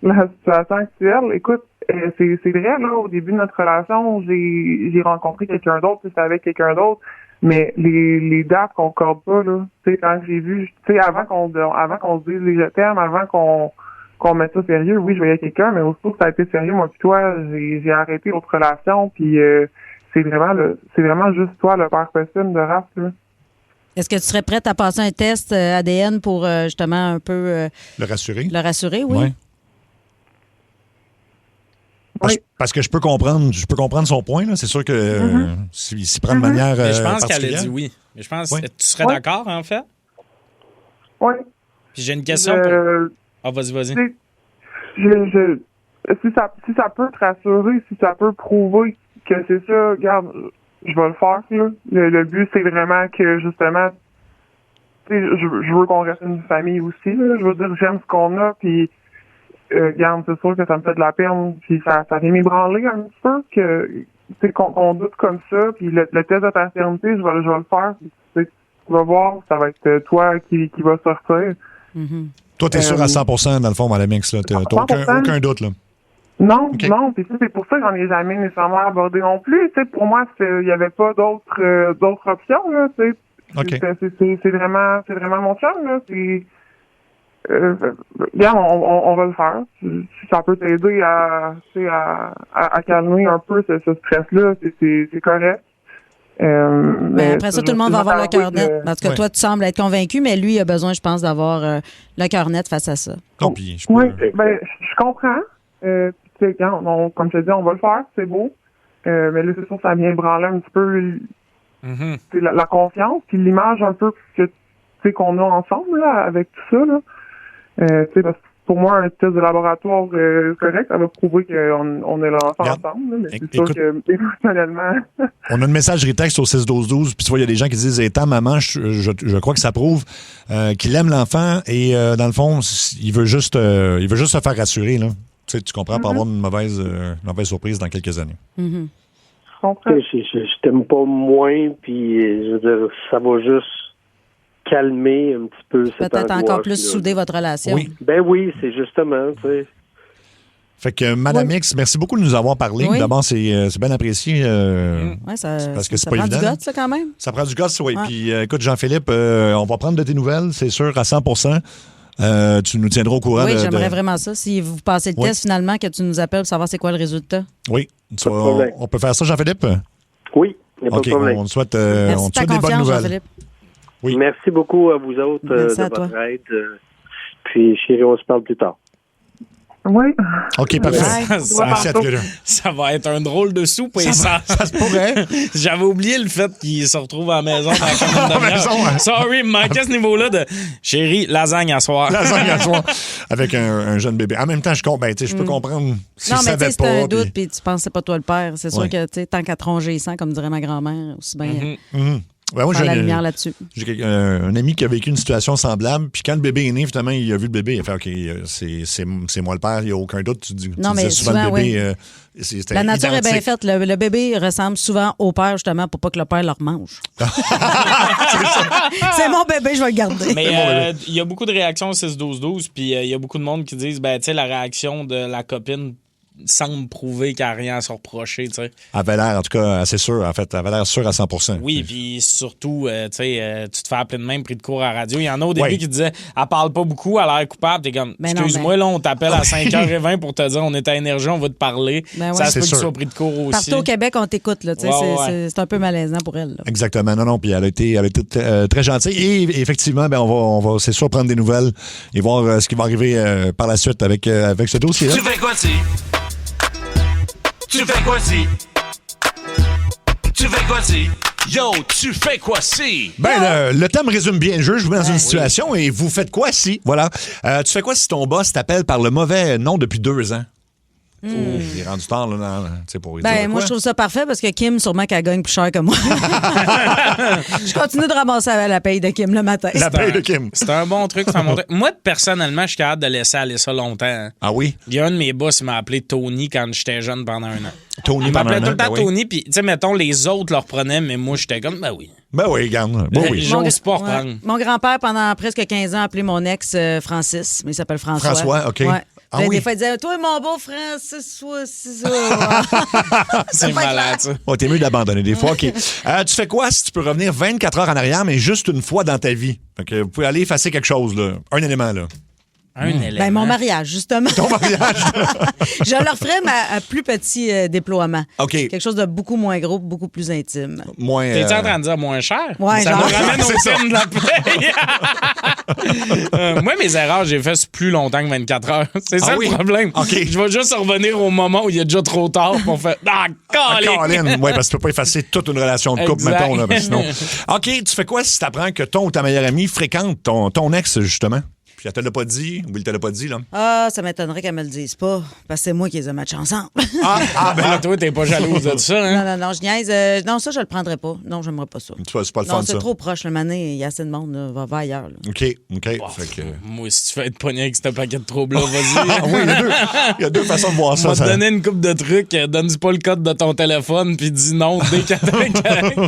la situation actuelle. Écoute, c'est vrai, là, au début de notre relation, j'ai rencontré quelqu'un d'autre, c'était avec quelqu'un d'autre, mais les dates qu'on concordent pas, là, tu sais, quand j'ai vu, tu sais, avant qu'on se dise les je t'aime, avant qu'on mette ça sérieux, oui, je voyais quelqu'un, mais aussitôt que ça a été sérieux, moi puis toi, j'ai arrêté l'autre relation, puis c'est vraiment juste toi, le père possible de Raph, là. Est-ce que tu serais prête à passer un test ADN pour justement un peu... le rassurer? Le rassurer, oui. Ouais. Parce que je peux comprendre son point, là. C'est sûr que s'il s'y prend de manière mais je pense qu'elle a dit oui. Mais je pense que tu serais d'accord, en fait? Oui. Puis j'ai une question pour... vas-y. Si ça peut te rassurer, si ça peut prouver que c'est ça, regarde, je vais le faire, là. Le but, c'est vraiment que, justement, tu sais, je veux qu'on reste une famille aussi, là. Je veux dire, j'aime ce qu'on a, puis regarde, c'est sûr que ça me fait de la peine, puis ça vient m'ébranler un petit peu qu'on doute comme ça, puis le test de paternité, je vais le faire. Tu vas voir, ça va être toi qui va sortir. Toi, t'es sûr à 100% dans le fond, Madame X, là. T'as aucun doute, là. Non, non, puis c'est pour ça que j'en ai jamais nécessairement abordé non plus. Tu sais, pour moi, il y avait pas d'autres options, là, tu sais. C'est vraiment mon chum, là. Bien, on va le faire. Si ça peut t'aider à calmer un peu ce stress-là, c'est correct. Mais après ça, tout le monde va avoir le cœur net. Parce que toi, tu sembles être convaincu, mais lui, il a besoin, je pense, d'avoir le cœur net face à ça. Oui, je comprends. Comme je te dis, on va le faire, c'est beau. Mais là, c'est sûr, ça vient branler un petit peu la confiance, puis l'image un peu qu'on a ensemble là, avec tout ça. Là. Parce que pour moi, un test de laboratoire correct, ça va prouver qu'on est là ensemble. Là, mais c'est sûr que émotionnellement... On a une messagerie texte au 6-12-12, puis tu vois, il y a des gens qui disent « Étant maman, je crois que ça prouve qu'il aime l'enfant et dans le fond, il veut juste se faire rassurer. Là. Tu comprends, pour avoir une mauvaise surprise dans quelques années. Je comprends. Je t'aime pas moins, puis je veux dire, ça va juste calmer un petit peu cette peut-être encore plus souder votre relation. Oui. Ben oui, c'est justement, tu sais. Fait que, Madame X, merci beaucoup de nous avoir parlé. Oui. D'abord, c'est bien apprécié. Parce que c'est pas évident. Ça prend du guts, ça, quand même. Ça prend du guts, oui. Puis, écoute, Jean-Philippe, on va prendre de tes nouvelles, c'est sûr, à 100%. Tu nous tiendras au courant. Oui, j'aimerais vraiment ça. Si vous passez le test, finalement, que tu nous appelles pour savoir c'est quoi le résultat. Oui. On peut faire ça, Jean-Philippe? Oui, il n'y a pas de problème. On te souhaite, Merci des bonnes nouvelles. Oui. Merci beaucoup à vous autres de votre aide. Puis, chérie, on se parle plus tard. Oui. OK, parfait. Merci à tous les deux. Ça va être un drôle de soupe. Ça se pourrait. J'avais oublié le fait qu'il se retrouve à la maison dans la commune. Sorry, il me manquait ce niveau-là de chérie, lasagne à soir. Lasagne à soir. Avec un jeune bébé. En même temps, je peux comprendre si non, mais tu sais, c'est un doute, puis puis tu penses que c'est pas toi le père. C'est sûr que, tu sais, tant qu'à tronger sang, comme dirait ma grand-mère, aussi bien. Ouais, moi, j'ai la lumière là-dessus. J'ai un ami qui a vécu une situation semblable, puis quand le bébé est né, finalement, il a vu le bébé, il a fait OK, c'est moi le père, il n'y a aucun doute. Tu disais souvent le bébé. La nature est bien faite. Le bébé ressemble souvent au père, justement, pour pas que le père le remange. C'est mon bébé, je vais le garder. Mais il y a beaucoup de réactions au 6-12-12, puis il y a beaucoup de monde qui disent, tu sais, la réaction de la copine semble prouver qu'il n'y a rien à se reprocher, tu sais. Elle avait l'air, en tout cas, assez sûre, en fait. Elle avait l'air sûre à 100%. Oui, puis surtout, tu sais, tu te fais appeler de même pris de cours à la radio. Il y en a au début qui disaient, elle parle pas beaucoup, elle a l'air coupable. T'es comme, excuse-moi, là, on t'appelle à 5h20 pour te dire, on est à Énergie, on va te parler. Ça se peut que tu sois pris de cours aussi. Partout au Québec, on t'écoute, là, tu sais, c'est un peu malaisant pour elle. Là. Exactement. Non, puis elle a été très gentille. Et effectivement, on va c'est sûr prendre des nouvelles et voir ce qui va arriver par la suite avec ce dossier-là. Tu fais quoi, Tu fais quoi si? Tu fais quoi si? Yo, tu fais quoi si? Ben, le thème résume bien le jeu. Je vous mets dans une situation et vous faites quoi si? Voilà. Tu fais quoi si ton boss t'appelle par le mauvais nom depuis 2 ans? Il est rendu tard, là, pour lui dire. Moi, je trouve ça parfait parce que Kim, sûrement qu'elle gagne plus cher que moi. Je continue de ramasser la paye de Kim le matin. La paye de Kim. C'est un bon truc. Moi, personnellement, je suis capable de laisser aller ça longtemps. Ah oui? Il y a un de mes boss qui m'a appelé Tony quand j'étais jeune pendant 1 an. Tony il m'appelait tout le temps ben Tony, puis, tu sais, mettons, les autres le reprenaient, mais moi, j'étais comme, ben oui. Ben oui, garde. Ben oui. J'ose pas reprendre. Mon grand-père, pendant presque 15 ans, a appelé mon ex Francis, mais il s'appelle François. François, OK. Ouais. Ah oui. Des fois, il disait, toi, mon beau Francis, c'est ça. C'est malade, ça. Oh, t'es mieux d'abandonner des fois. OK. Tu fais quoi si tu peux revenir 24 heures en arrière, mais juste une fois dans ta vie? Donc, vous pouvez aller effacer quelque chose, là. Un élément, là. Un élément. Ben, mon mariage, justement. Ton mariage? Je leur ferais à plus petit déploiement. OK. Quelque chose de beaucoup moins gros, beaucoup plus intime. T'es-tu en train de dire moins cher? Ouais, ça genre. me ramène au thème de la paye. Moi, mes erreurs, j'ai fait plus longtemps que 24 heures. C'est ça le problème. Okay. Je vais juste revenir au moment où il est déjà trop tard pour faire Colin! Oui, parce que tu peux pas effacer toute une relation de couple, mettons. Là, sinon... OK, tu fais quoi si tu apprends que ton ou ta meilleure amie fréquente ton ex, justement? Puis elle te l'a pas dit, ou il te l'a pas dit, là? Ah, ça m'étonnerait qu'elle me le dise pas, parce que c'est moi qui les ai matchés ensemble. Ben toi, t'es pas jalouse de ça, hein? Non, je niaise. Non, ça, je le prendrais pas. Non, j'aimerais pas ça. C'est pas le fun, non, ça. c'est trop proche, le mané. Il y a assez de monde, là. Va ailleurs, là. OK. Fait que... Moi, si tu fais être pogné avec ce paquet de troubles-là, vas-y. Ah oui, il y a deux façons de voir ça. On va te donner une couple de trucs. Donne pas le code de ton téléphone, puis dis non dès qu'il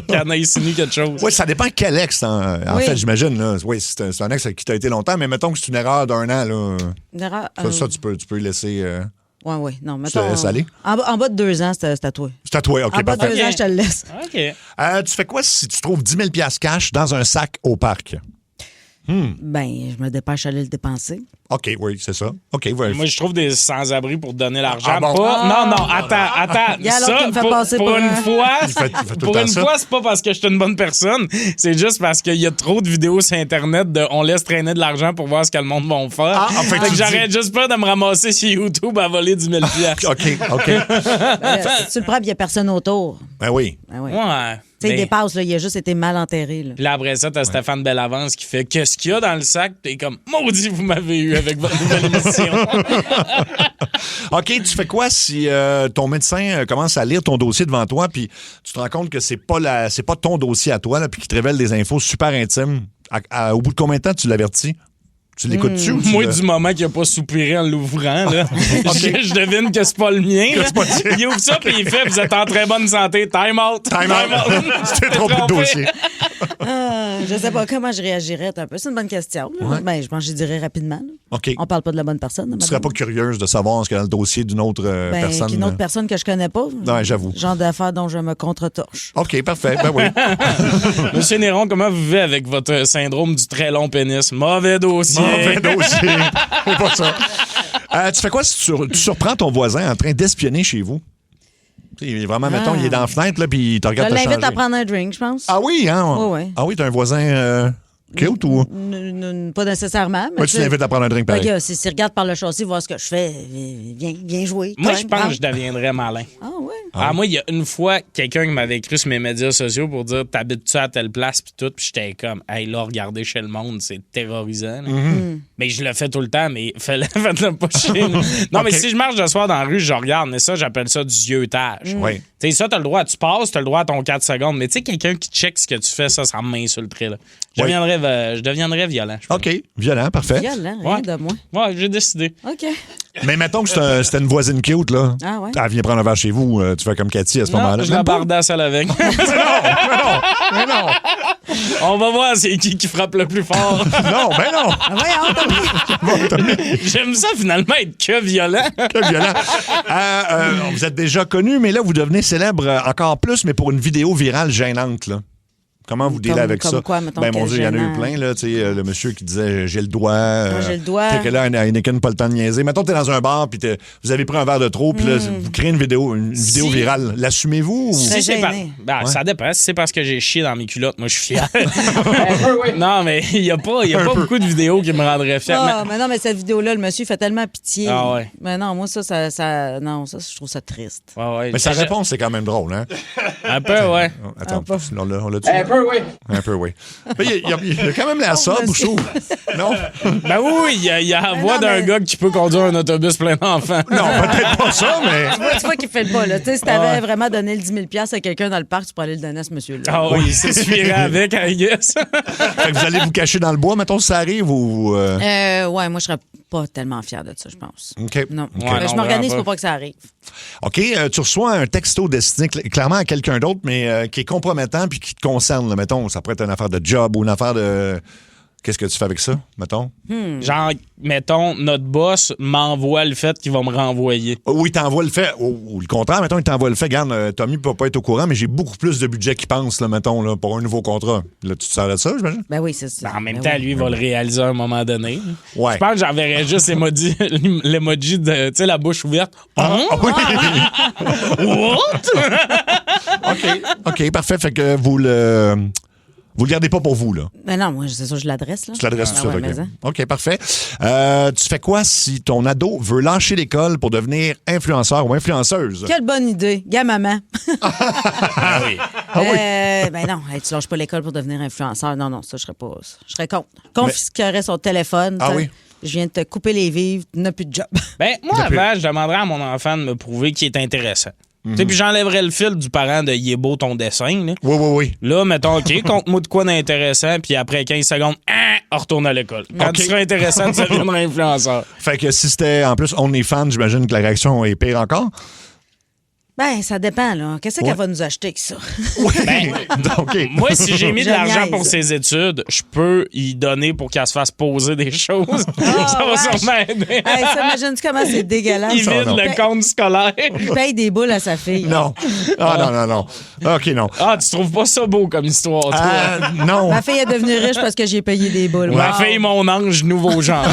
y en a insinué quelque chose. Oui, ça dépend quel ex, en fait, j'imagine. Là. Oui, c'est un ex qui t'a été longtemps, mais mettons que c'est une erreur d'un an. Là. Une erreur? Ça, tu peux laisser... Oui. Non, tu te laisses aller? En bas de 2 ans, c'est à toi. C'est à toi, OK, en bas parfait. de 2 ans, je te le laisse. OK. Tu fais quoi si tu trouves 10 000 $ cash dans un sac au parc? Ben, je me dépêche d'aller le dépenser. OK, oui, c'est ça. OK, ouais. Moi, je trouve des sans-abri pour donner l'argent. Ah bon? Non, attends. Il y a l'autre Ça, qui me fait passer pour une fois, Il fait tout pour le temps une ça. fois, c'est pas parce que je suis une bonne personne. C'est juste parce qu'il y a trop de vidéos sur Internet de on laisse traîner de l'argent pour voir ce que le monde va faire. Fait que tu j'arrête juste pas de me ramasser sur YouTube à voler 10 000 $. OK. Si tu le prends, il n'y a personne autour. Ben oui. Ouais. Tu sais, il dépasse, là, il a juste été mal enterré. Là. Puis là, après ça, t'as Stéphane Bellavance qui fait qu'est-ce qu'il y a dans le sac? T'es comme maudit, vous m'avez eu avec votre nouvelle émission. OK, tu fais quoi si ton médecin commence à lire ton dossier devant toi, puis tu te rends compte que c'est pas ton dossier à toi, là, puis qu'il te révèle des infos super intimes? Au bout de combien de temps tu l'avertis? Tu l'écoutes-tu? Moi, du moment qu'il n'a pas soupiré en l'ouvrant, là, je devine que c'est pas le mien. Là. Il ouvre ça puis il fait vous êtes en très bonne santé. Time out. Time out. Tu t'es trompé de dossier. Je sais pas comment je réagirais un peu. C'est une bonne question. Là. Ouais. Ben, je pense que je dirais rapidement. Là. OK. On parle pas de la bonne personne. Tu serais pas curieuse de savoir ce qu'il y a dans le dossier d'une autre personne? Qu'une autre personne que je connais pas. Non, j'avoue. Genre d'affaires dont je me contre-torche. OK, parfait. Ben oui. Monsieur Néron, comment vous vivez avec votre syndrome du très long pénis? Mauvais dossier. C'est pas ça. Tu fais quoi si tu surprends ton voisin en train d'espionner chez vous? Il est vraiment, mettons, il est dans la fenêtre, là, puis il te regarde te changer. Je l'invite à prendre un drink, je pense. Ah oui, hein? Oui. Ah oui, t'as un voisin cute ou... Pas nécessairement. Mais tu l'invites à prendre un drink pareil. S'il regarde par le châssis, voir ce que je fais, viens jouer. Moi, je pense que je deviendrais malin. Ah oui? Moi, il y a une fois, quelqu'un qui m'avait écrit sur mes médias sociaux pour dire « T'habites-tu à telle place? » Puis tout, puis j'étais comme « Hey, là, regarder chez le monde, c'est terrorisant. Mais je le fais tout le temps, mais faites-le pas chier. Non, mais si je marche le soir dans la rue, je regarde. Mais ça, j'appelle ça du yeutage. Oui. Tu sais, ça, t'as le droit, tu passes, t'as le droit à ton 4 secondes. Mais tu sais, quelqu'un qui check ce que tu fais, ça m'insulterait. Là. Je deviendrais violent. OK, violent, parfait. Violent, rien de moi. Ouais, j'ai décidé. OK. Mais mettons que c'était une voisine cute, là. Ah ouais? Elle vient prendre un verre chez vous, tu fais comme Cathy à ce moment-là. Je la bardasse à l'avec. Mais non. On va voir c'est qui frappe le plus fort. Non, ben non. J'aime ça, finalement, être que violent. Que violent. Vous êtes déjà connu, mais là, vous devenez célèbre encore plus, mais pour une vidéo virale gênante, là. Comment vous dealez avec ça? Quoi, mettons, ben, mon Dieu, il y en a eu gênant. plein, là. Tu sais, le monsieur qui disait j'ai le doigt. J'ai le doigt. Fait que là, Heineken, pas le temps de niaiser. Mettons, t'es dans un bar, puis vous avez pris un verre de trop, puis là, vous créez une vidéo virale. L'assumez-vous? Ou... Si c'est ça dépend. Si c'est parce que j'ai chié dans mes culottes, moi, je suis fier. Non, mais il n'y a pas beaucoup de vidéos qui me rendraient fier. Ah, mais non, mais cette vidéo-là, le monsieur fait tellement pitié. Ah ouais. Mais non, moi, ça, je trouve ça triste. Ouais. Mais sa réponse, c'est quand même drôle, hein? Un peu, ouais. Attends, on l'a-tu? Un peu, oui. Un peu, oui. Mais il y a quand même la sobre, je trouve. Non? Ben oui, il y a la voix d'un gars qui peut conduire un autobus plein d'enfants. Non, peut-être pas ça, mais... Tu vois qu'il fait le pas, là. Tu sais, si t'avais vraiment donné le 10 000 $ à quelqu'un dans le parc, tu pourrais aller le donner à ce monsieur-là. Ah oui, il s'essuierait avec, I guess. Fait que vous allez vous cacher dans le bois, mettons, si ça arrive, ou... Ouais, moi, je serais pas tellement fière de ça, je pense. OK. Non. Okay. Je m'organise pour pas que ça arrive. OK, tu reçois un texto destiné clairement à quelqu'un d'autre, mais qui est compromettant puis qui te concerne, là, mettons. Ça pourrait être une affaire de job ou une affaire de... Qu'est-ce que tu fais avec ça, mettons? Genre, mettons, notre boss m'envoie le fait qu'il va me renvoyer. Oui, il t'envoie le fait. Ou le contraire, mettons, il t'envoie le fait. Regarde, Tommy peut pas être au courant, mais j'ai beaucoup plus de budget qu'il pense, là, mettons, là, pour un nouveau contrat. Là, tu te sers de ça, j'imagine? Ben oui, c'est ça. En même temps, lui, il va le réaliser à un moment donné. Ouais. Je pense que j'enverrais juste l'emoji de, tu sais, la bouche ouverte. Oui. What? OK, parfait. Fait que vous le... Vous le gardez pas pour vous, là? Ben non, moi, c'est ça, je l'adresse, là. Tu l'adresses tout de suite, mais OK. OK, parfait. Tu fais quoi si ton ado veut lâcher l'école pour devenir influenceur ou influenceuse? Quelle bonne idée. Gars, maman. Ah oui. Ben non, hey, tu lâches pas l'école pour devenir influenceur. Non, ça, je serais pas. Je serais contre. Confisquerais son téléphone. Ah oui? Je viens de te couper les vivres, tu n'as plus de job. Ben, moi, avant, je demanderais à mon enfant de me prouver qu'il est intéressant. Tu sais, puis j'enlèverais le fil du parent de « il est beau ton dessin ». Là. Oui. Là, mettons, OK, compte-moi de quoi d'intéressant, puis après 15 secondes, on retourne à l'école. Quand tu seras intéressant, tu deviendras influenceur. Fait que si c'était, en plus, OnlyFans, j'imagine que la réaction est pire encore? Ben, ça dépend, là. Qu'est-ce qu'elle va nous acheter avec ça? Ben, moi, si j'ai mis de l'argent pour ses études, je peux y donner pour qu'elle se fasse poser des choses. Ça va sûrement aider. Hey, t'imagines-tu comment c'est dégueulasse? Il vide le compte scolaire. Il paye des boules à sa fille. Non. Non. OK, non. Ah, tu trouves pas ça beau comme histoire, toi? Non. Ma fille est devenue riche parce que j'ai payé des boules. Ma fille, mon ange, nouveau genre.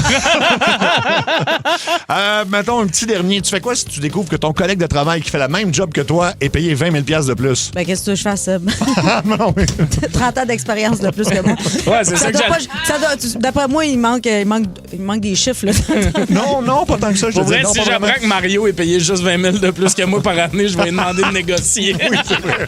Mettons un petit dernier. Tu fais quoi si tu découvres que ton collègue de travail qui fait la même job que toi est payé 20 000 de plus? Ben, qu'est-ce que je fais, Seb? Non, mais... 30 ans d'expérience de plus que moi. Ouais, c'est ça que d'après moi, il manque des chiffres. Là. Non, pas tant que ça. Pour vrai, si j'apprends que Mario est payé juste 20 000 de plus que moi par année, je vais lui demander de négocier. Oui, c'est vrai.